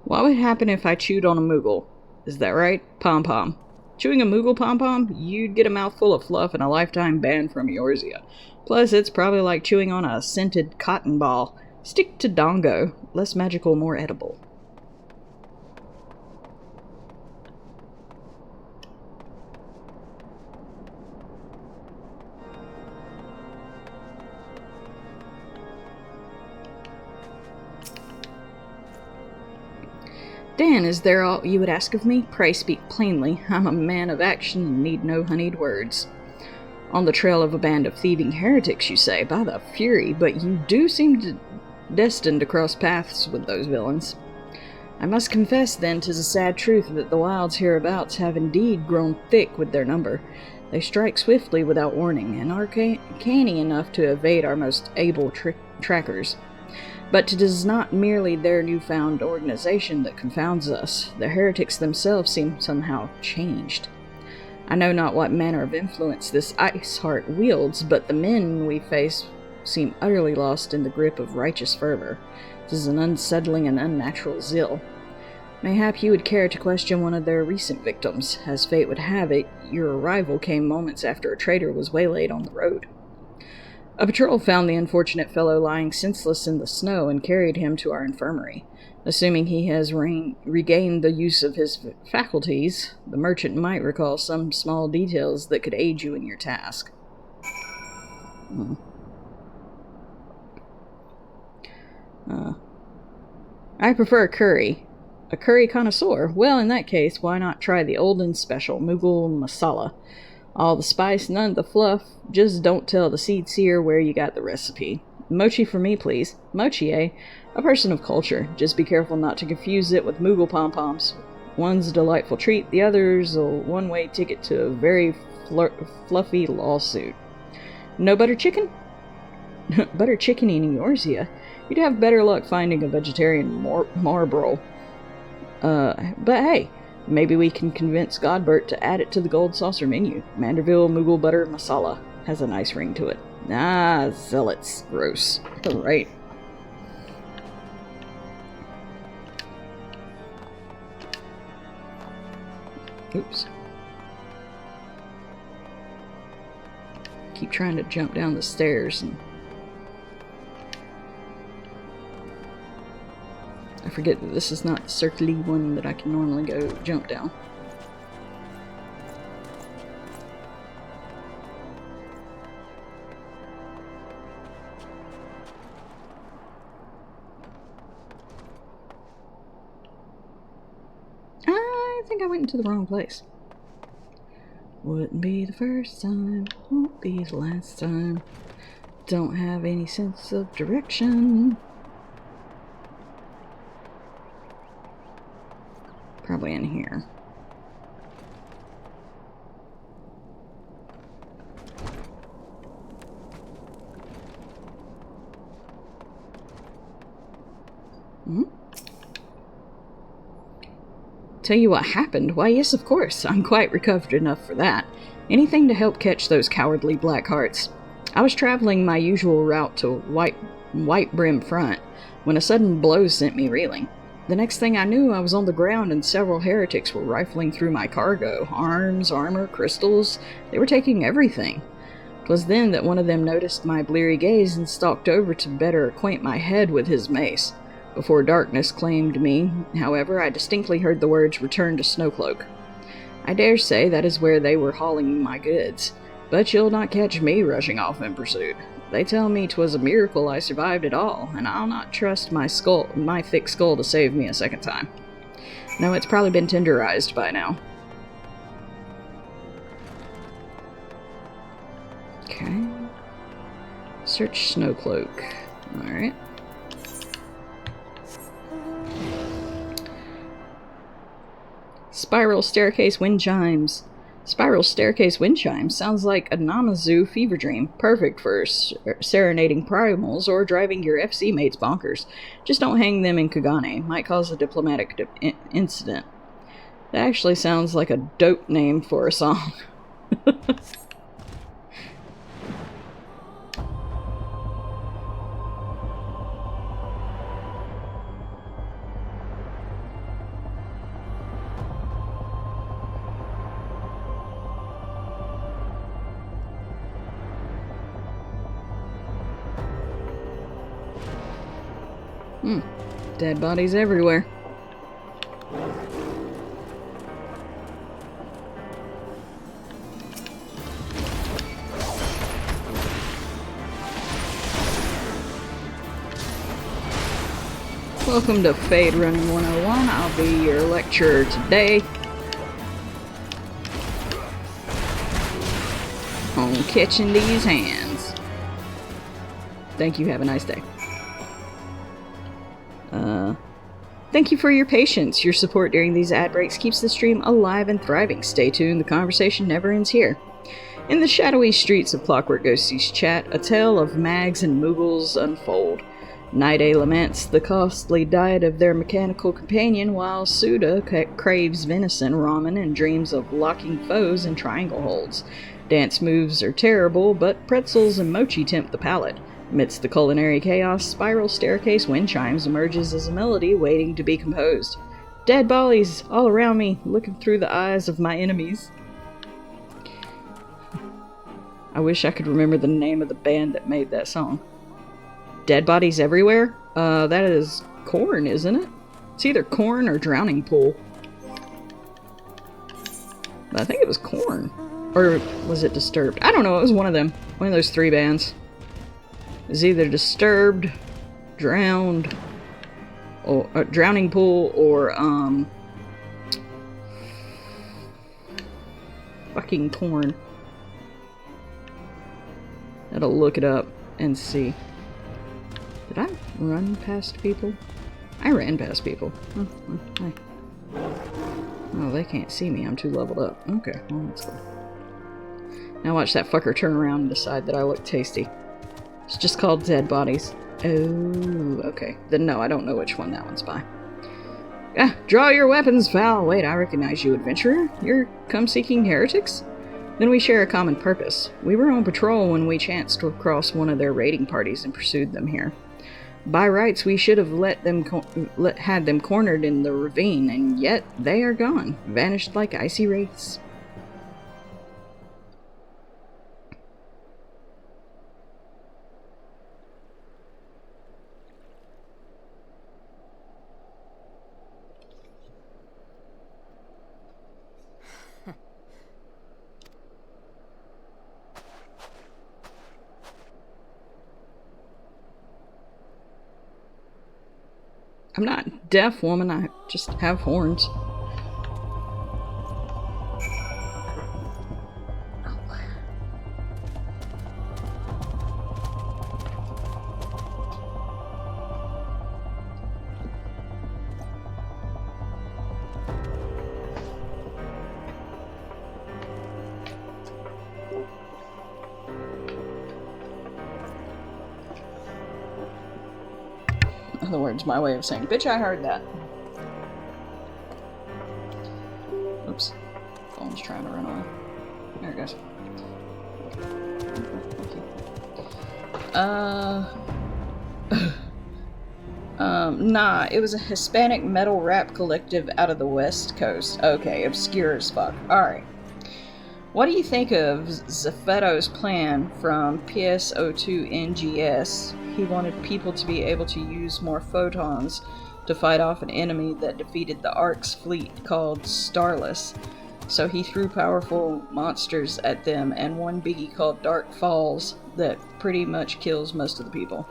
[SPEAKER 9] What would happen if I chewed on a Moogle? Is that right? Pom-pom. Chewing a Moogle pom-pom? You'd get a mouthful of fluff and a lifetime ban from Eorzea. Plus, it's probably like chewing on a scented cotton ball. Stick to Dongo. Less magical, more edible. Dan, is there aught you would ask of me? Pray speak plainly. I'm a man of action and need no honeyed words. On the trail of a band of thieving heretics, you say? By the fury, but you do seem destined to cross paths with those villains. I must confess, then, 'tis a sad truth that the wilds hereabouts have indeed grown thick with their number. They strike swiftly without warning, and are canny enough to evade our most able trackers. But it is not merely their newfound organization that confounds us. The heretics themselves seem somehow changed. I know not what manner of influence this ice heart wields, but the men we face seem utterly lost in the grip of righteous fervor. 'Tis an unsettling and unnatural zeal. Mayhap you would care to question one of their recent victims. As fate would have it, your arrival came moments after a trader was waylaid on the road. A patrol found the unfortunate fellow lying senseless in the snow and carried him to our infirmary. Assuming he has regained the use of his faculties, the merchant might recall some small details that could aid you in your task. I prefer curry. A curry connoisseur? Well, in that case, why not try the old and special Mughal masala? All the spice, none of the fluff. Just don't tell the seed seer where you got the recipe. Mochi for me, please. Mochi, eh? A person of culture. Just be careful not to confuse it with Mughal pom-poms. One's a delightful treat, the other's a one-way ticket to a very fluffy lawsuit. No butter chicken? Butter chicken in Eorzea? You'd have better luck finding a vegetarian Marlboro. But hey, maybe we can convince Godbert to add it to the gold saucer menu. Manderville Mughal butter masala has a nice ring to it. Ah, zealots. Gross. Right. Oops. Keep trying to jump down the stairs and I forget that this is not the circle-y one that I can normally go jump down. I think I went into the wrong place. Wouldn't be the first time, won't be the last time. Don't have any sense of direction. Probably in here. Tell you what happened? Why, yes, of course. I'm quite recovered enough for that. Anything to help catch those cowardly black hearts. I was traveling my usual route to White Brim Front when a sudden blow sent me reeling. The next thing I knew, I was on the ground and several heretics were rifling through my cargo. Arms, armor, crystals. They were taking everything. 'Twas then that one of them noticed my bleary gaze and stalked over to better acquaint my head with his mace. Before darkness claimed me, however, I distinctly heard the words, "Return to Snowcloak." I dare say that is where they were hauling my goods. But you'll not catch me rushing off in pursuit. They tell me 'twas a miracle I survived at all, and I'll not trust my thick skull to save me a second time. No, it's probably been tenderized by now. Okay. Search Snowcloak. Alright. Spiral Staircase Wind Chimes. Spiral Staircase Wind Chimes sounds like a Namazu fever dream. Perfect for serenading primals or driving your FC mates bonkers. Just don't hang them in Kagane. Might cause a diplomatic incident. That actually sounds like a dope name for a song. Dead bodies everywhere. Welcome to Fade Running 101. I'll be your lecturer today on catching these hands. Thank you, have a nice day. Thank you for your patience. Your support during these ad breaks keeps the stream alive and thriving. Stay tuned, the conversation never ends here. In the shadowy streets of Clockwork Ghosties chat, a tale of mags and moogles unfold. Night-A laments the costly diet of their mechanical companion, while Suda craves venison ramen and dreams of locking foes in triangle holds. Dance moves are terrible, but pretzels and mochi tempt the palate. Amidst the culinary chaos, Spiral Staircase Wind Chimes emerges as a melody waiting to be composed. Dead bodies all around me, looking through the eyes of my enemies. I wish I could remember the name of the band that made that song. Dead bodies everywhere? That is Korn, isn't it? It's either Korn or Drowning Pool. But I think it was Korn. Or was it Disturbed? I don't know, it was one of them. One of those three bands. It was either Disturbed, Drowned, or Drowning Pool, or fucking Korn. I'll look it up and see. Did I run past people? I ran past people. Oh, they can't see me. I'm too leveled up. Okay, well, that's cool. Now watch that fucker turn around and decide that I look tasty. It's just called Dead Bodies. Oh, okay. Then no, I don't know which one that one's by. Ah, draw your weapons, pal! Wait, I recognize you, adventurer. You're come-seeking heretics? Then we share a common purpose. We were on patrol when we chanced across one of their raiding parties and pursued them here. By rights, we should have had them cornered in the ravine, and yet they are gone, vanished like icy wraiths. I'm not deaf, woman. I just have horns. In other words, my way of saying, bitch, I heard that. Oops. Phone's trying to run off. There it goes. Nah, it was a Hispanic metal rap collective out of the West Coast. Okay, obscure as fuck. Alright. What do you think of Zepheto's plan from PS02NGS? He wanted people to be able to use more photons to fight off an enemy that defeated the Ark's fleet called Starless. So he threw powerful monsters at them and one biggie called Dark Falls that pretty much kills most of the people.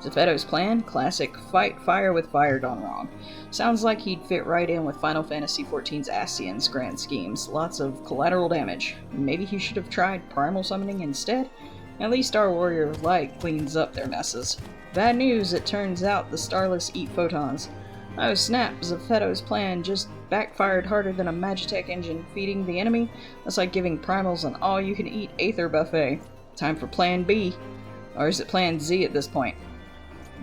[SPEAKER 9] Zepheto's plan? Classic fight fire with fire gone wrong. Sounds like he'd fit right in with Final Fantasy XIV's Ascian's grand schemes. Lots of collateral damage. Maybe he should have tried primal summoning instead? At least our Warrior of Light cleans up their messes. Bad news, it turns out the Starless eat photons. Oh snap, Zepheto's plan just backfired harder than a Magitech engine feeding the enemy. That's like giving Primals an all-you-can-eat Aether buffet. Time for Plan B. Or is it Plan Z at this point?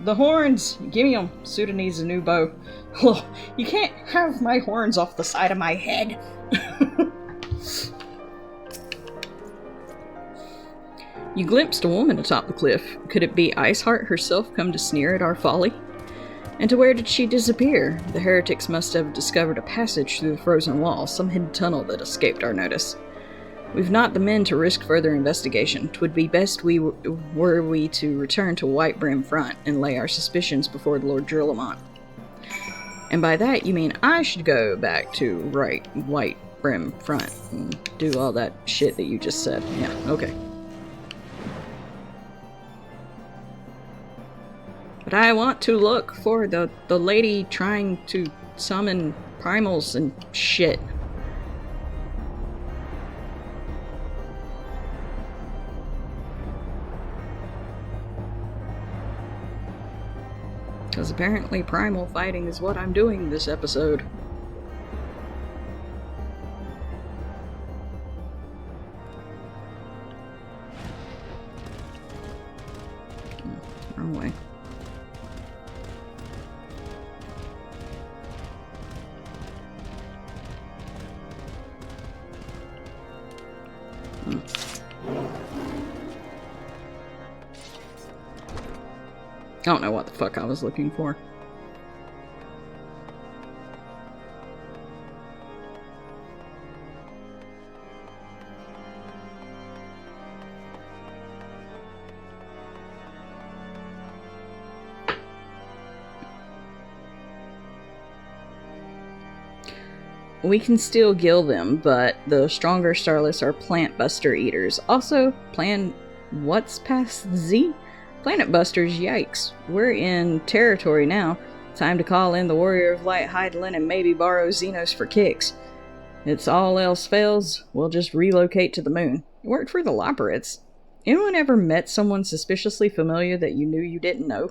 [SPEAKER 9] The horns! Gimme them! Suda needs a new bow. Well, you can't have my horns off the side of my head! You glimpsed a woman atop the cliff. Could it be Iceheart herself come to sneer at our folly? And to where did she disappear? The heretics must have discovered a passage through the frozen wall, some hidden tunnel that escaped our notice. We've not the men to risk further investigation. 'Twould be best were we to return to White Brim Front and lay our suspicions before Lord Drillamont. And by that you mean I should go back to White Brim Front and do all that shit that you just said. Yeah, okay. But I want to look for the lady trying to summon primals and shit. Because apparently primal fighting is what I'm doing this episode. Wrong way. I don't know what the fuck I was looking for. We can still gill them, but the stronger starless are plant buster eaters. Also, what's past Z? Planet busters, yikes. We're in territory now. Time to call in the Warrior of Light, Hydaelyn, and maybe borrow Xenos for kicks. If all else fails, we'll just relocate to the moon. It worked for the Loperids. Anyone ever met someone suspiciously familiar that you knew you didn't know?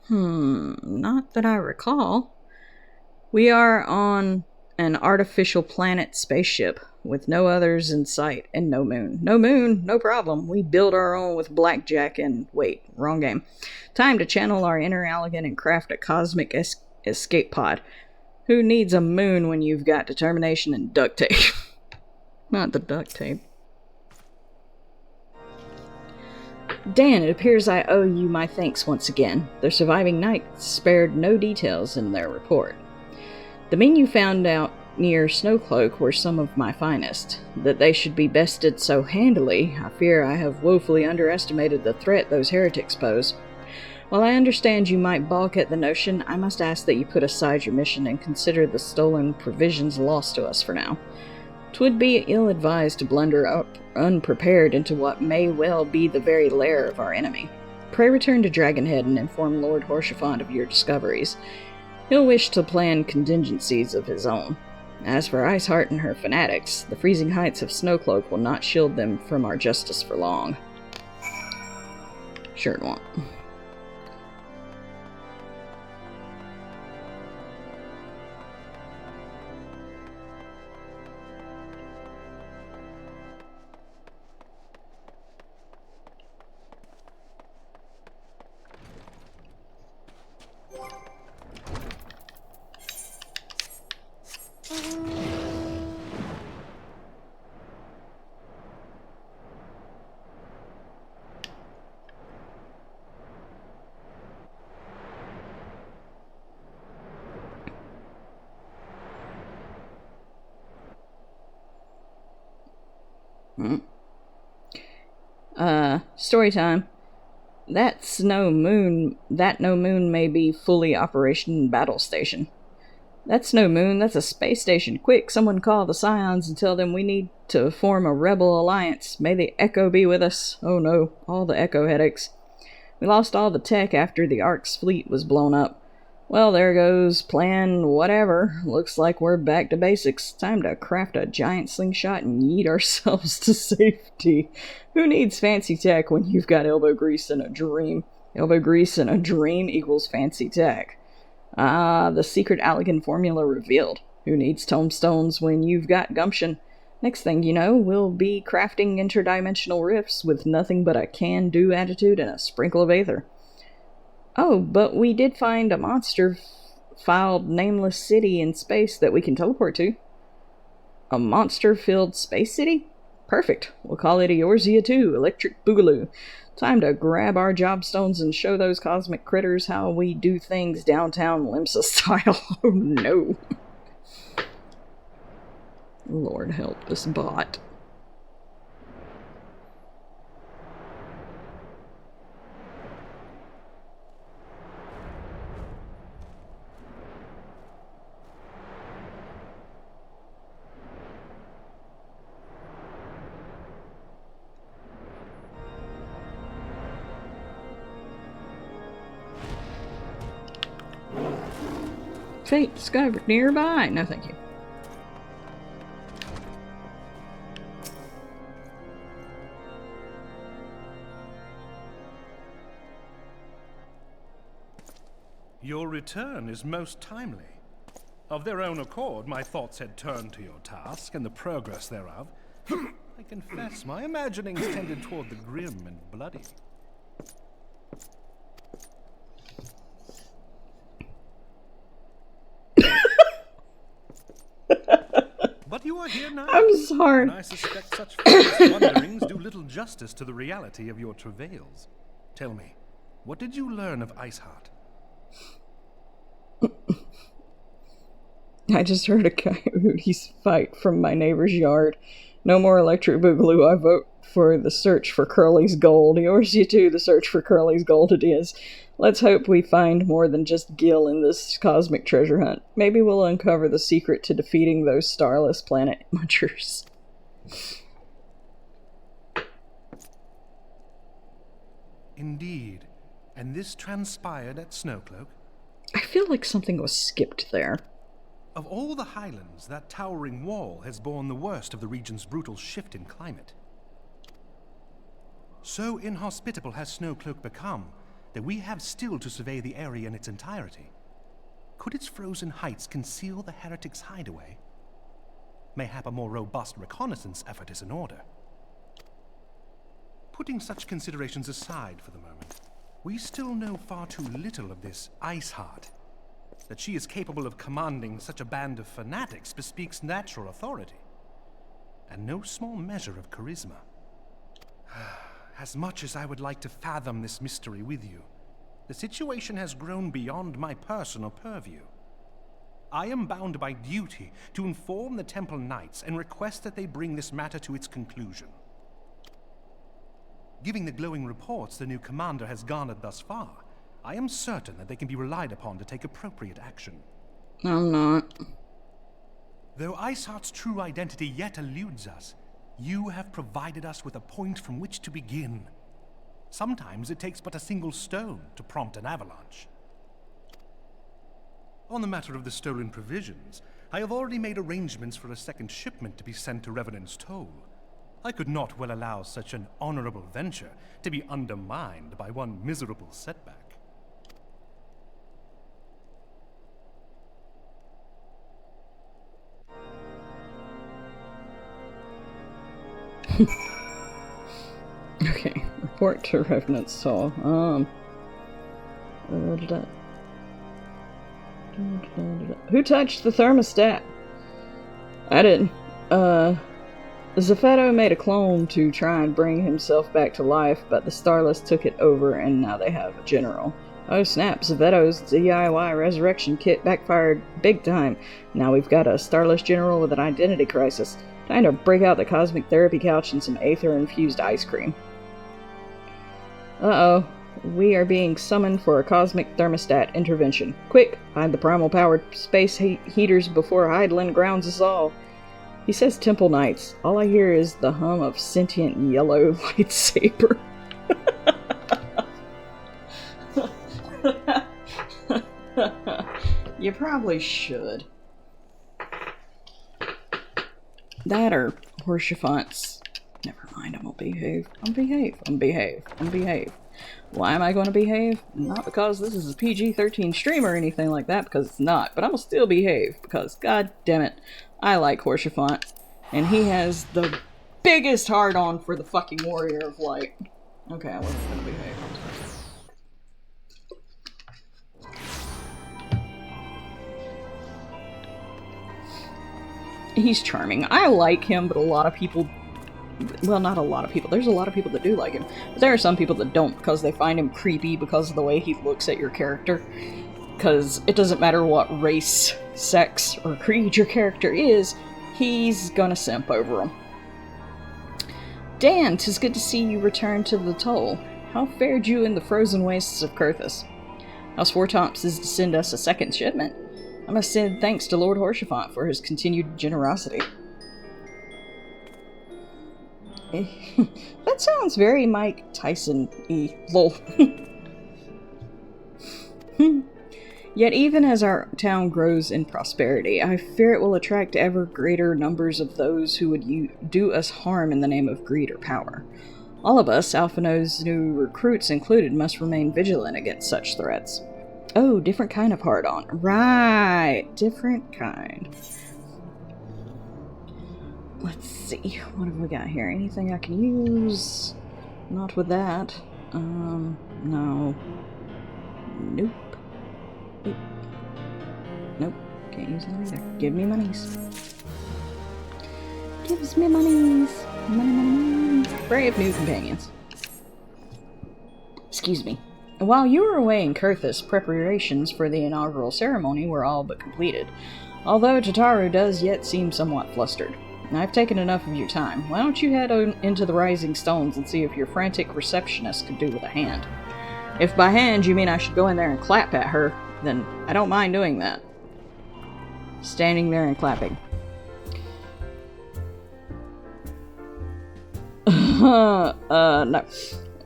[SPEAKER 9] Not that I recall. We are on an artificial planet spaceship with no others in sight and no moon. No moon, no problem. We build our own with blackjack and... wait, wrong game. Time to channel our inner Allegan and craft a cosmic escape pod. Who needs a moon when you've got determination and duct tape? Not the duct tape. Dan, it appears I owe you my thanks once again. The surviving knights spared no details in their report. The men you found out near Snowcloak were some of my finest. That they should be bested so handily, I fear I have woefully underestimated the threat those heretics pose. While I understand you might balk at the notion, I must ask that you put aside your mission and consider the stolen provisions lost to us for now. 'Twould be ill-advised to blunder up unprepared into what may well be the very lair of our enemy. Pray return to Dragonhead and inform Lord Horshaphant of your discoveries. He'll wish to plan contingencies of his own. As for Iceheart and her fanatics, the freezing heights of Snowcloak will not shield them from our justice for long. Sure it won't. Story time. That no moon may be fully Operation Battle Station. That's no moon, that's a space station. Quick, someone call the Scions and tell them we need to form a rebel alliance. May the Echo be with us. Oh no, all the Echo headaches. We lost all the tech after the Ark's fleet was blown up. Well, there goes plan whatever. Looks like we're back to basics. Time to craft a giant slingshot and yeet ourselves to safety. Who needs fancy tech when you've got elbow grease and a dream? Elbow grease and a dream equals fancy tech. Ah, the secret Allegan formula revealed. Who needs tomestones when you've got gumption? Next thing you know, we'll be crafting interdimensional rifts with nothing but a can-do attitude and a sprinkle of aether. Oh, but we did find a monster-filled nameless city in space that we can teleport to. A monster-filled space city? Perfect. We'll call it Eorzea 2, Electric Boogaloo. Time to grab our jobstones and show those cosmic critters how we do things downtown Limsa style. Oh no. Lord help this bot. Fate discovered nearby. No, thank you.
[SPEAKER 12] Your return is most timely. Of their own accord, my thoughts had turned to your task and the progress thereof. I confess, my imaginings tended toward the grim and bloody. But you are here now.
[SPEAKER 9] I'm sorry.
[SPEAKER 12] And I suspect such frivolous wanderings do little justice to the reality of your travails. Tell me, what did you learn of Iceheart?
[SPEAKER 9] I just heard a coyotes fight from my neighbor's yard. No more electric boogaloo. I vote for the search for Curly's gold. Yours, you too, the search for Curly's gold it is. Let's hope we find more than just Gil in this cosmic treasure hunt. Maybe we'll uncover the secret to defeating those starless planet munchers.
[SPEAKER 12] Indeed. And this transpired at Snowcloak?
[SPEAKER 9] I feel like something was skipped there.
[SPEAKER 12] Of all the highlands, that towering wall has borne the worst of the region's brutal shift in climate. So inhospitable has Snowcloak become that we have still to survey the area in its entirety. Could its frozen heights conceal the heretics' hideaway? Mayhap a more robust reconnaissance effort is in order. Putting such considerations aside for the moment, we still know far too little of this Iceheart. That she is capable of commanding such a band of fanatics bespeaks natural authority, and no small measure of charisma. As much as I would like to fathom this mystery with you, the situation has grown beyond my personal purview. I am bound by duty to inform the Temple Knights and request that they bring this matter to its conclusion. Given the glowing reports the new commander has garnered thus far, I am certain that they can be relied upon to take appropriate action.
[SPEAKER 9] I'm not.
[SPEAKER 12] Though Iceheart's true identity yet eludes us, you have provided us with a point from which to begin. Sometimes it takes but a single stone to prompt an avalanche. On the matter of the stolen provisions, I have already made arrangements for a second shipment to be sent to Revenant's Toll. I could not well allow such an honorable venture to be undermined by one miserable setback.
[SPEAKER 9] Okay, report to Revenant's Toll. Who touched the thermostat? I didn't. Zephetto made a clone to try and bring himself back to life, but the Starless took it over and now they have a general. Oh snap, Zephetto's DIY resurrection kit backfired big time. Now we've got a Starless general with an identity crisis. Time to break out the cosmic therapy couch and some aether-infused ice cream. Uh-oh. We are being summoned for a cosmic thermostat intervention. Quick, hide the primal-powered space heaters before Hydaelyn grounds us all. He says Temple Knights. All I hear is the hum of sentient yellow lightsaber. You probably should. That or Horshafont's. Never mind, I'm gonna behave. I'm behave. Why am I going to behave? Not because this is a PG-13 stream or anything like that, because it's not. But I'm gonna still behave, because god damn it, I like Horshafont. And he has the biggest hard-on for the fucking Warrior of Light. Okay, I wasn't gonna behave. He's charming. I like him, but a lot of people... Well, not a lot of people. There's a lot of people that do like him. But there are some people that don't because they find him creepy because of the way he looks at your character. Because it doesn't matter what race, sex, or creed your character is, he's gonna simp over them. Dan, 'tis good to see you return to the Toll. How fared you in the frozen wastes of Kurthus? House Fortomps is to send us a second shipment. I must send thanks to Lord Horshafont for his continued generosity. That sounds very Mike Tyson-y. Lol. Yet even as our town grows in prosperity, I fear it will attract ever greater numbers of those who would do us harm in the name of greed or power. All of us, Alphino's new recruits included, must remain vigilant against such threats. Oh, different kind of hard-on. Right, different kind. Let's see, what have we got here? Anything I can use? Not with that. No. Nope. Nope. Can't use that either. Give me monies. Gives me monies. Money. Brave new companions. Excuse me. While you were away in Kurthus, preparations for the inaugural ceremony were all but completed, although Tataru does yet seem somewhat flustered. I've taken enough of your time. Why don't you head into the Rising Stones and see if your frantic receptionist could do with a hand? If by hand you mean I should go in there and clap at her, then I don't mind doing that. Standing there and clapping. No.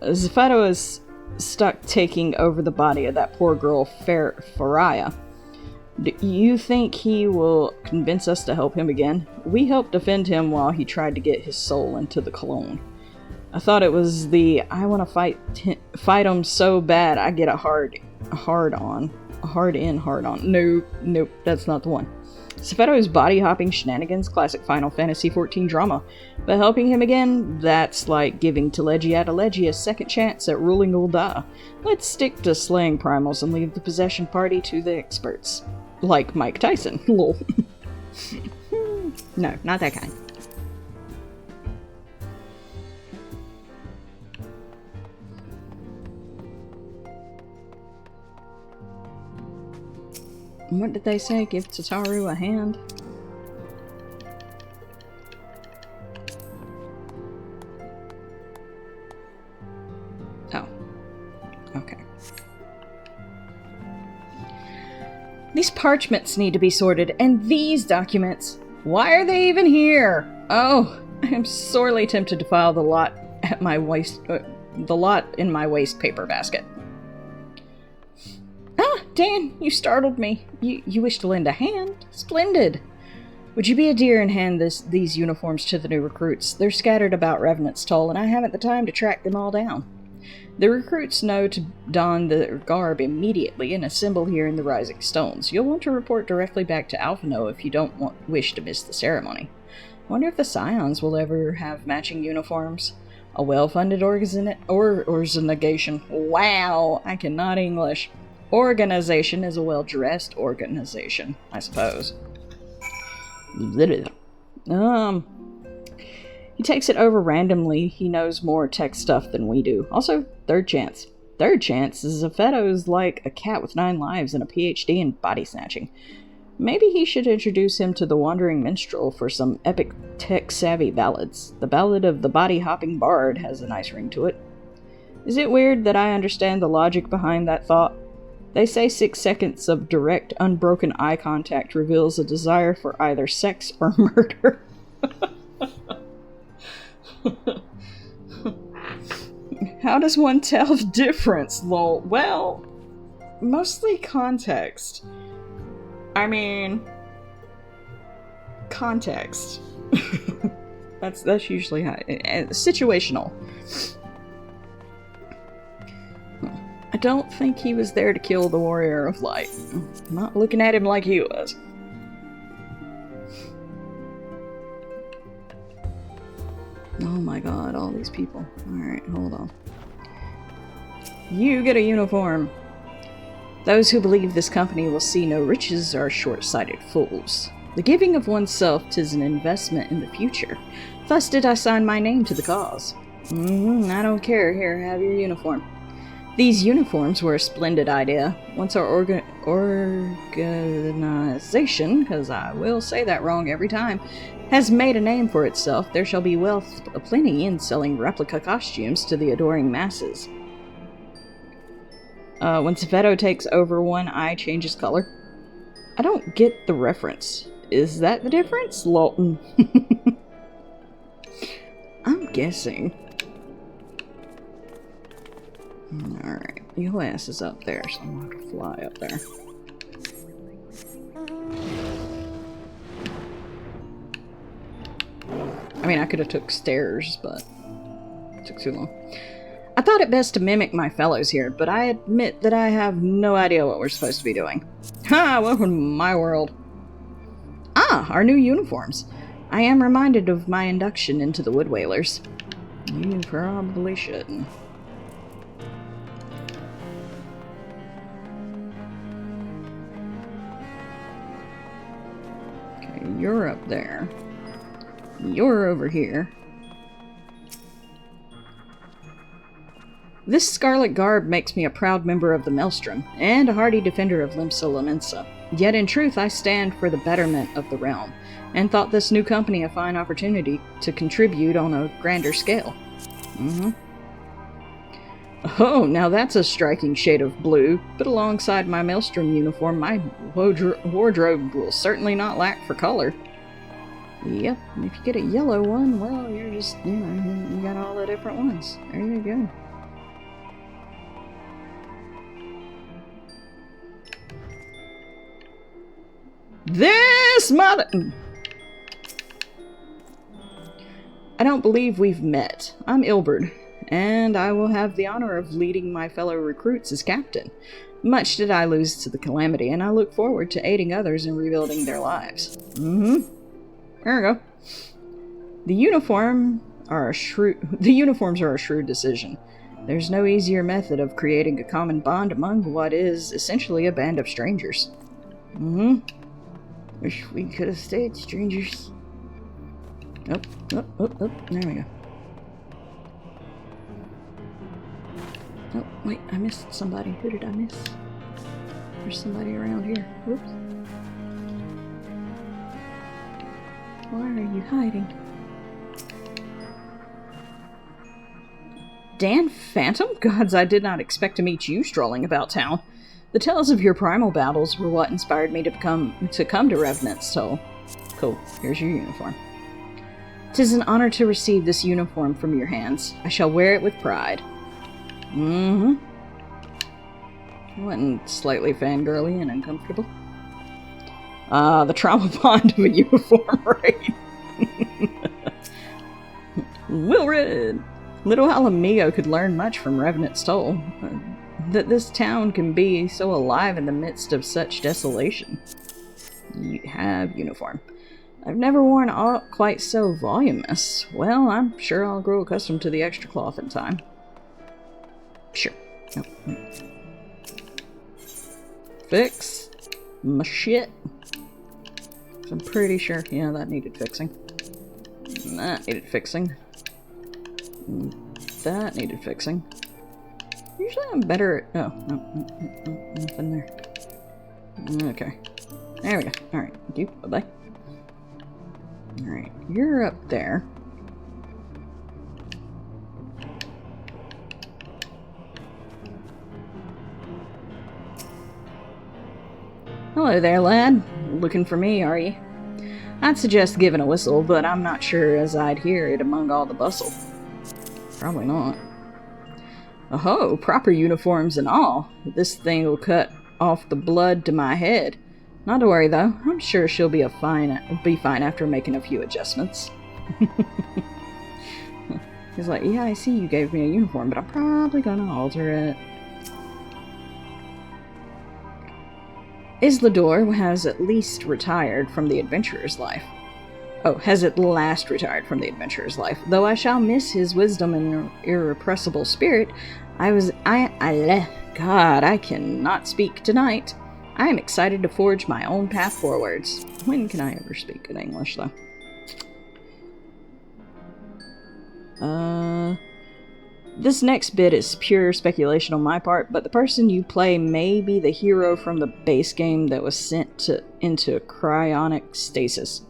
[SPEAKER 9] Zephato is stuck taking over the body of that poor girl, Faria. Do you think he will convince us to help him again? We helped defend him while he tried to get his soul into the clone. I thought it was the I want to fight him so bad I get a hard on. Nope, that's not the one. Cepheto's body-hopping shenanigans, classic Final Fantasy XIV drama. But helping him again, that's like giving Telegia a second chance at ruling Ul'dah. Let's stick to slaying primals and leave the possession party to the experts. Like Mike Tyson. Lol. No, not that kind. What did they say? Give Tataru a hand? Oh. Okay. These parchments need to be sorted, and these documents, why are they even here? Oh, I am sorely tempted to file the lot at my the lot in my waste paper basket. Ah, Dan, you startled me. You wish to lend a hand? Splendid. Would you be a dear and hand these uniforms to the new recruits? They're scattered about Revenant's Toll, and I haven't the time to track them all down. The recruits know to don their garb immediately and assemble here in the Rising Stones. You'll want to report directly back to Alphino if you don't wish to miss the ceremony. Wonder if the Scions will ever have matching uniforms. A well-funded organization. Wow, I cannot English. Organization is a well-dressed organization, I suppose. He takes it over randomly. He knows more tech stuff than we do. Also, third chance. Third chance is Zephado's like a cat with 9 lives and a PhD in body snatching. Maybe he should introduce him to the Wandering Minstrel for some epic tech-savvy ballads. The Ballad of the Body-Hopping Bard has a nice ring to it. Is it weird that I understand the logic behind that thought? They say 6 seconds of direct, unbroken eye contact reveals a desire for either sex or murder. How does one tell the difference, lol? Well, mostly context. I mean, context. that's usually how situational. I don't think he was there to kill the Warrior of Light. I'm not looking at him like he was. Oh my god, all these people. Alright, hold on. You get a uniform. Those who believe this company will see no riches are short-sighted fools. The giving of oneself 'tis an investment in the future. Thus did I sign my name to the cause. I don't care. Here, have your uniform. These uniforms were a splendid idea. Once our organization, because I will say that wrong every time, has made a name for itself, there shall be wealth aplenty in selling replica costumes to the adoring masses. When Zephato takes over, one eye changes color. I don't get the reference. Is that the difference? Lol. I'm guessing. Alright, your ass is up there, so I'm gonna have to fly up there. I mean, I could have took stairs, but it took too long. I thought it best to mimic my fellows here, but I admit that I have no idea what we're supposed to be doing. Ha! Welcome to my world. Ah, our new uniforms. I am reminded of my induction into the Wood Whalers. You probably shouldn't. Okay, you're up there. You're over here. This scarlet garb makes me a proud member of the Maelstrom, and a hardy defender of Limsa Lominsa. Yet in truth I stand for the betterment of the realm, and thought this new company a fine opportunity to contribute on a grander scale. Oh, now that's a striking shade of blue, but alongside my Maelstrom uniform, my wardrobe will certainly not lack for color. Yep, if you get a yellow one, well, you're just, you know, you got all the different ones. There you go. This mother... I don't believe we've met. I'm Ilberd, and I will have the honor of leading my fellow recruits as captain. Much did I lose to the Calamity, and I look forward to aiding others in rebuilding their lives. There we go. The uniforms are a shrewd decision. There's no easier method of creating a common bond among what is essentially a band of strangers. Wish we could have stayed strangers. Oh, there we go. Oh, wait, I missed somebody. Who did I miss? There's somebody around here. Whoops. Why are you hiding? Dan Phantom? Gods, I did not expect to meet you strolling about town. The tales of your primal battles were what inspired me to come to Revenant's Toll. Cool, here's your uniform. 'Tis an honor to receive this uniform from your hands. I shall wear it with pride. I wasn't slightly fangirly and uncomfortable. The trauma bond of a uniform, right? Wilred! Little Alamigo could learn much from Revenant's Toll. That this town can be so alive in the midst of such desolation. You have uniform. I've never worn aught quite so voluminous. Well, I'm sure I'll grow accustomed to the extra cloth in time. Sure. Oh, wait. Fix my shit. I'm pretty sure, yeah, that needed fixing. That needed fixing. That needed fixing. Usually I'm better at... Oh, no, nothing there. Okay. There we go. Alright, thank you. Bye-bye. Alright, you're up there. Hello there, lad. Looking for me, are you? I'd suggest giving a whistle, but I'm not sure as I'd hear it among all the bustle. Probably not. Oh, proper uniforms and all. This thing will cut off the blood to my head. Not to worry, though. I'm sure she'll be fine after making a few adjustments. He's like, yeah, I see you gave me a uniform, but I'm probably gonna alter it. Islador has at least retired from the adventurer's life. Oh, has at last retired from the adventurer's life. Though I shall miss his wisdom and irrepressible spirit, God, I cannot speak tonight. I am excited to forge my own path forwards. When can I ever speak good English, though? This next bit is pure speculation on my part, but the person you play may be the hero from the base game that was sent into cryonic stasis.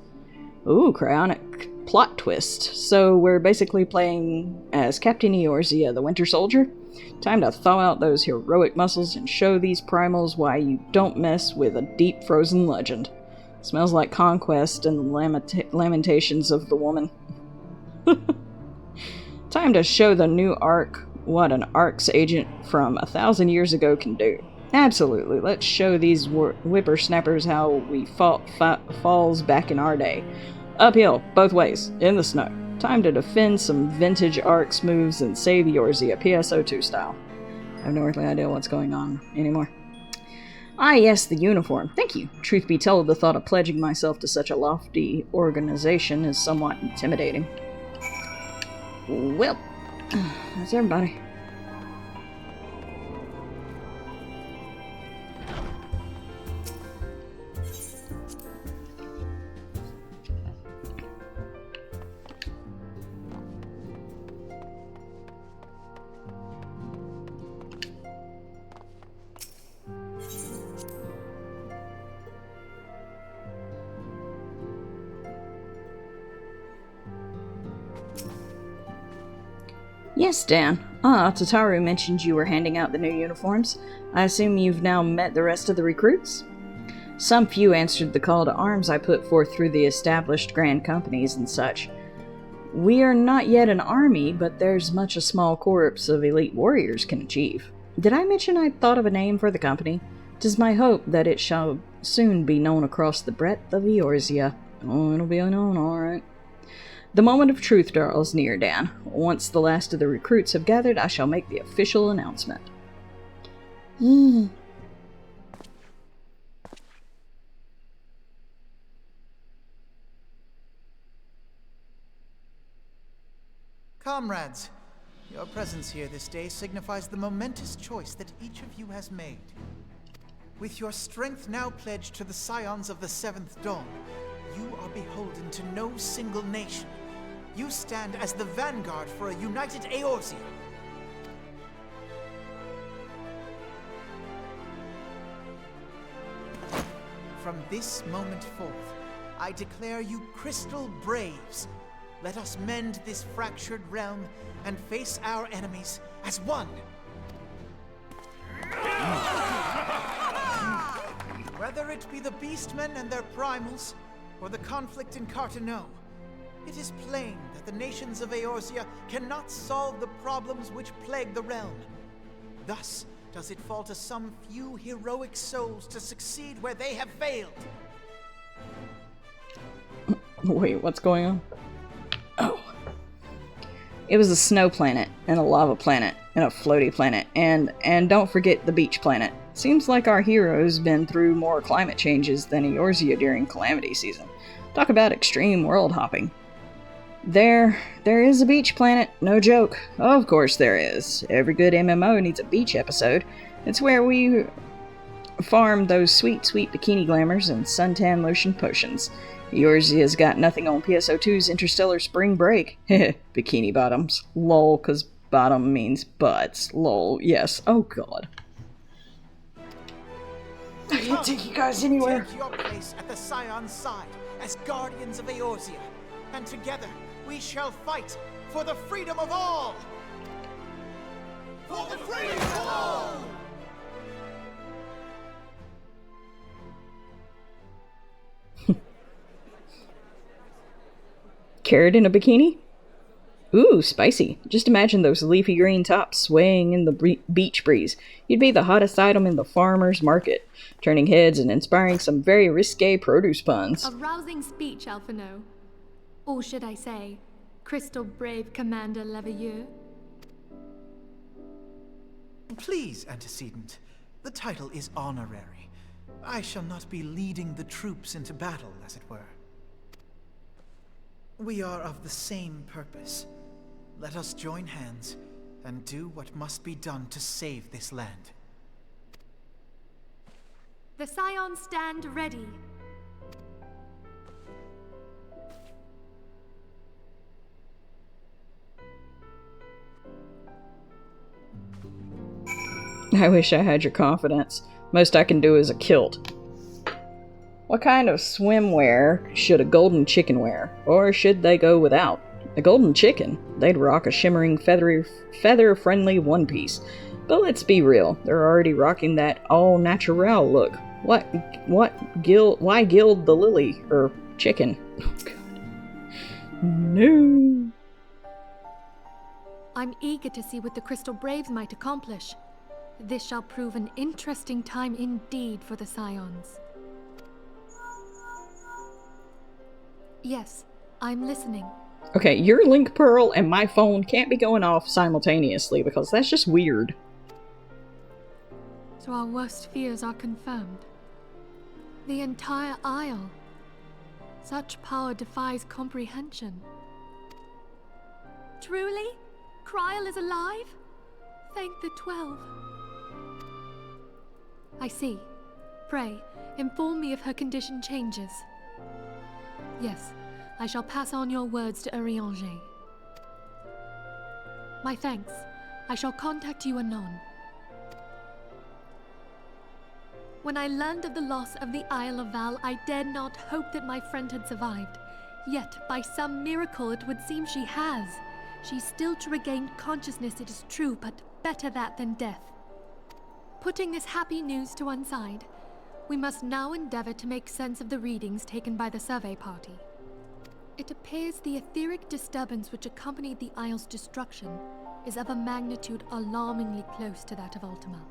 [SPEAKER 9] Ooh, cryonic plot twist. So we're basically playing as Captain Eorzea, the Winter Soldier? Time to thaw out those heroic muscles and show these primals why you don't mess with a deep frozen legend. Smells like conquest and the lamentations of the woman. Time to show the new Ark what an Ark's agent from 1,000 years ago can do. Absolutely. Let's show these whippersnappers how we fought falls back in our day. Uphill, both ways, in the snow. Time to defend some vintage Arcs moves and save Eorzea, PSO2 style. I have no earthly idea what's going on anymore. Ah, yes, the uniform. Thank you. Truth be told, the thought of pledging myself to such a lofty organization is somewhat intimidating. Well, that's everybody. Yes, Dan. Tataru mentioned you were handing out the new uniforms. I assume you've now met the rest of the recruits? Some few answered the call to arms I put forth through the established grand companies and such. We are not yet an army, but there's much a small corps of elite warriors can achieve. Did I mention I'd thought of a name for the company? 'Tis my hope that it shall soon be known across the breadth of Eorzea. Oh, it'll be known, alright. The moment of truth draws near, Dan. Once the last of the recruits have gathered, I shall make the official announcement.
[SPEAKER 13] Comrades, your presence here this day signifies the momentous choice that each of you has made. With your strength now pledged to the scions of the Seventh Dawn, you are beholden to no single nation. You stand as the vanguard for a united Eorzea. From this moment forth, I declare you Crystal Braves. Let us mend this fractured realm and face our enemies as one. Whether it be the Beastmen and their Primals, or the conflict in Carteneau, it is plain that the nations of Eorzea cannot solve the problems which plague the realm. Thus does it fall to some few heroic souls to succeed where they have failed.
[SPEAKER 9] Wait, what's going on? Oh. It was a snow planet, and a lava planet, and a floaty planet, and don't forget the beach planet. Seems like our hero's been through more climate changes than Eorzea during Calamity season. Talk about extreme world hopping. There is a beach planet, no joke. Of course there is. Every good MMO needs a beach episode. It's where we farm those sweet, sweet bikini glamours and suntan lotion potions. Eorzea's got nothing on PSO2's Interstellar Spring Break. Bikini bottoms. Lol, cause bottom means butts. Lol, yes. Oh god. I can't take you guys anywhere.
[SPEAKER 13] Take your place at the Scion's side as guardians of Eorzea, and together we shall fight for the freedom of all! For the freedom of all!
[SPEAKER 9] Carrot in a bikini? Ooh, spicy. Just imagine those leafy green tops swaying in the beach breeze. You'd be the hottest item in the farmer's market, turning heads and inspiring some very risque produce puns.
[SPEAKER 7] A rousing speech, Alphino. Or should I say, Crystal Brave Commander Levieux?
[SPEAKER 13] Please, Antecedent. The title is honorary. I shall not be leading the troops into battle, as it were. We are of the same purpose. Let us join hands and do what must be done to save this land.
[SPEAKER 7] The Scions stand ready.
[SPEAKER 9] I wish I had your confidence. Most I can do is a kilt. What kind of swimwear should a golden chicken wear? Or should they go without? A golden chicken? They'd rock a shimmering feather-friendly one-piece. But let's be real, they're already rocking that all-natural look. Why gild the lily, or chicken? Oh god. No.
[SPEAKER 7] I'm eager to see what the Crystal Braves might accomplish. This shall prove an interesting time indeed for the Scions. Yes, I'm listening.
[SPEAKER 9] Okay, your link pearl and my phone can't be going off simultaneously because that's just weird.
[SPEAKER 7] So our worst fears are confirmed. The entire Isle. Such power defies comprehension. Truly? Kryl is alive? Thank the 12. I see. Pray, inform me if her condition changes. Yes, I shall pass on your words to Urianger. My thanks. I shall contact you anon. When I learned of the loss of the Isle of Val, I dared not hope that my friend had survived. Yet, by some miracle, it would seem she has. She's still to regain consciousness, it is true, but better that than death. Putting this happy news to one side, we must now endeavor to make sense of the readings taken by the survey party. It appears the etheric disturbance which accompanied the Isle's destruction is of a magnitude alarmingly close to that of Ultima.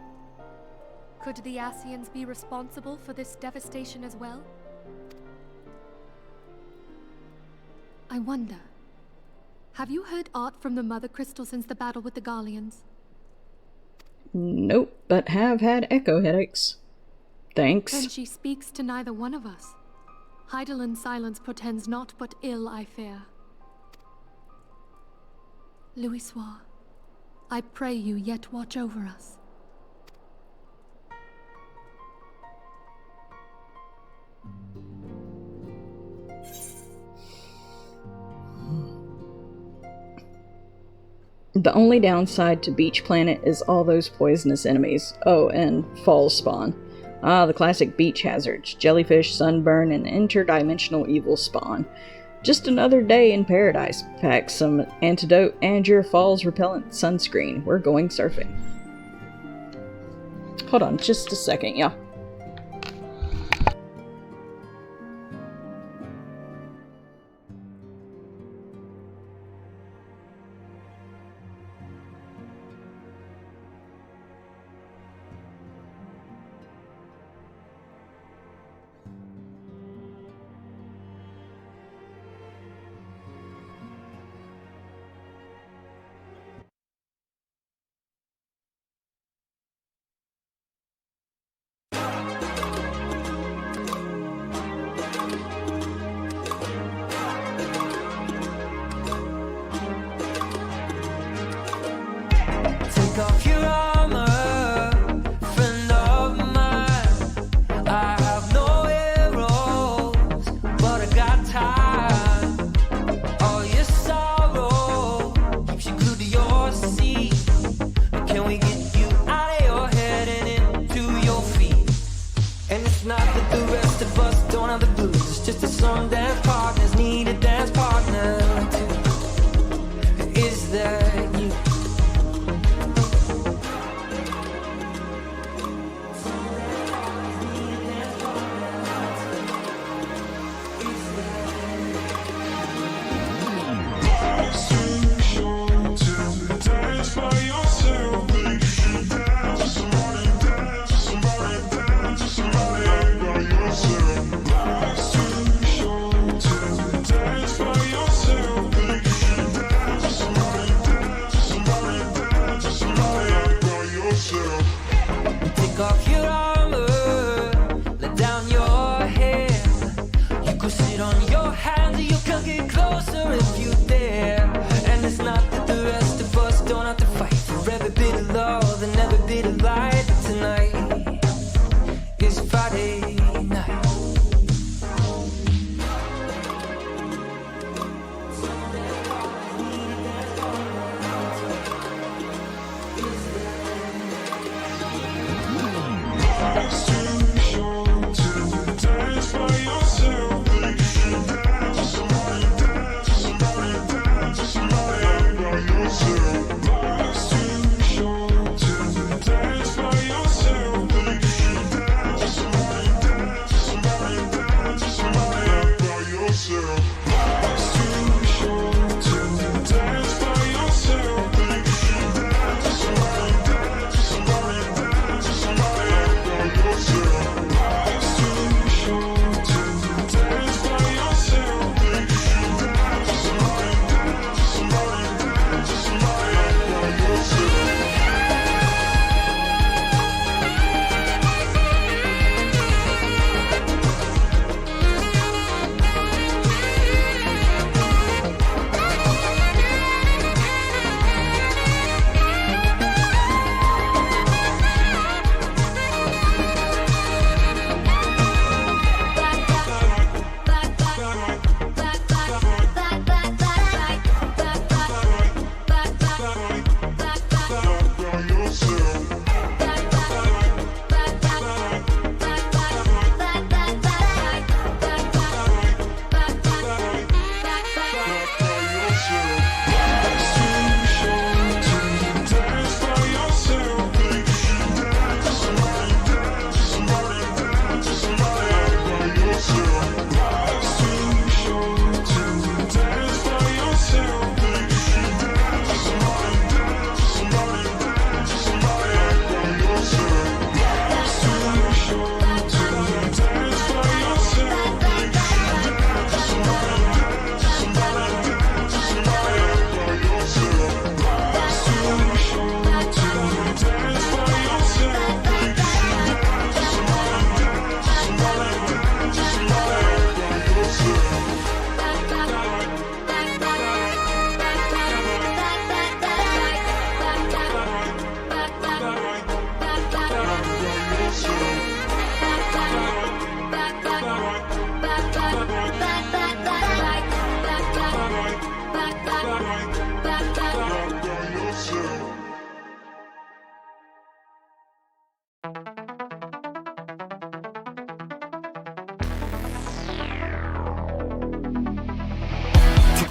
[SPEAKER 7] Could the Ascians be responsible for this devastation as well? I wonder. Have you heard aught from the Mother Crystal since the battle with the Garleans?
[SPEAKER 9] Nope, but have had echo headaches. Thanks.
[SPEAKER 7] Then she speaks to neither one of us. Heidelind's silence portends naught but ill, I fear. Louisoix, I pray you yet watch over us.
[SPEAKER 9] The only downside to Beach Planet is all those poisonous enemies. Oh, and Falls spawn. Ah, the classic beach hazards. Jellyfish, sunburn, and interdimensional evil spawn. Just another day in paradise. Pack some antidote and your Falls repellent sunscreen. We're going surfing. Hold on just a second, y'all.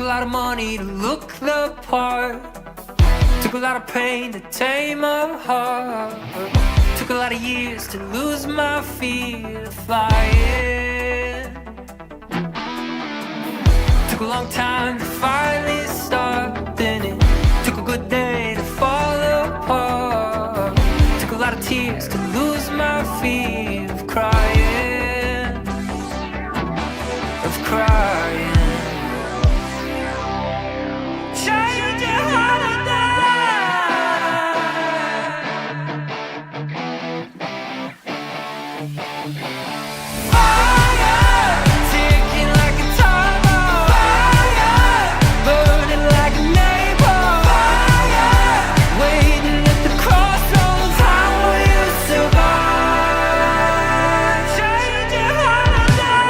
[SPEAKER 1] a lot of money to look the part. Took a lot of pain to tame a heart. Took a lot of years to lose my fear of flying. Took a long time to finally start. Then it took a good day to fall apart. Took a lot of tears to lose my fear of crying. Of crying. Change your holiday. Fire, ticking like a time bomb. Fire, burning like a neighbor. Fire, waiting at the crossroads. How will you survive? Change your holiday.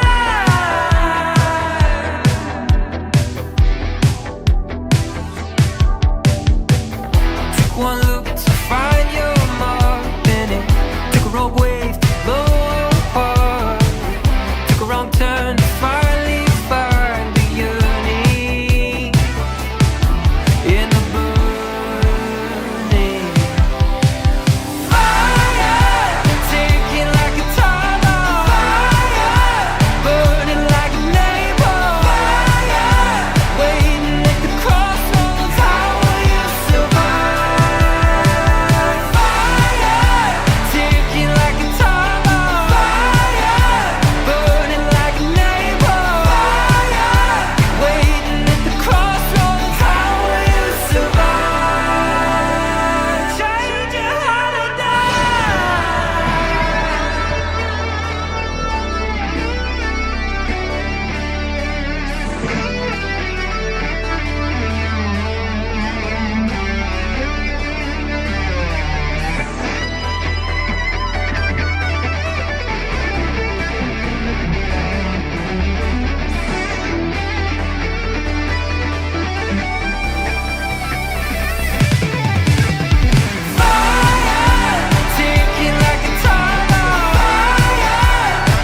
[SPEAKER 1] Took one look to find your mark, then it took a rogue wave to blow apart. Took a wrong turn to finally find the yearning in the burning. Fire, ticking like a time bomb. Fire, burning like a neighbor. Fire, waiting at the crossroads. How will you survive? Fire, ticking like a time bomb. Fire, burning like a neighbor. Fire, waiting at the crossroads. How will you survive? Change your holiday. Fire, ticking like a time bomb. Fire,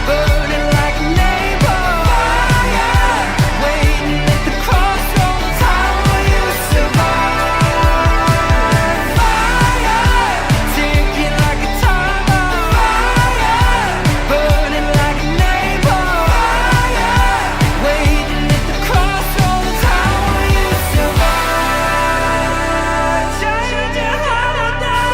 [SPEAKER 1] burning like a neighbor. Fire, waiting at the crossroads. How will you survive? Fire, ticking like a time bomb. Fire, burning like a neighbor. Fire, waiting at the crossroads. How will you survive? Change your holiday.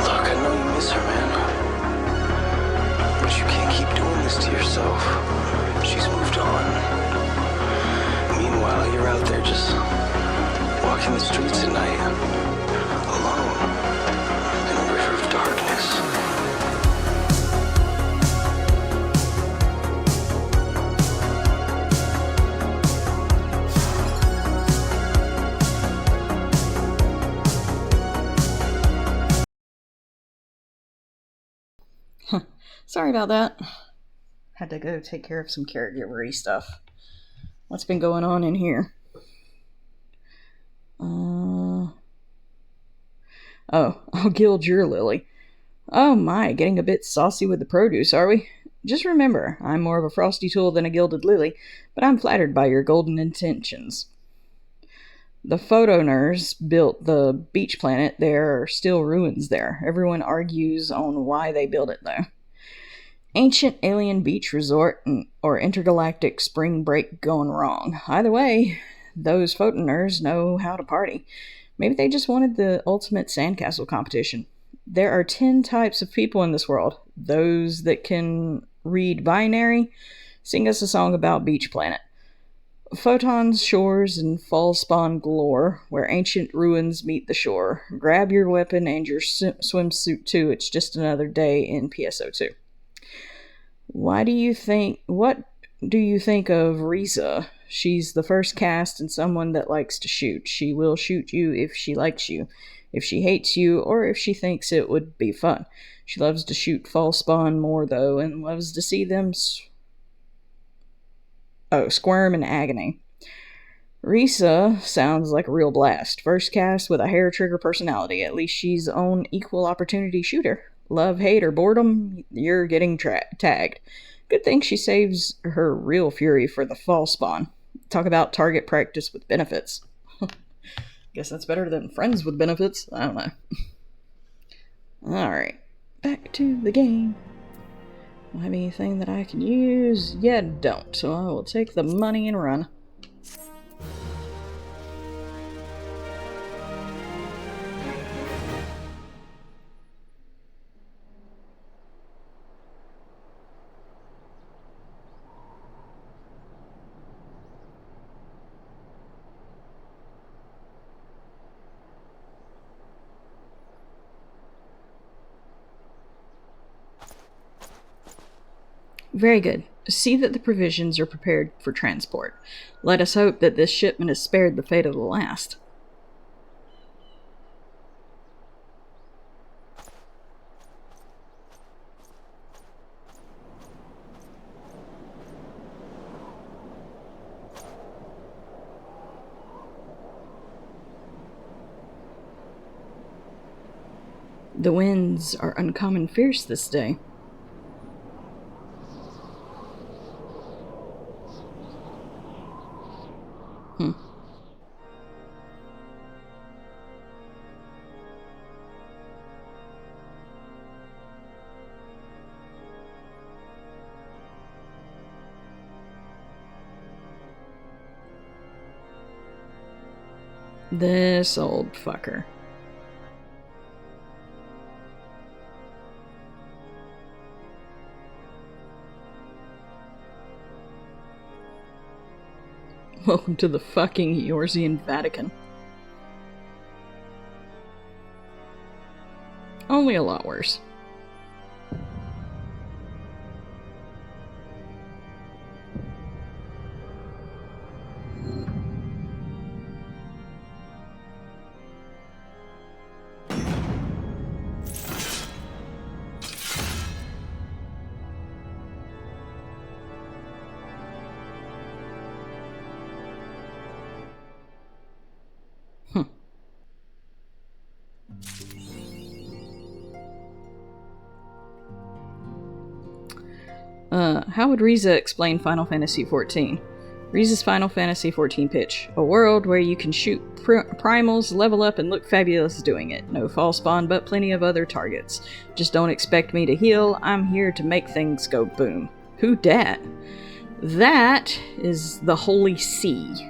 [SPEAKER 8] Look, I know you miss her, man. But you can't keep doing this to yourself. She's moved on. Meanwhile, you're out there just walking the streets at night, alone, in a river of darkness.
[SPEAKER 9] Sorry about that. Had to go take care of some caregivery stuff. What's been going on in here? I'll gild your lily. Oh my, getting a bit saucy with the produce, are we? Just remember, I'm more of a frosty tool than a gilded lily, but I'm flattered by your golden intentions. The Photoners built the beach planet. There are still ruins there. Everyone argues on why they built it, though. Ancient alien beach resort or intergalactic spring break gone wrong. Either way, those Photoners know how to party. Maybe they just wanted the ultimate sandcastle competition. There are 10 types of people in this world. Those that can read binary, sing us a song about Beach Planet. Photons, shores, and fall spawn galore, where ancient ruins meet the shore. Grab your weapon and your swimsuit too, it's just another day in PSO2. What do you think of Risa? She's the first cast and someone that likes to shoot. She will shoot you if she likes you, if she hates you, or if she thinks it would be fun. She loves to shoot fall spawn more though, and loves to see them squirm in agony. Risa sounds like a real blast. First cast with a hair trigger personality. At least she's own equal opportunity shooter. Love, hate, or boredom, you're getting tagged. Good thing she saves her real fury for the fall spawn. Talk about target practice with benefits. Guess that's better than friends with benefits. I don't know. Alright, back to the game. Don't have anything that I can use? Yeah, don't. So I will take the money and run. Very good. See that the provisions are prepared for transport. Let us hope that this shipment is spared the fate of the last. The winds are uncommon fierce this day. This old fucker. Welcome to the fucking Eorzean Vatican. Only a lot worse. How would Risa explain Final Fantasy XIV? Risa's Final Fantasy XIV pitch. A world where you can shoot primals, level up, and look fabulous doing it. No fall spawn, but plenty of other targets. Just don't expect me to heal. I'm here to make things go boom. Who dat? That is the Holy See.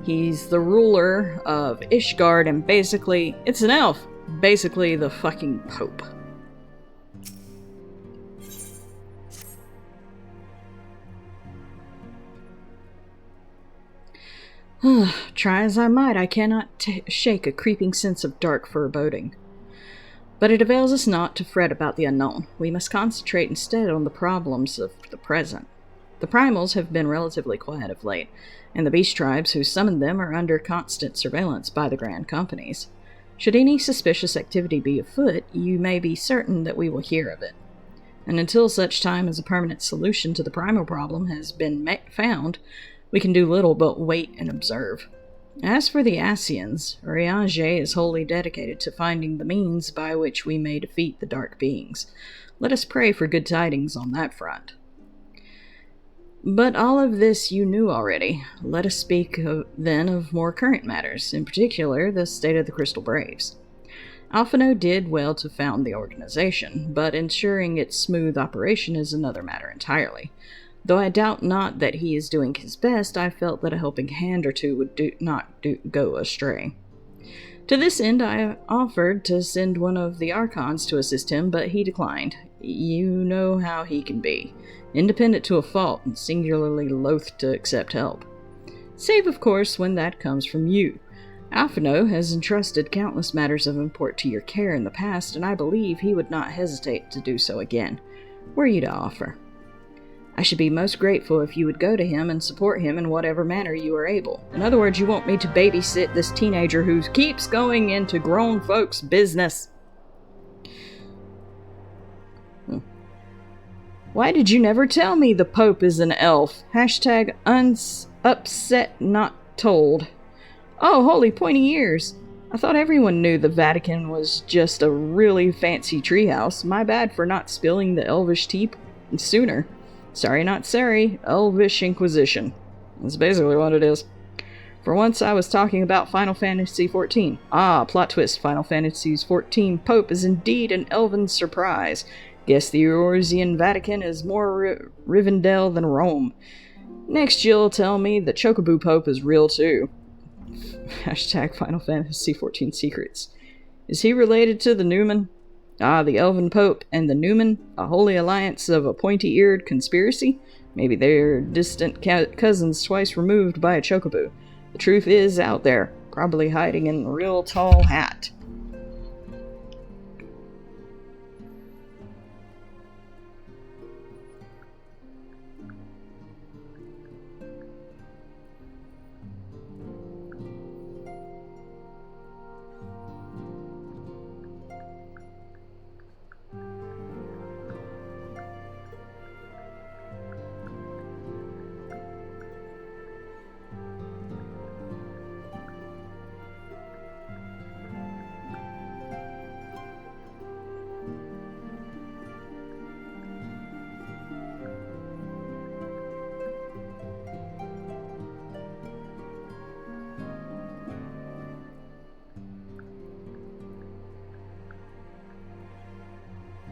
[SPEAKER 9] He's the ruler of Ishgard, and basically, it's an elf. Basically the fucking Pope. Try as I might, I cannot shake a creeping sense of dark foreboding. But it avails us not to fret about the unknown. We must concentrate instead on the problems of the present. The Primals have been relatively quiet of late, and the beast tribes who summoned them are under constant surveillance by the grand companies. Should any suspicious activity be afoot, you may be certain that we will hear of it. And until such time as a permanent solution to the primal problem has been found, we can do little but wait and observe. As for the Ascians, Riage is wholly dedicated to finding the means by which we may defeat the dark beings. Let us pray for good tidings on that front. But all of this you knew already. Let us speak then of more current matters, in particular the state of the Crystal Braves. Alphino did well to found the organization, but ensuring its smooth operation is another matter entirely. Though I doubt not that he is doing his best, I felt that a helping hand or two would not go astray. To this end, I offered to send one of the Archons to assist him, but he declined. You know how he can be. Independent to a fault, and singularly loath to accept help. Save, of course, when that comes from you. Alphino has entrusted countless matters of import to your care in the past, and I believe he would not hesitate to do so again. Were you to offer? I should be most grateful if you would go to him and support him in whatever manner you are able. In other words, you want me to babysit this teenager who keeps going into grown folks' business. Why did you never tell me the Pope is an elf? Hashtag upset not told. Oh, holy pointy ears. I thought everyone knew the Vatican was just a really fancy treehouse. My bad for not spilling the elvish tea sooner. Sorry not sorry, Elvish Inquisition. That's basically what it is. For once I was talking about Final Fantasy XIV. Ah, plot twist, Final Fantasy XIV Pope is indeed an elven surprise. Guess the Eorzean Vatican is more Rivendell than Rome. Next you'll tell me the Chocobo Pope is real too. Hashtag Final Fantasy XIV Secrets. Is he related to the Newman? Ah, the Elven Pope and the Newman, a holy alliance of a pointy-eared conspiracy? Maybe they're distant cousins twice removed by a chocobo. The truth is out there, probably hiding in a real tall hat.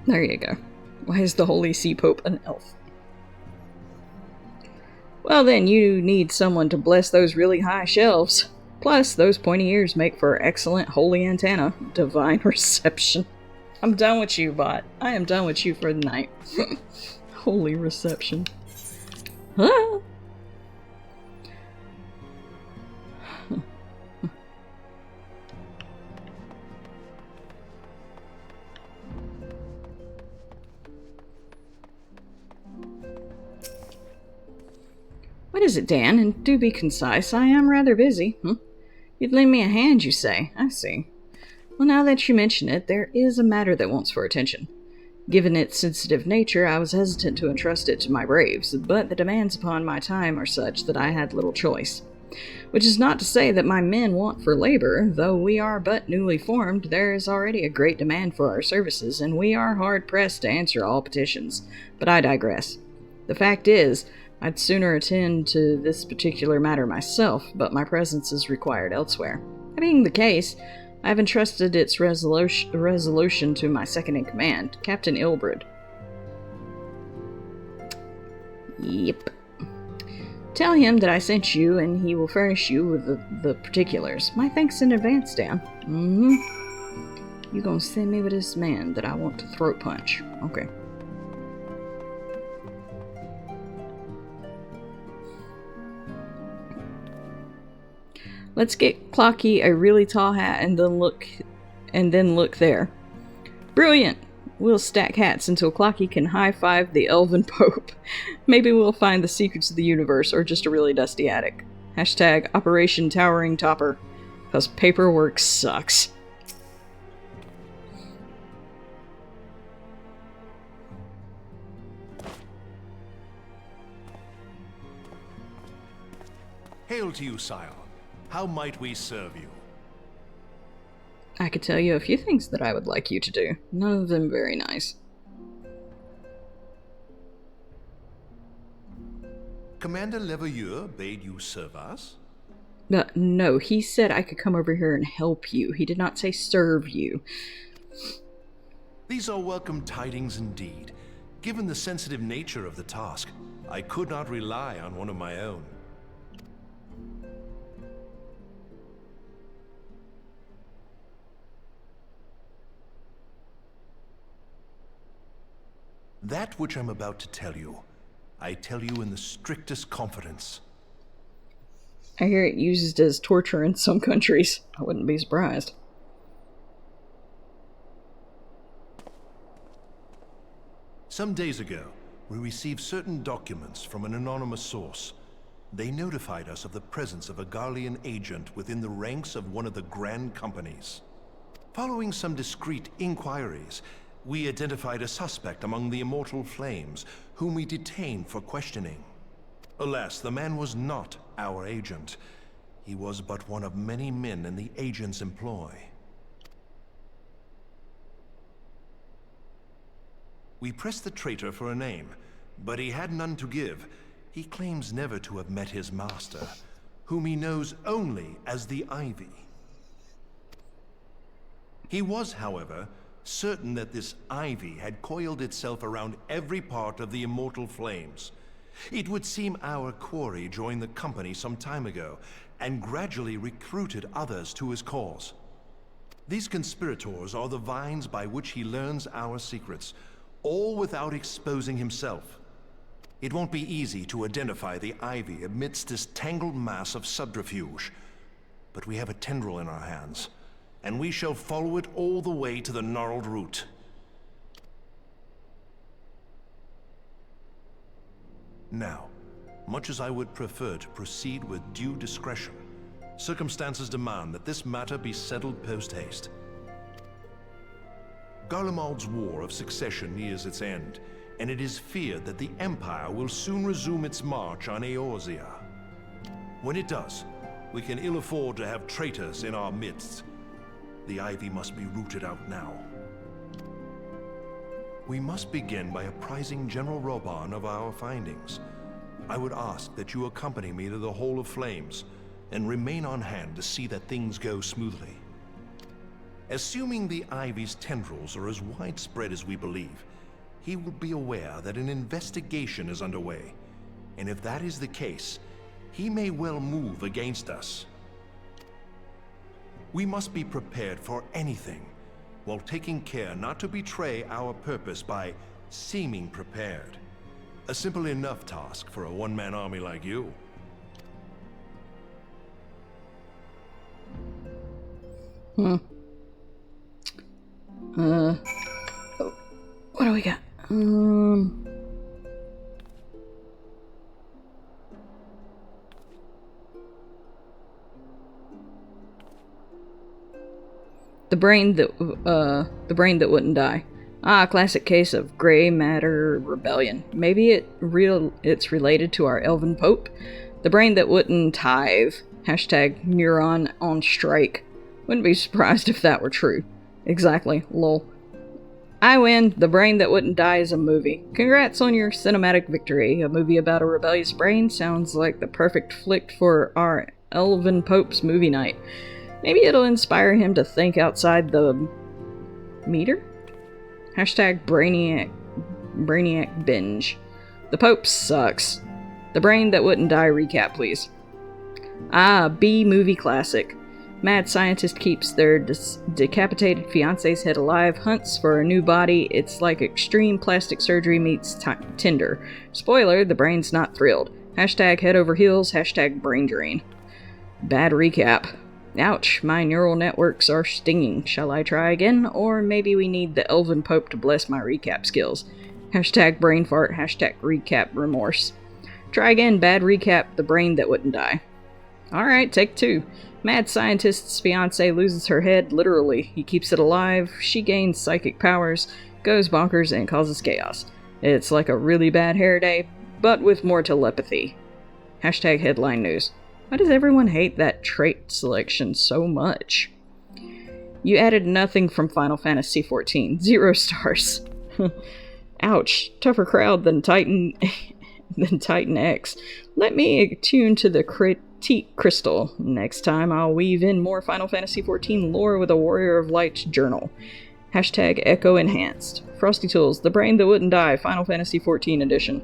[SPEAKER 9] There you go. Why is the Holy Sea Pope an elf? Well then, you need someone to bless those really high shelves. Plus, those pointy ears make for excellent holy antenna. Divine reception. I'm done with you, bot. I am done with you for the night. Holy reception. Huh? What is it, Dan? And do be concise. I am rather busy. You'd lend me a hand, you say? I see. Well, now that you mention it, there is a matter that wants for attention. Given its sensitive nature, I was hesitant to entrust it to my braves, but the demands upon my time are such that I had little choice. Which is not to say that my men want for labor. Though we are but newly formed, there is already a great demand for our services, and we are hard-pressed to answer all petitions. But I digress. The fact is, I'd sooner attend to this particular matter myself, but my presence is required elsewhere. That being the case, I have entrusted its resolution to my second-in-command, Captain Ilbrid. Yep. Tell him that I sent you, and he will furnish you with the particulars. My thanks in advance, Dan. You gonna send me with this man that I want to throat punch. Okay. Let's get Clocky a really tall hat and then look there. Brilliant! We'll stack hats until Clocky can high-five the Elven Pope. Maybe we'll find the secrets of the universe or just a really dusty attic. Hashtag Operation Towering Topper. Because paperwork sucks.
[SPEAKER 14] Hail to you, sire. How might we serve you?
[SPEAKER 9] I could tell you a few things that I would like you to do. None of them very nice.
[SPEAKER 14] Commander Leveilleur bade you serve us?
[SPEAKER 9] No, he said I could come over here and help you. He did not say serve you.
[SPEAKER 14] These are welcome tidings indeed. Given the sensitive nature of the task, I could not rely on one of my own. That which I'm about to tell you, I tell you in the strictest confidence.
[SPEAKER 9] I hear it used as torture in some countries. I wouldn't be surprised.
[SPEAKER 14] Some days ago, we received certain documents from an anonymous source. They notified us of the presence of a Garlean agent within the ranks of one of the Grand Companies. Following some discreet inquiries, we identified a suspect among the Immortal Flames, whom we detained for questioning. Alas, the man was not our agent. He was but one of many men in the agent's employ. We pressed the traitor for a name, but he had none to give. He claims never to have met his master, whom he knows only as the Ivy. He was, however, certain that this Ivy had coiled itself around every part of the Immortal Flames. It would seem our quarry joined the company some time ago, and gradually recruited others to his cause. These conspirators are the vines by which he learns our secrets, all without exposing himself. It won't be easy to identify the Ivy amidst this tangled mass of subterfuge, but we have a tendril in our hands, and we shall follow it all the way to the gnarled root. Now, much as I would prefer to proceed with due discretion, circumstances demand that this matter be settled post-haste. Garlemald's War of Succession nears its end, and it is feared that the Empire will soon resume its march on Eorzea. When it does, we can ill afford to have traitors in our midst. The Ivy must be rooted out now. We must begin by apprising General Roban of our findings. I would ask that you accompany me to the Hall of Flames, and remain on hand to see that things go smoothly. Assuming the Ivy's tendrils are as widespread as we believe, he will be aware that an investigation is underway, and if that is the case, he may well move against us. We must be prepared for anything, while taking care not to betray our purpose by seeming prepared. A simple enough task for a one-man army like you.
[SPEAKER 9] What do we got? The brain that wouldn't die. Ah, classic case of gray matter rebellion. Maybe it's related to our elven pope. The brain that wouldn't tithe. Hashtag neuron on strike. Wouldn't be surprised if that were true. Exactly, lol. I win. The Brain That Wouldn't Die is a movie. Congrats on your cinematic victory. A movie about a rebellious brain sounds like the perfect flick for our elven pope's movie night. Maybe it'll inspire him to think outside the meter? Hashtag Brainiac binge. The Pope sucks. The Brain That Wouldn't Die recap, please. Ah, B-movie classic. Mad scientist keeps their decapitated fiance's head alive, hunts for a new body. It's like extreme plastic surgery meets Tinder. Spoiler, the brain's not thrilled. Hashtag head over heels, hashtag brain drain. Bad recap. Ouch, my neural networks are stinging. Shall I try again? Or maybe we need the elven pope to bless my recap skills. Hashtag brain fart, hashtag recap remorse. Try again, bad recap, the brain that wouldn't die. Alright, take two. Mad scientist's fiancé loses her head, literally. He keeps it alive, she gains psychic powers, goes bonkers, and causes chaos. It's like a really bad hair day, but with more telepathy. Hashtag headline news. Why does everyone hate that trait selection so much? You added nothing from Final Fantasy XIV. 0 stars. Ouch. Tougher crowd than Titan X. Let me attune to the critique crystal. Next time I'll weave in more Final Fantasy XIV lore with a Warrior of Light's journal. Hashtag Echo Enhanced. Frosty Tools, The Brain That Wouldn't Die, Final Fantasy XIV edition.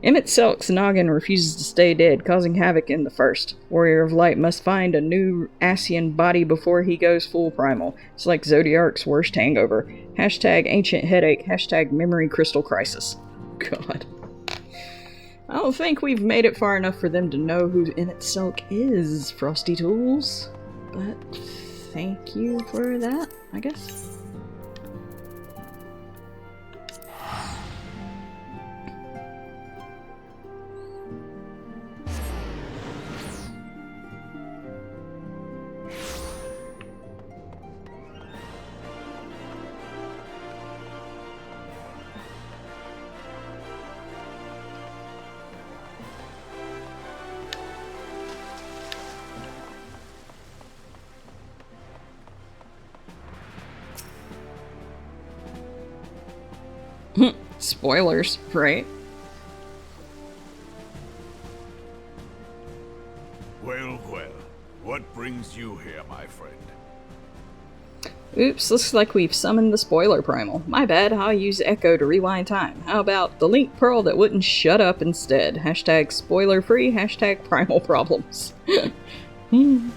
[SPEAKER 9] Emmett Selk's noggin refuses to stay dead, causing havoc in the first. Warrior of Light must find a new Asian body before he goes full primal. It's like Zodiark's worst hangover. Hashtag ancient headache. Hashtag memory crystal crisis. God. I don't think we've made it far enough for them to know who Emmett Selk is, Frosty Tools. But thank you for that, I guess. Spoilers, right?
[SPEAKER 11] Well, well. What brings you here, my friend?
[SPEAKER 9] Oops, looks like we've summoned the spoiler primal. My bad, I'll use Echo to rewind time. How about the link pearl that wouldn't shut up instead? Hashtag spoiler free, hashtag primal problems.
[SPEAKER 14] He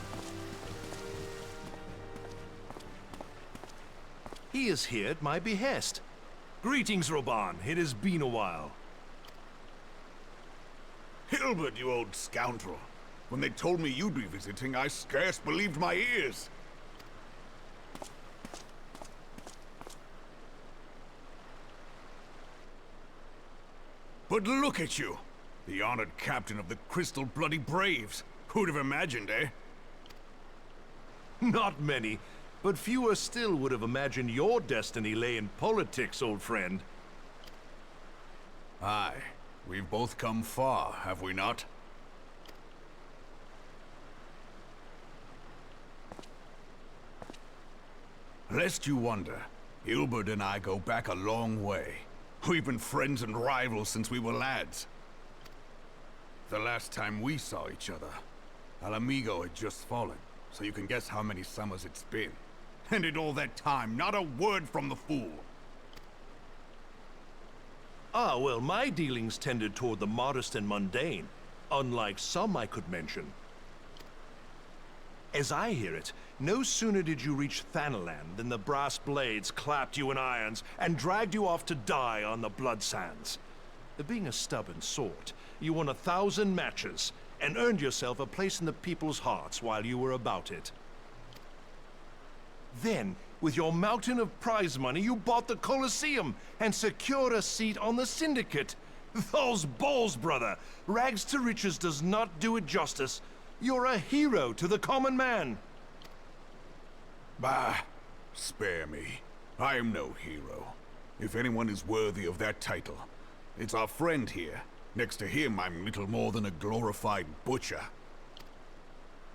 [SPEAKER 14] is here at my behest. Greetings, Roban. It has been a while.
[SPEAKER 11] Hilbert, you old scoundrel. When they told me you'd be visiting, I scarce believed my ears. But look at you! The honored captain of the Crystal Bloody Braves. Who'd have imagined, eh?
[SPEAKER 14] Not many, but fewer still would have imagined your destiny lay in politics, old friend.
[SPEAKER 11] Aye. We've both come far, have we not? Lest you wonder, Hilbert and I go back a long way. We've been friends and rivals since we were lads. The last time we saw each other, Alamigo had just fallen, so you can guess how many summers it's been. And in all that time, not a word from the fool.
[SPEAKER 14] Ah, well, my dealings tended toward the modest and mundane, unlike some I could mention. As I hear it, no sooner did you reach Thanalan than the brass blades clapped you in irons and dragged you off to die on the blood sands. Being a stubborn sort, you won 1,000 matches and earned yourself a place in the people's hearts while you were about it. Then, with your mountain of prize money, you bought the Colosseum and secured a seat on the Syndicate. Those balls, brother! Rags to riches does not do it justice. You're a hero to the common man.
[SPEAKER 11] Bah, spare me. I am no hero. If anyone is worthy of that title, it's our friend here. Next to him, I'm little more than a glorified butcher.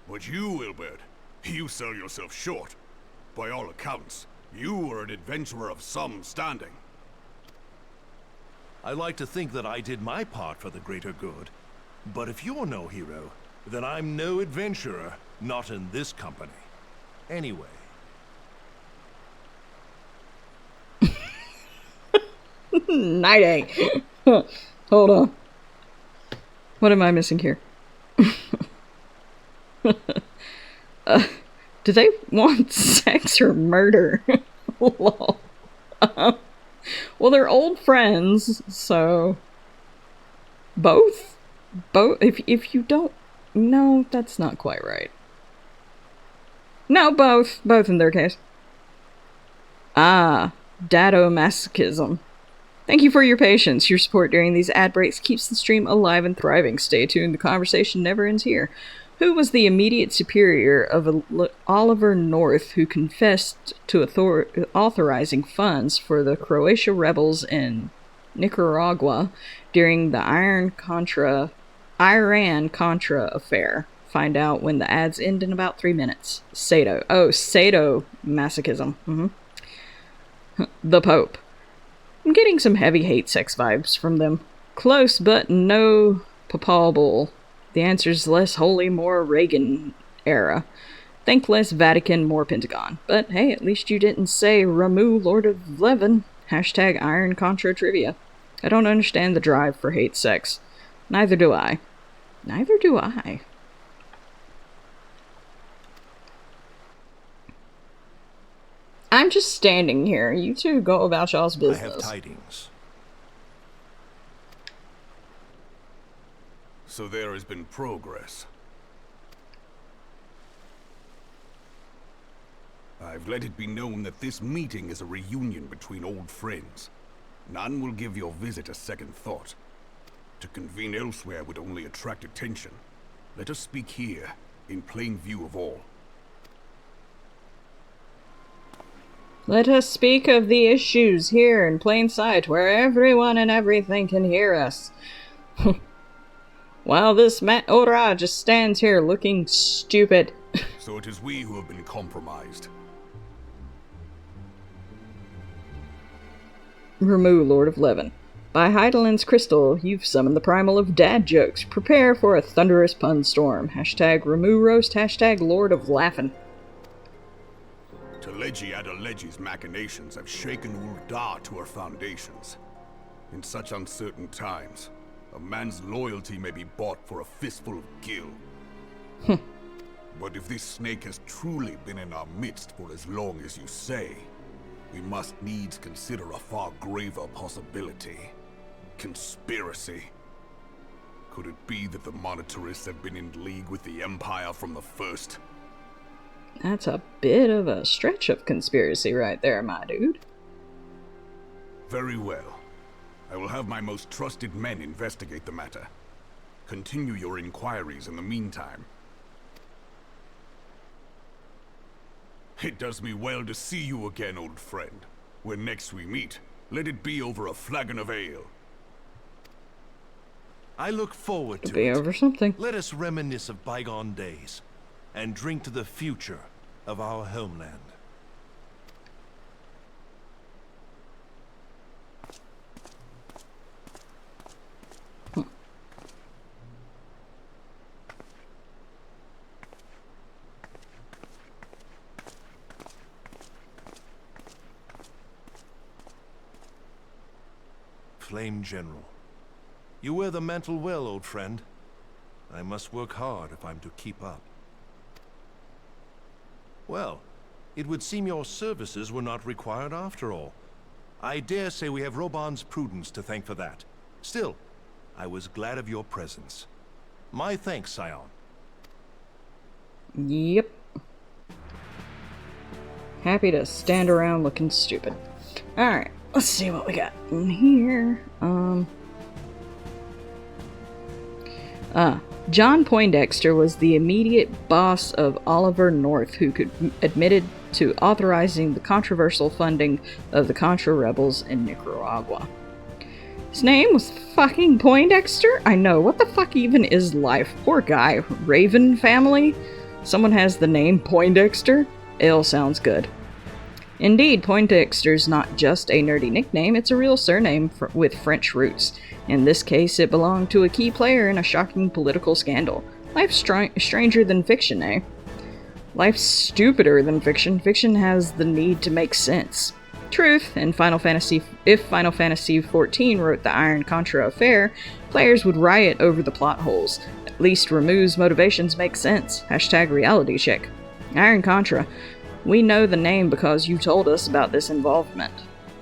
[SPEAKER 11] But you, Hilbert, you sell yourself short. By all accounts, you are an adventurer of some standing.
[SPEAKER 14] I like to think that I did my part for the greater good. But if you're no hero, then I'm no adventurer, not in this company. Anyway.
[SPEAKER 9] Night-day. Hold on. What am I missing here? Do they want sex or murder? Lol. Well, they're old friends, so... Both? Both? If you don't... No, that's not quite right. No, both. Both in their case. Ah, dadomasochism. Thank you for your patience. Your support during these ad breaks keeps the stream alive and thriving. Stay tuned, the conversation never ends here. Who was the immediate superior of Oliver North who confessed to authorizing funds for the Croatia rebels in Nicaragua during the Iran-Contra affair? Find out when the ads end in about 3 minutes. Sato. Oh, sadomasochism. The Pope. I'm getting some heavy hate sex vibes from them. Close, but no papal bull. The answer's less holy, more Reagan era. Think less Vatican, more Pentagon. But hey, at least you didn't say Ramu, Lord of Levin. Hashtag Iron Contra Trivia. I don't understand the drive for hate sex. Neither do I. Neither do I. I'm just standing here. You two go about y'all's business.
[SPEAKER 14] I have tidings.
[SPEAKER 11] So there has been progress. I've let it be known that this meeting is a reunion between old friends. None will give your visit a second thought. To convene elsewhere would only attract attention. Let us speak here, in plain view of all.
[SPEAKER 9] Let us speak of the issues here in plain sight, where everyone and everything can hear us. While this Ora just stands here looking stupid.
[SPEAKER 11] So it is we who have been compromised.
[SPEAKER 9] Ramu, Lord of Levin. By Heidelin's crystal, you've summoned the primal of dad jokes. Prepare for a thunderous pun storm. Hashtag Ramu roast, hashtag Lord of Laughin'.
[SPEAKER 11] Teleji Adeleji's machinations have shaken Ul'dah to her foundations. In such uncertain times, a man's loyalty may be bought for a fistful of gil. But if this snake has truly been in our midst for as long as you say, we must needs consider a far graver possibility. Conspiracy. Could it be that the monetarists have been in league with the Empire from the first?
[SPEAKER 9] That's a bit of a stretch of conspiracy right there, my dude.
[SPEAKER 11] Very well. I will have my most trusted men investigate the matter. Continue your inquiries in the meantime. It does me well to see you again, old friend. When next we meet, let it be over a flagon of ale.
[SPEAKER 14] I look forward to
[SPEAKER 9] be
[SPEAKER 14] it.
[SPEAKER 9] Over something.
[SPEAKER 14] Let us reminisce of bygone days and drink to the future of our homeland. Flame General. You wear the mantle well, old friend. I must work hard if I'm to keep up. Well, it would seem your services were not required after all. I dare say we have Roban's prudence to thank for that. Still, I was glad of your presence. My thanks, Scion.
[SPEAKER 9] Yep. Happy to stand around looking stupid. Alright, let's see what we got in here. John Poindexter was the immediate boss of Oliver North, who admitted to authorizing the controversial funding of the Contra rebels in Nicaragua. His name was fucking Poindexter? I know, what the fuck even is life? Poor guy. Raven family? Someone has the name Poindexter? Ill sounds good. Indeed, Poindexter's not just a nerdy nickname, it's a real surname with French roots. In this case, it belonged to a key player in a shocking political scandal. Life's stranger than fiction, eh? Life's stupider than fiction. Fiction has the need to make sense. Truth, if Final Fantasy XIV wrote the Iron Contra affair, players would riot over the plot holes. At least Ramu's motivations make sense. Hashtag reality check. Iron Contra. We know the name because you told us about his involvement.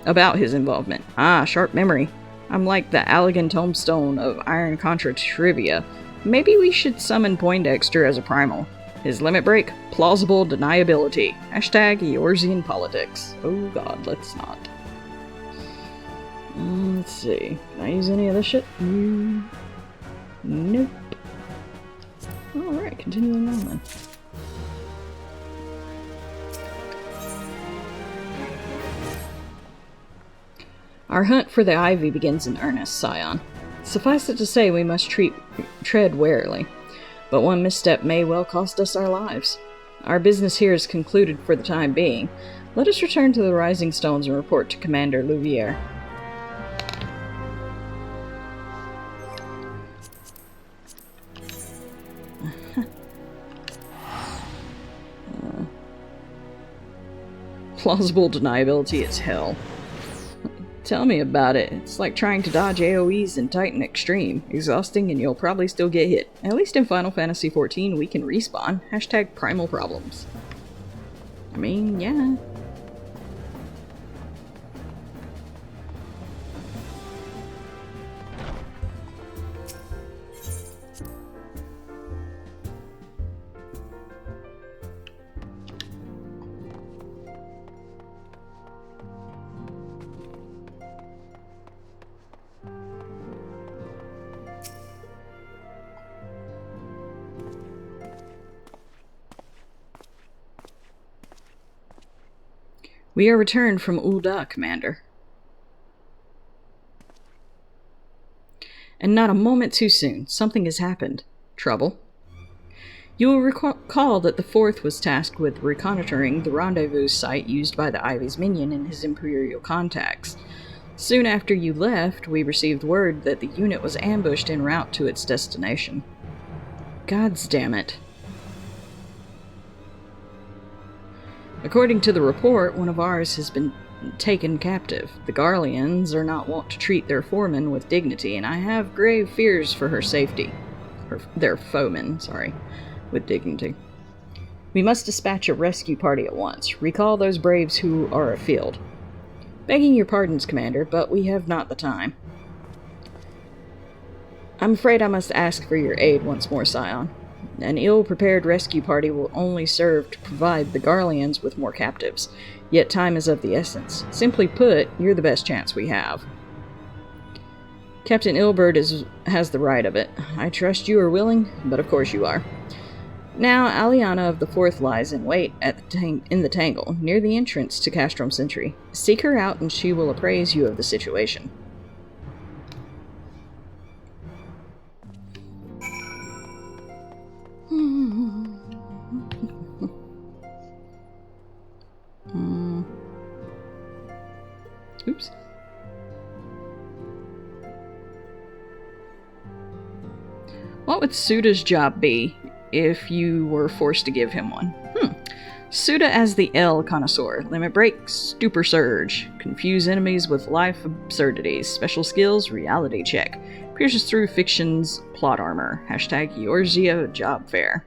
[SPEAKER 9] Ah, sharp memory. I'm like the Allegan Tombstone of Iron Contra trivia. Maybe we should summon Poindexter as a primal. His limit break? Plausible deniability. Hashtag Eorzean politics. Oh god, let's not. Let's see. Can I use any of this shit? Nope. Alright, continuing on then. Our hunt for the Ivy begins in earnest, Scion. Suffice it to say, we must tread warily, but one misstep may well cost us our lives. Our business here is concluded for the time being. Let us return to the Rising Stones and report to Commander Louvier. Plausible deniability is hell. Tell me about it. It's like trying to dodge AoEs in Titan Extreme. Exhausting, and you'll probably still get hit. At least in Final Fantasy XIV, we can respawn. Hashtag primal problems. I mean, yeah. We are returned from Ul'dah, Commander. And not a moment too soon. Something has happened. Trouble? You will recall that the Fourth was tasked with reconnoitering the rendezvous site used by the Ivy's minion and his Imperial contacts. Soon after you left, we received word that the unit was ambushed en route to its destination. Gods damn it. According to the report, one of ours has been taken captive. The Garleans are not wont to treat their foremen with dignity, and I have grave fears for her safety. Their foemen, sorry, with dignity. We must dispatch a rescue party at once. Recall those braves who are afield. Begging your pardons, Commander, but we have not the time. I'm afraid I must ask for your aid once more, Scion. An ill-prepared rescue party will only serve to provide the Garleans with more captives, yet time is of the essence. Simply put, you're the best chance we have. Captain Ilbert has the right of it. I trust you are willing, but of course you are. Now, Aliana of the Fourth lies in wait in the Tangle, near the entrance to Castrum Sentry. Seek her out and she will appraise you of the situation. Oops. What would Suda's job be if you were forced to give him one? Suda as the L connoisseur. Limit break, stupor surge. Confuse enemies with life absurdities. Special skills, reality check. Pierces through fiction's plot armor. Hashtag Eorzea job fair.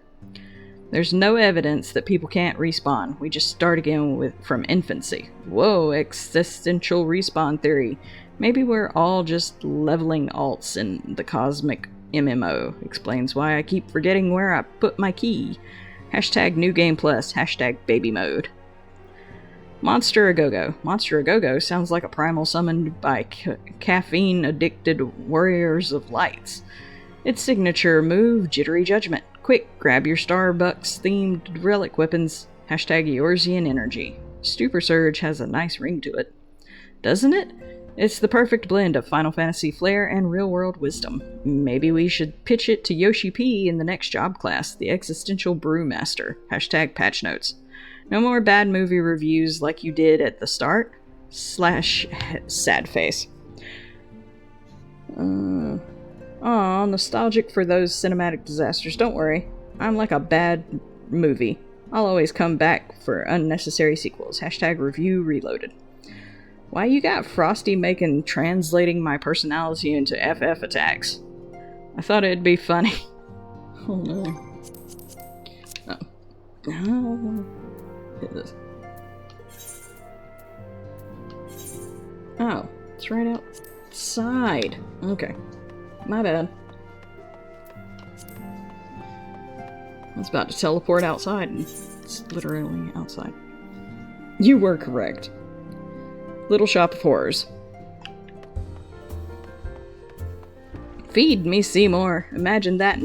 [SPEAKER 9] There's no evidence that people can't respawn. We just start again from infancy. Whoa, existential respawn theory. Maybe we're all just leveling alts in the cosmic MMO. Explains why I keep forgetting where I put my key. Hashtag New Game Plus. Hashtag Baby Mode. Monster A-Go-Go. Monster A-Go-Go sounds like a primal summoned by caffeine-addicted warriors of lights. Its signature move, Jittery Judgment. Quick, grab your Starbucks-themed relic weapons. Hashtag Eorzean Energy. Stupor Surge has a nice ring to it. Doesn't it? It's the perfect blend of Final Fantasy flair and real-world wisdom. Maybe we should pitch it to Yoshi P in the next job class, the Existential Brewmaster. Hashtag patch notes. No more bad movie reviews like you did at the start. / sad face. Aw, nostalgic for those cinematic disasters. Don't worry. I'm like a bad movie. I'll always come back for unnecessary sequels. Hashtag review reloaded. Why you got Frosty translating my personality into FF attacks? I thought it'd be funny. Oh no. Oh. Hit this. Oh, it's right outside. Okay. My bad. I was about to teleport outside, and it's literally outside. You were correct. Little Shop of Horrors. Feed me, Seymour. Imagine that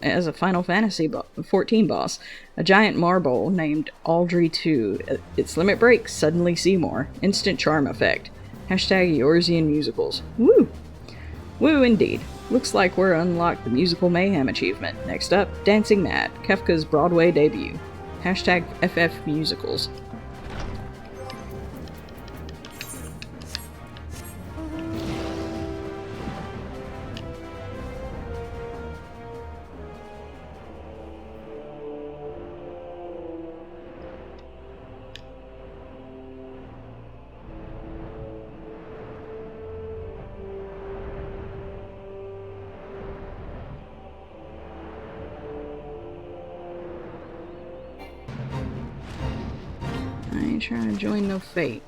[SPEAKER 9] as a Final Fantasy XIV boss. A giant marble named Aldry 2. Its limit breaks, suddenly Seymour. Instant charm effect. Hashtag Eorzean musicals. Woo! Woo indeed. Looks like we're unlocked the Musical Mayhem achievement. Next up, Dancing Mad, Kefka's Broadway debut. Hashtag FF Musicals. ain't trying to join no fate.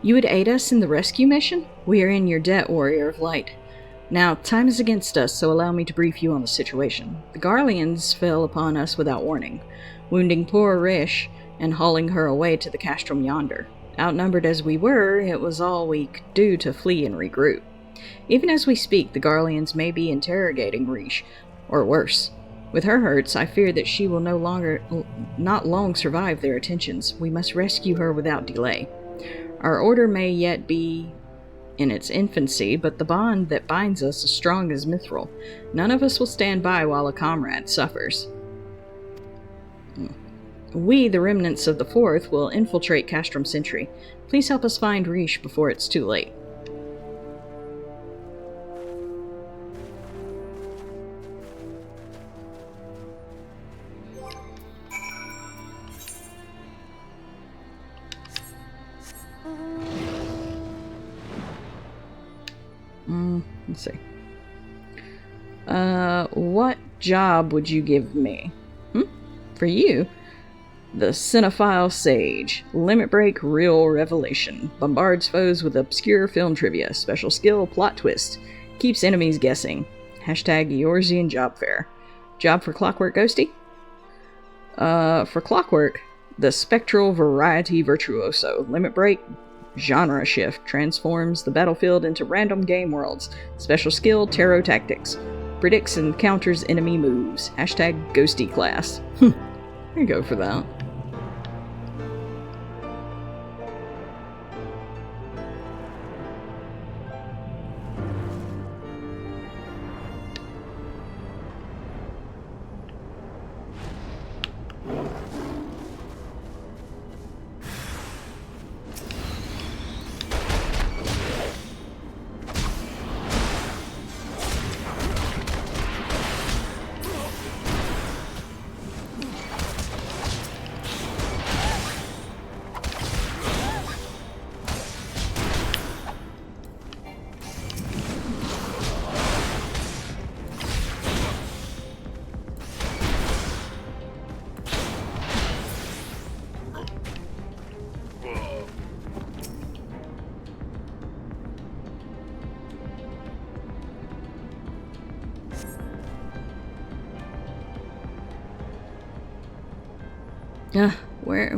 [SPEAKER 9] You would aid us in the rescue mission? We are in your debt, Warrior of Light. Now, time is against us, so allow me to brief you on the situation. The Garleans fell upon us without warning, wounding poor Rish and hauling her away to the castrum yonder. Outnumbered as we were, it was all we could do to flee and regroup. Even as we speak, the Garleans may be interrogating Rish, or worse. With her hurts, I fear that she will not long survive their attentions. We must rescue her without delay. Our order may yet be in its infancy, but the bond that binds us is strong as mithril. None of us will stand by while a comrade suffers. We, the remnants of the Fourth, will infiltrate Castrum Sentry. Please help us find Rish before it's too late. Let's see. What job would you give me? For you? The Cinephile Sage. Limit break, real revelation. Bombards foes with obscure film trivia. Special skill, plot twist. Keeps enemies guessing. Hashtag Eorzean job fair. Job for Clockwork Ghosty? For Clockwork, the Spectral Variety Virtuoso. Limit break, genre shift. Transforms the battlefield into random game worlds. Special skill, Tarot Tactics. Predicts and counters enemy moves. Hashtag Ghosty class. I go for that.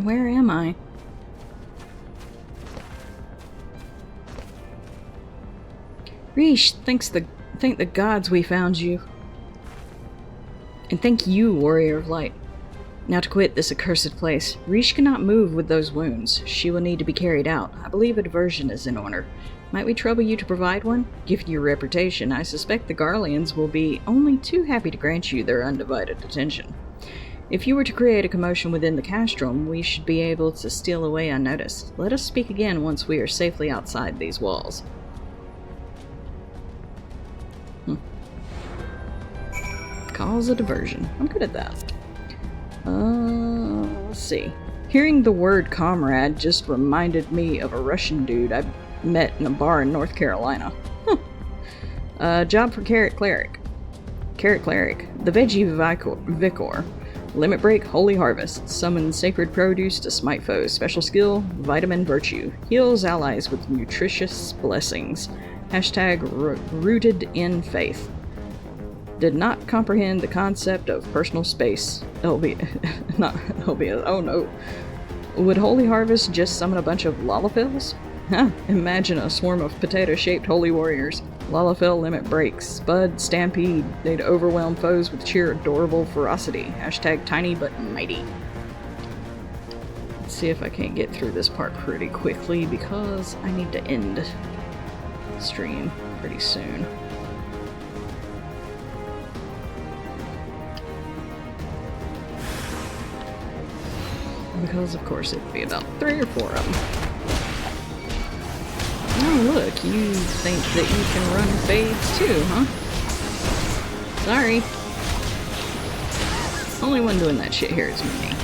[SPEAKER 9] Where am I? Rish, thank the gods we found you. And thank you, Warrior of Light. Now to quit this accursed place. Rish cannot move with those wounds. She will need to be carried out. I believe a diversion is in order. Might we trouble you to provide one? Given your reputation, I suspect the Garleans will be only too happy to grant you their undivided attention. If you were to create a commotion within the castrum, we should be able to steal away unnoticed. Let us speak again once we are safely outside these walls. Cause a diversion. I'm good at that. Let's see. Hearing the word comrade just reminded me of a Russian dude I met in a bar in North Carolina. Job for Carrot Cleric. Carrot Cleric. The Veggie Vicor. Limit break, Holy Harvest. Summon sacred produce to smite foes. Special skill, Vitamin Virtue. Heals allies with nutritious blessings. Hashtag rooted in faith. Did not comprehend the concept of personal space. Not LBS. Oh no. Would Holy Harvest just summon a bunch of Lalafels? Imagine a swarm of potato-shaped holy warriors. Lalafell limit breaks. Spud, Stampede. They'd overwhelm foes with sheer adorable ferocity. Hashtag tiny but mighty. Let's see if I can't get through this part pretty quickly because I need to end the stream pretty soon. Because of course it'd be about 3 or 4 of them. Oh look, you think that you can run fades too, huh? Sorry. Only one doing that shit here is me.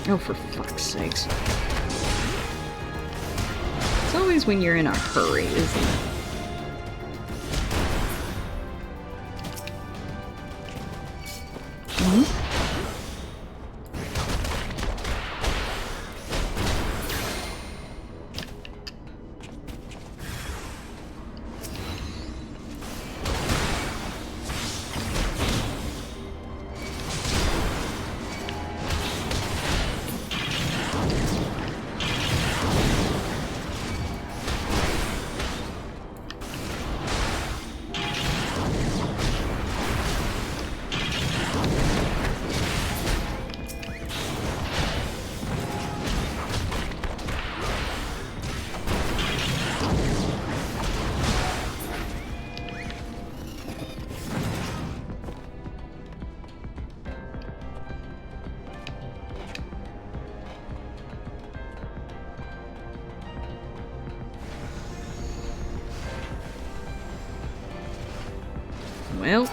[SPEAKER 9] Oh, for fuck's sakes. It's always when you're in a hurry, isn't it? Well.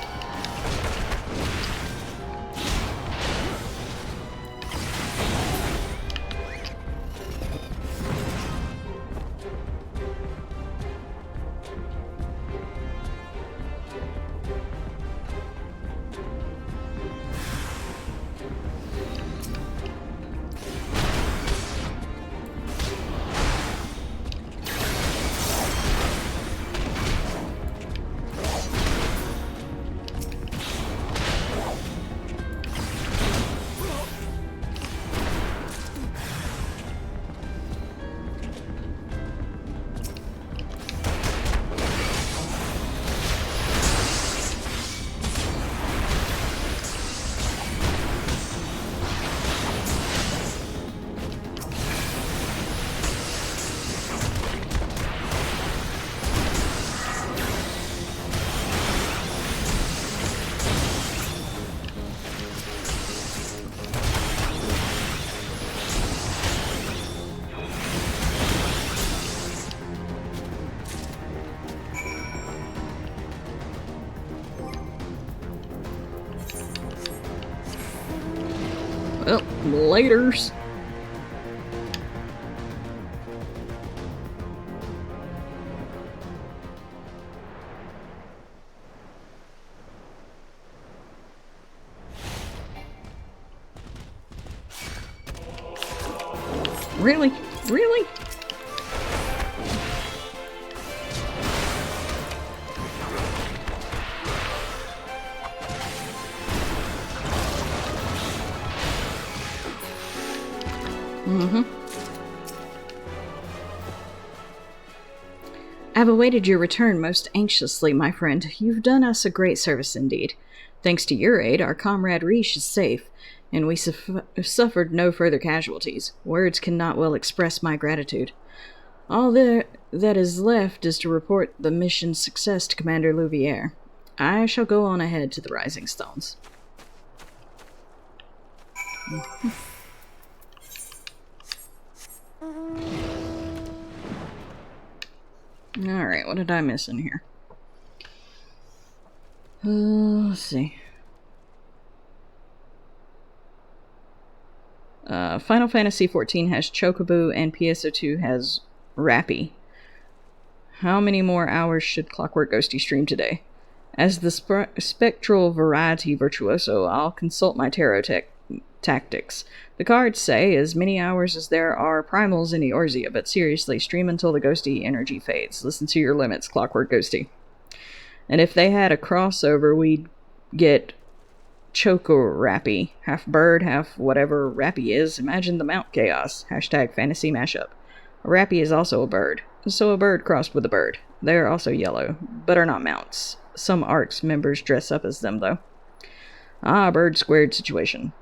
[SPEAKER 9] Well, laters. Really? Really? I've awaited your return most anxiously, my friend. You've done us a great service indeed. Thanks to your aid, our comrade Riche is safe, and we suffered no further casualties. Words cannot well express my gratitude. All that is left is to report the mission's success to Commander Louvier. I shall go on ahead to the Rising Stones. Alright, what did I miss in here? Let's see. Final Fantasy XIV has Chocobo and PSO2 has Rappy. How many more hours should Clockwork Ghosty stream today? As the spectral variety virtuoso, I'll consult my tarot tactics. The cards say as many hours as there are primals in Eorzea, but seriously, stream until the ghosty energy fades. Listen to your limits, Clockwork Ghosty. And if they had a crossover, we'd get Choco Rappy. Half bird, half whatever Rappy is. Imagine the Mount Chaos. Hashtag fantasy mashup. A Rappy is also a bird. So a bird crossed with a bird. They are also yellow, but are not mounts. Some ARC's members dress up as them, though. Ah, bird squared situation.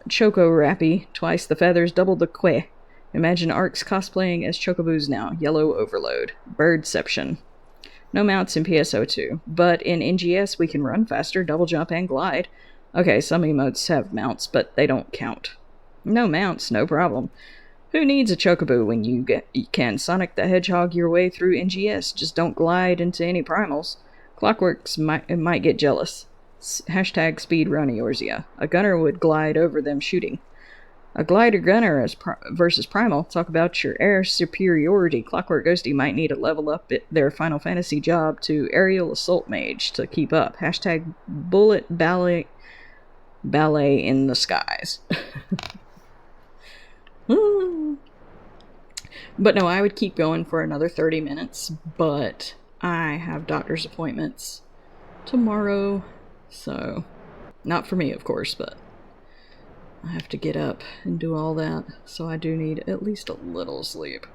[SPEAKER 9] Choco Rappy, twice the feathers, double the que. Imagine ARCs cosplaying as Chocobos now. Yellow overload. Birdception. No mounts in PSO2, but in NGS we can run faster, double jump, and glide. Okay, some emotes have mounts, but they don't count. No mounts, no problem. Who needs a Chocobo when you can Sonic the Hedgehog your way through NGS? Just don't glide into any primals. Clockworks might get jealous. Hashtag speedrun Eorzea. A gunner would glide over them shooting. A glider gunner versus Primal. Talk about your air superiority. Clockwork Ghosty might need to level up their Final Fantasy job to aerial assault mage to keep up. Hashtag bullet ballet in the skies. But no, I would keep going for another 30 minutes, but I have doctor's appointments tomorrow, so not for me, of course, but I have to get up and do all that, so I do need at least a little sleep.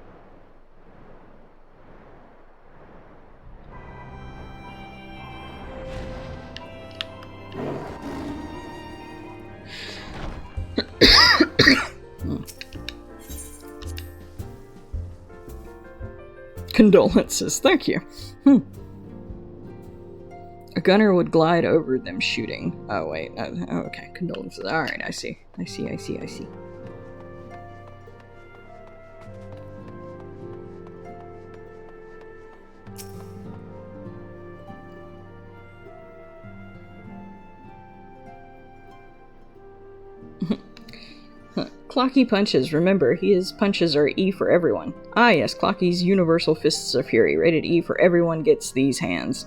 [SPEAKER 9] Condolences, thank you. A gunner would glide over them shooting. Oh, wait. Okay, condolences. Alright, I see. Clocky punches. Remember, his punches are E for everyone. Ah, yes, Clocky's Universal Fists of Fury. Rated E for everyone gets these hands.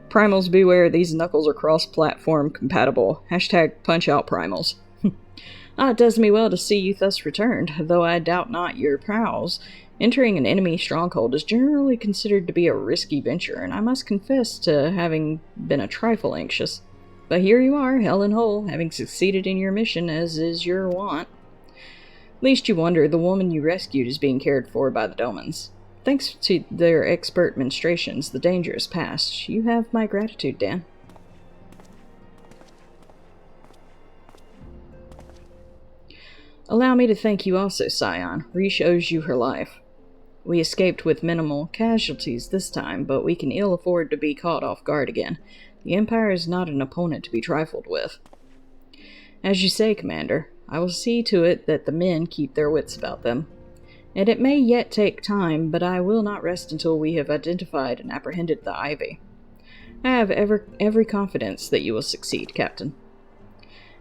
[SPEAKER 9] Primals beware, these knuckles are cross-platform compatible. Hashtag punch out Primals. It does me well to see you thus returned, though I doubt not your prowls. Entering an enemy stronghold is generally considered to be a risky venture, and I must confess to having been a trifle anxious. But here you are, hell and whole, having succeeded in your mission as is your wont. Least you wonder, the woman you rescued is being cared for by the Domans. Thanks to their expert ministrations, the danger is past. You have my gratitude, Dan. Allow me to thank you also, Scion. Riche owes you her life. We escaped with minimal casualties this time, but we can ill afford to be caught off guard again. The Empire is not an opponent to be trifled with. As you say, Commander, I will see to it that the men keep their wits about them. And it may yet take time, but I will not rest until we have identified and apprehended the Ivy. I have every confidence that you will succeed, Captain.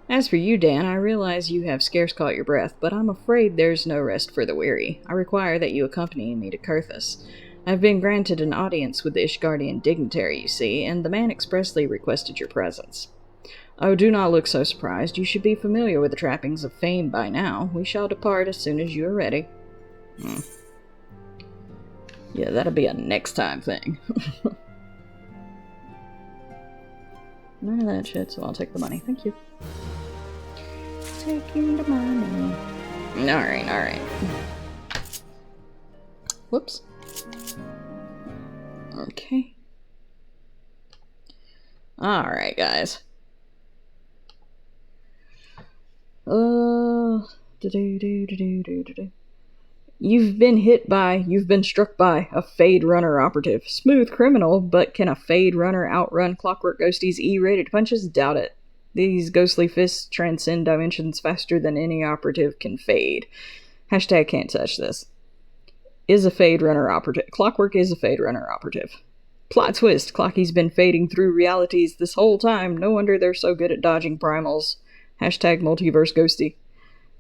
[SPEAKER 9] As for you, Dan, I realize you have scarce caught your breath, but I'm afraid there's no rest for the weary. I require that you accompany me to Kurthus. I've been granted an audience with the Ishgardian dignitary, you see, and the man expressly requested your presence. Oh, do not look so surprised. You should be familiar with the trappings of fame by now. We shall depart as soon as you are ready. Yeah, that'll be a next time thing. None of that shit, so I'll take the money. Thank you. Taking the money. Alright. Whoops. Okay. Alright, guys. You've been struck by a Fade Runner operative. Smooth criminal, but can a Fade Runner outrun Clockwork Ghosty's E-rated punches? Doubt it. These ghostly fists transcend dimensions faster than any operative can fade. Hashtag can't touch this. Is a Fade Runner operative. Clockwork is a Fade Runner operative. Plot twist. Clocky's been fading through realities this whole time. No wonder they're so good at dodging primals. Hashtag multiverse ghosty.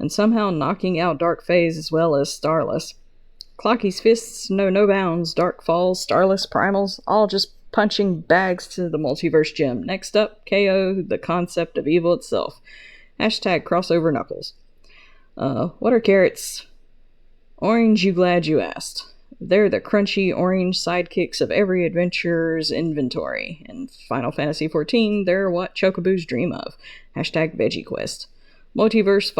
[SPEAKER 9] And somehow knocking out Dark Phase as well as Starless. Clocky's fists know no bounds. Dark Falls, Starless, Primals, all just punching bags to the multiverse gem. Next up, KO, the concept of evil itself. Hashtag crossover knuckles. What are carrots? Orange, you glad you asked. They're the crunchy orange sidekicks of every adventurer's inventory. In Final Fantasy XIV, they're what chocobos dream of. Hashtag Veggie Quest. Multiverse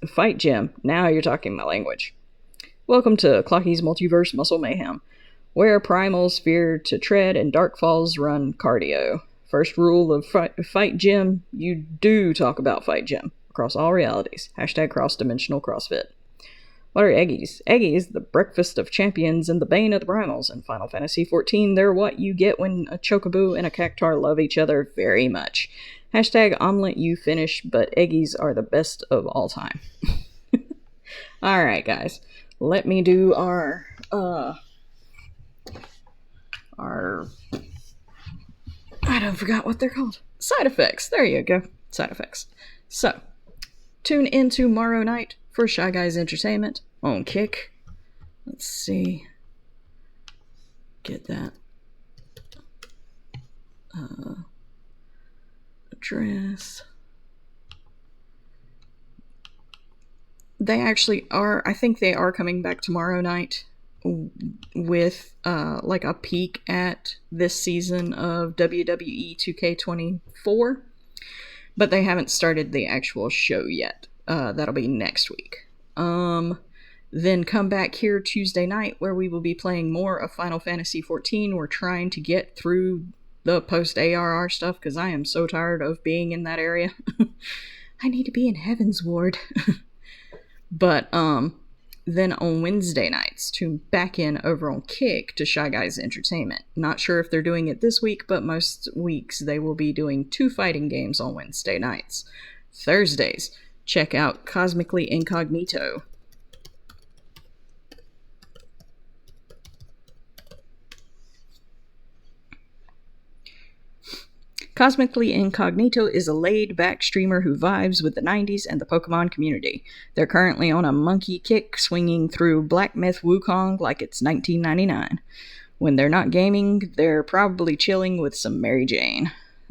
[SPEAKER 9] fight gem. Now you're talking my language. Welcome to Clocky's Multiverse Muscle Mayhem, where primals fear to tread and dark falls run cardio. First rule of fight gym, you do talk about fight gym across all realities. Hashtag cross-dimensional CrossFit. What are Eggies? Eggies, the breakfast of champions and the bane of the primals. In Final Fantasy XIV, they're what you get when a chocobo and a cactuar love each other very much. Hashtag omelet you finish, but Eggies are the best of all time. Alright, guys. Let me do our I don't forgot what they're called. Side effects. There you go. Side effects. So, tune in tomorrow night for Shy Guys Entertainment on Kick. Let's see. Get that. Address. They actually are, I think they are coming back tomorrow night with like a peek at this season of WWE 2K24, but they haven't started the actual show yet. That'll be next week. Then come back here Tuesday night where we will be playing more of Final Fantasy XIV. We're trying to get through the post ARR stuff because I am so tired of being in that area. I need to be in Heaven's Ward. But then on Wednesday nights, tune back in over on Kick to Shy Guys Entertainment. Not sure if they're doing it this week, but most weeks they will be doing 2 fighting games on Wednesday nights. Thursdays, check out Cosmically Incognito. Cosmically Incognito is a laid-back streamer who vibes with the 90s and the Pokemon community. They're currently on a monkey kick, swinging through Black Myth Wukong like it's 1999. When they're not gaming, they're probably chilling with some Mary Jane.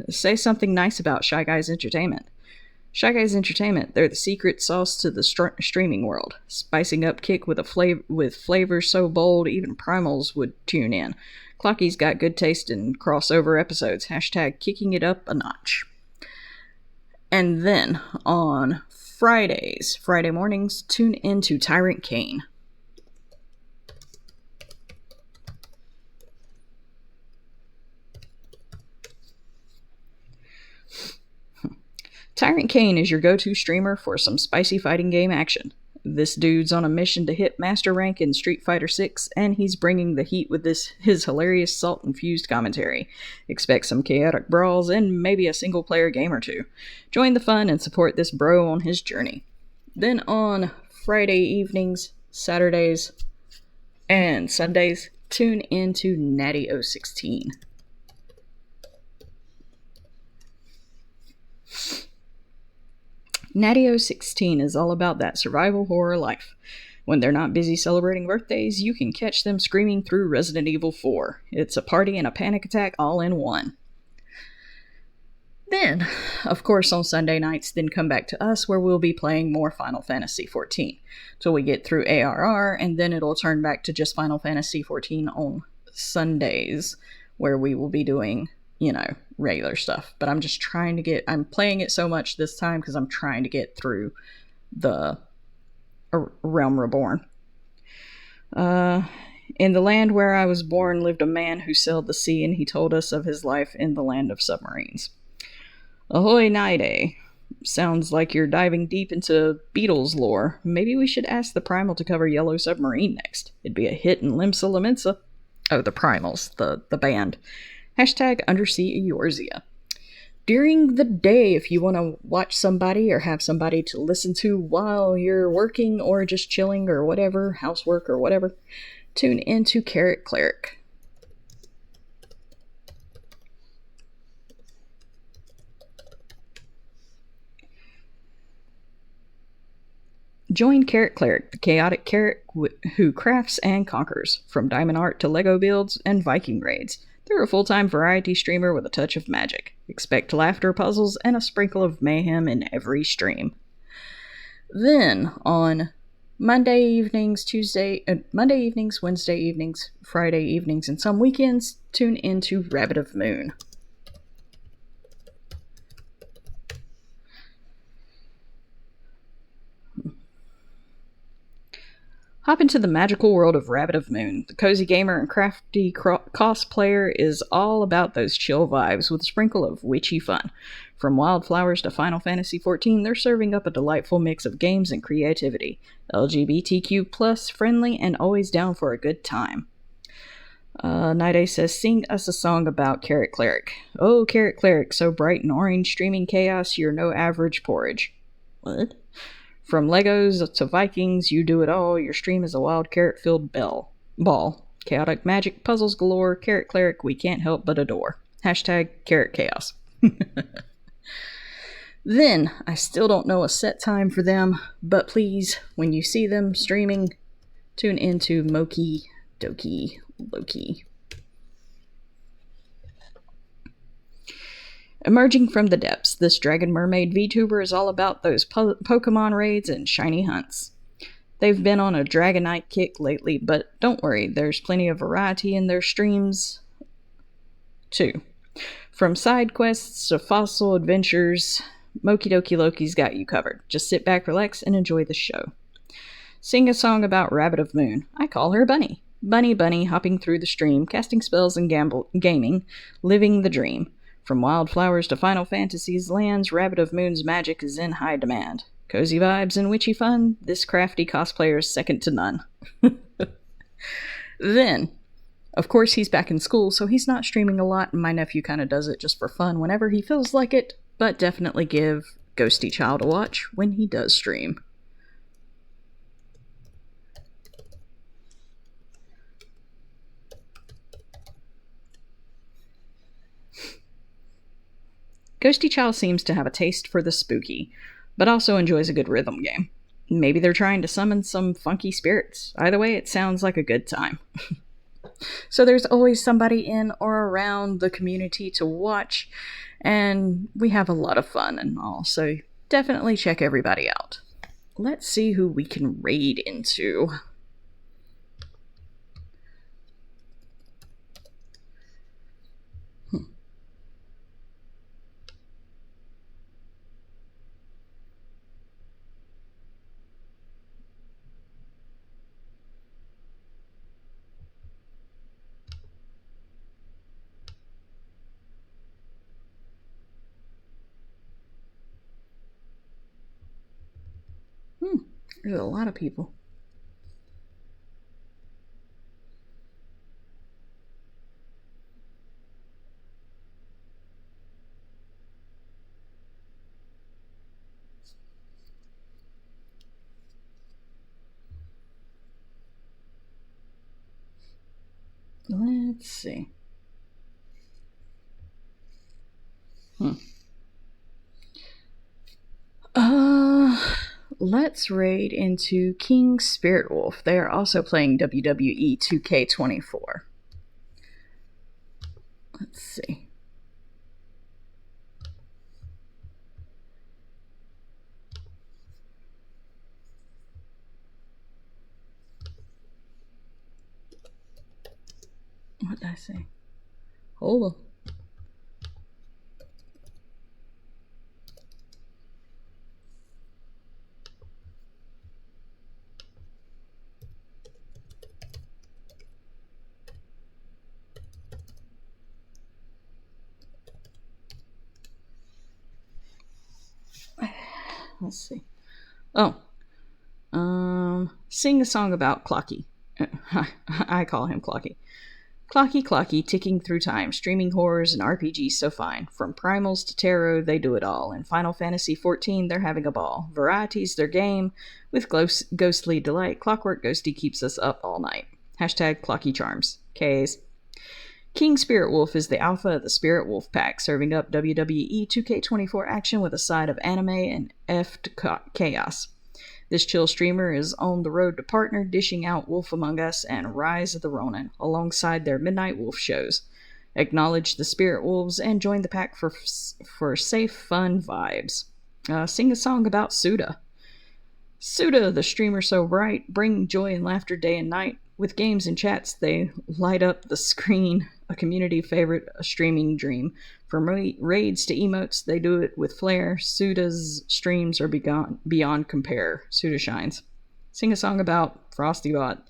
[SPEAKER 9] Say something nice about Shy Guys Entertainment. Shy Guys Entertainment, they're the secret sauce to the streaming world, spicing up Kick with flavors so bold even Primals would tune in. Clocky's got good taste in crossover episodes. Hashtag kicking it up a notch. And then on Friday mornings, tune into Tyrant Kane. Tyrant Kane is your go-to streamer for some spicy fighting game action. This dude's on a mission to hit master rank in Street Fighter VI, and he's bringing the heat with his hilarious salt-infused commentary. Expect some chaotic brawls and maybe a single-player game or two. Join the fun and support this bro on his journey. Then on Friday evenings, Saturdays, and Sundays, tune into Natty 016. Natty 016 is all about that survival horror life. When they're not busy celebrating birthdays, you can catch them screaming through Resident Evil 4. It's a party and a panic attack all in one. Then, of course, on Sunday nights, then come back to us where we'll be playing more Final Fantasy XIV till we get through ARR, and then it'll turn back to just Final Fantasy XIV on Sundays where we will be doing, regular stuff. But I'm just I'm playing it so much this time because I'm trying to get through the Realm Reborn. In the land where I was born lived a man who sailed the sea, and he told us of his life in the land of submarines. Ahoy Niday. Sounds like you're diving deep into Beatles lore. Maybe we should ask the Primal to cover Yellow Submarine next. It'd be a hit in Limsa Laminsa. Oh, the Primals, the band. Hashtag Undersea Eorzea. During the day, if you want to watch somebody or have somebody to listen to while you're working or just chilling or whatever, housework or whatever, tune into Carrot Cleric. Join Carrot Cleric, the chaotic carrot who crafts and conquers, from diamond art to Lego builds and Viking raids. They're a full-time variety streamer with a touch of magic. Expect laughter, puzzles, and a sprinkle of mayhem in every stream. Then, on Monday evenings, Wednesday evenings, Friday evenings, and some weekends, tune into Rabbit of Moon. Hop into the magical world of Rabbit of Moon. The cozy gamer and crafty cosplayer is all about those chill vibes with a sprinkle of witchy fun. From wildflowers to Final Fantasy XIV, they're serving up a delightful mix of games and creativity. LGBTQ+, friendly, and always down for a good time. Niday says, sing us a song about Carrot Cleric. Oh, Carrot Cleric, so bright and orange, streaming chaos, you're no average porridge. What? From Legos to Vikings, you do it all. Your stream is a wild carrot-filled ball. Chaotic magic, puzzles galore, Carrot Cleric we can't help but adore. Hashtag Carrot Chaos. Then, I still don't know a set time for them, but please, when you see them streaming, tune into Moki Doki Loki. Emerging from the depths, this Dragon Mermaid VTuber is all about those Pokemon raids and shiny hunts. They've been on a Dragonite kick lately, but don't worry, there's plenty of variety in their streams, too. From side quests to fossil adventures, Moki Doki Loki's got you covered. Just sit back, relax, and enjoy the show. Sing a song about Rabbit of Moon. I call her Bunny. Bunny, hopping through the stream, casting spells and gaming, living the dream. From wildflowers to Final Fantasy's lands, Rabbit of Moon's magic is in high demand. Cozy vibes and witchy fun, this crafty cosplayer is second to none. Then, of course, he's back in school, so he's not streaming a lot, and my nephew kind of does it just for fun whenever he feels like it, but definitely give Ghosty Child a watch when he does stream. Ghosty Child seems to have a taste for the spooky, but also enjoys a good rhythm game. Maybe they're trying to summon some funky spirits. Either way, it sounds like a good time. So there's always somebody in or around the community to watch, and we have a lot of fun and all, so definitely check everybody out. Let's see who we can raid into. There's a lot of people. Let's see. Let's raid into King Spirit Wolf. They are also playing WWE 2K24. Let's see. What did I say? Hold on. Let's see. Sing a song about Clocky. I call him Clocky. Clocky, ticking through time, streaming horrors and RPGs so fine. From Primals to Tarot, they do it all. In Final Fantasy XIV, they're having a ball. Variety's their game. With ghostly delight, Clockwork Ghosty keeps us up all night. Hashtag Clocky Charms. K's. King Spirit Wolf is the alpha of the Spirit Wolf Pack, serving up WWE 2K24 action with a side of anime and effed chaos. This chill streamer is on the road to partner, dishing out Wolf Among Us and Rise of the Ronin, alongside their Midnight Wolf shows. Acknowledge the Spirit Wolves and join the pack for safe, fun vibes. Sing a song about Suda. Suda, the streamer so bright, bring joy and laughter day and night. With games and chats, they light up the screen, a community favorite, a streaming dream. From raids to emotes, they do it with flair. Suda's streams are beyond compare. Suda shines. Sing a song about FrostyBot.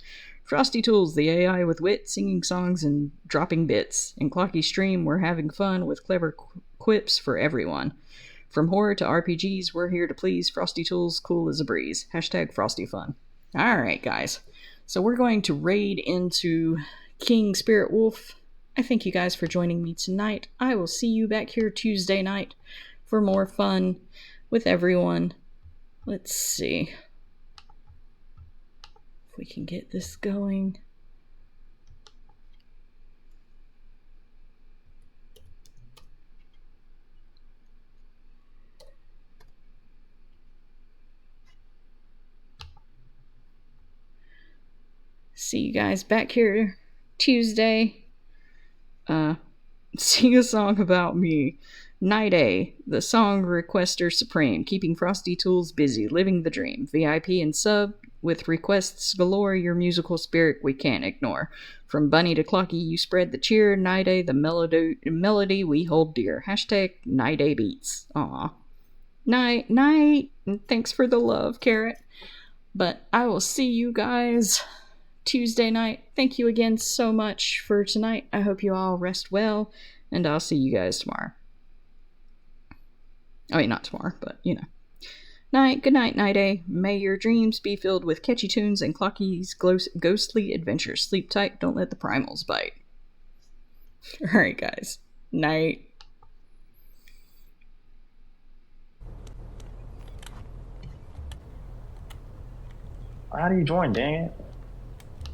[SPEAKER 9] Frosty Tools, the AI with wit, singing songs and dropping bits. In Clocky's stream, we're having fun with clever quips for everyone. From horror to RPGs, we're here to please. Frosty Tools, cool as a breeze. Hashtag FrostyFun. Alright, guys. So we're going to raid into King Spirit Wolf. I thank you guys for joining me tonight. I will see you back here Tuesday night for more fun with everyone. Let's see if we can get this going. see you guys back here Tuesday. Sing a song about me. Night A, the song requester supreme, keeping Frosty Tools busy, living the dream. VIP and sub with requests galore, your musical spirit we can't ignore. From Bunny to Clocky, you spread the cheer. Night A, the melody we hold dear. Hashtag Night A Beats. Aw. Night, and thanks for the love, Carrot. But I will see you guys Tuesday night. Thank you again so much for tonight. I hope you all rest well, and I'll see you guys tomorrow. I mean, not tomorrow, but, you know. Good night, Night A. May your dreams be filled with catchy tunes and Clocky's ghostly adventures. Sleep tight, don't let the Primals bite. Alright, guys. Night.
[SPEAKER 15] How do you join, dang it?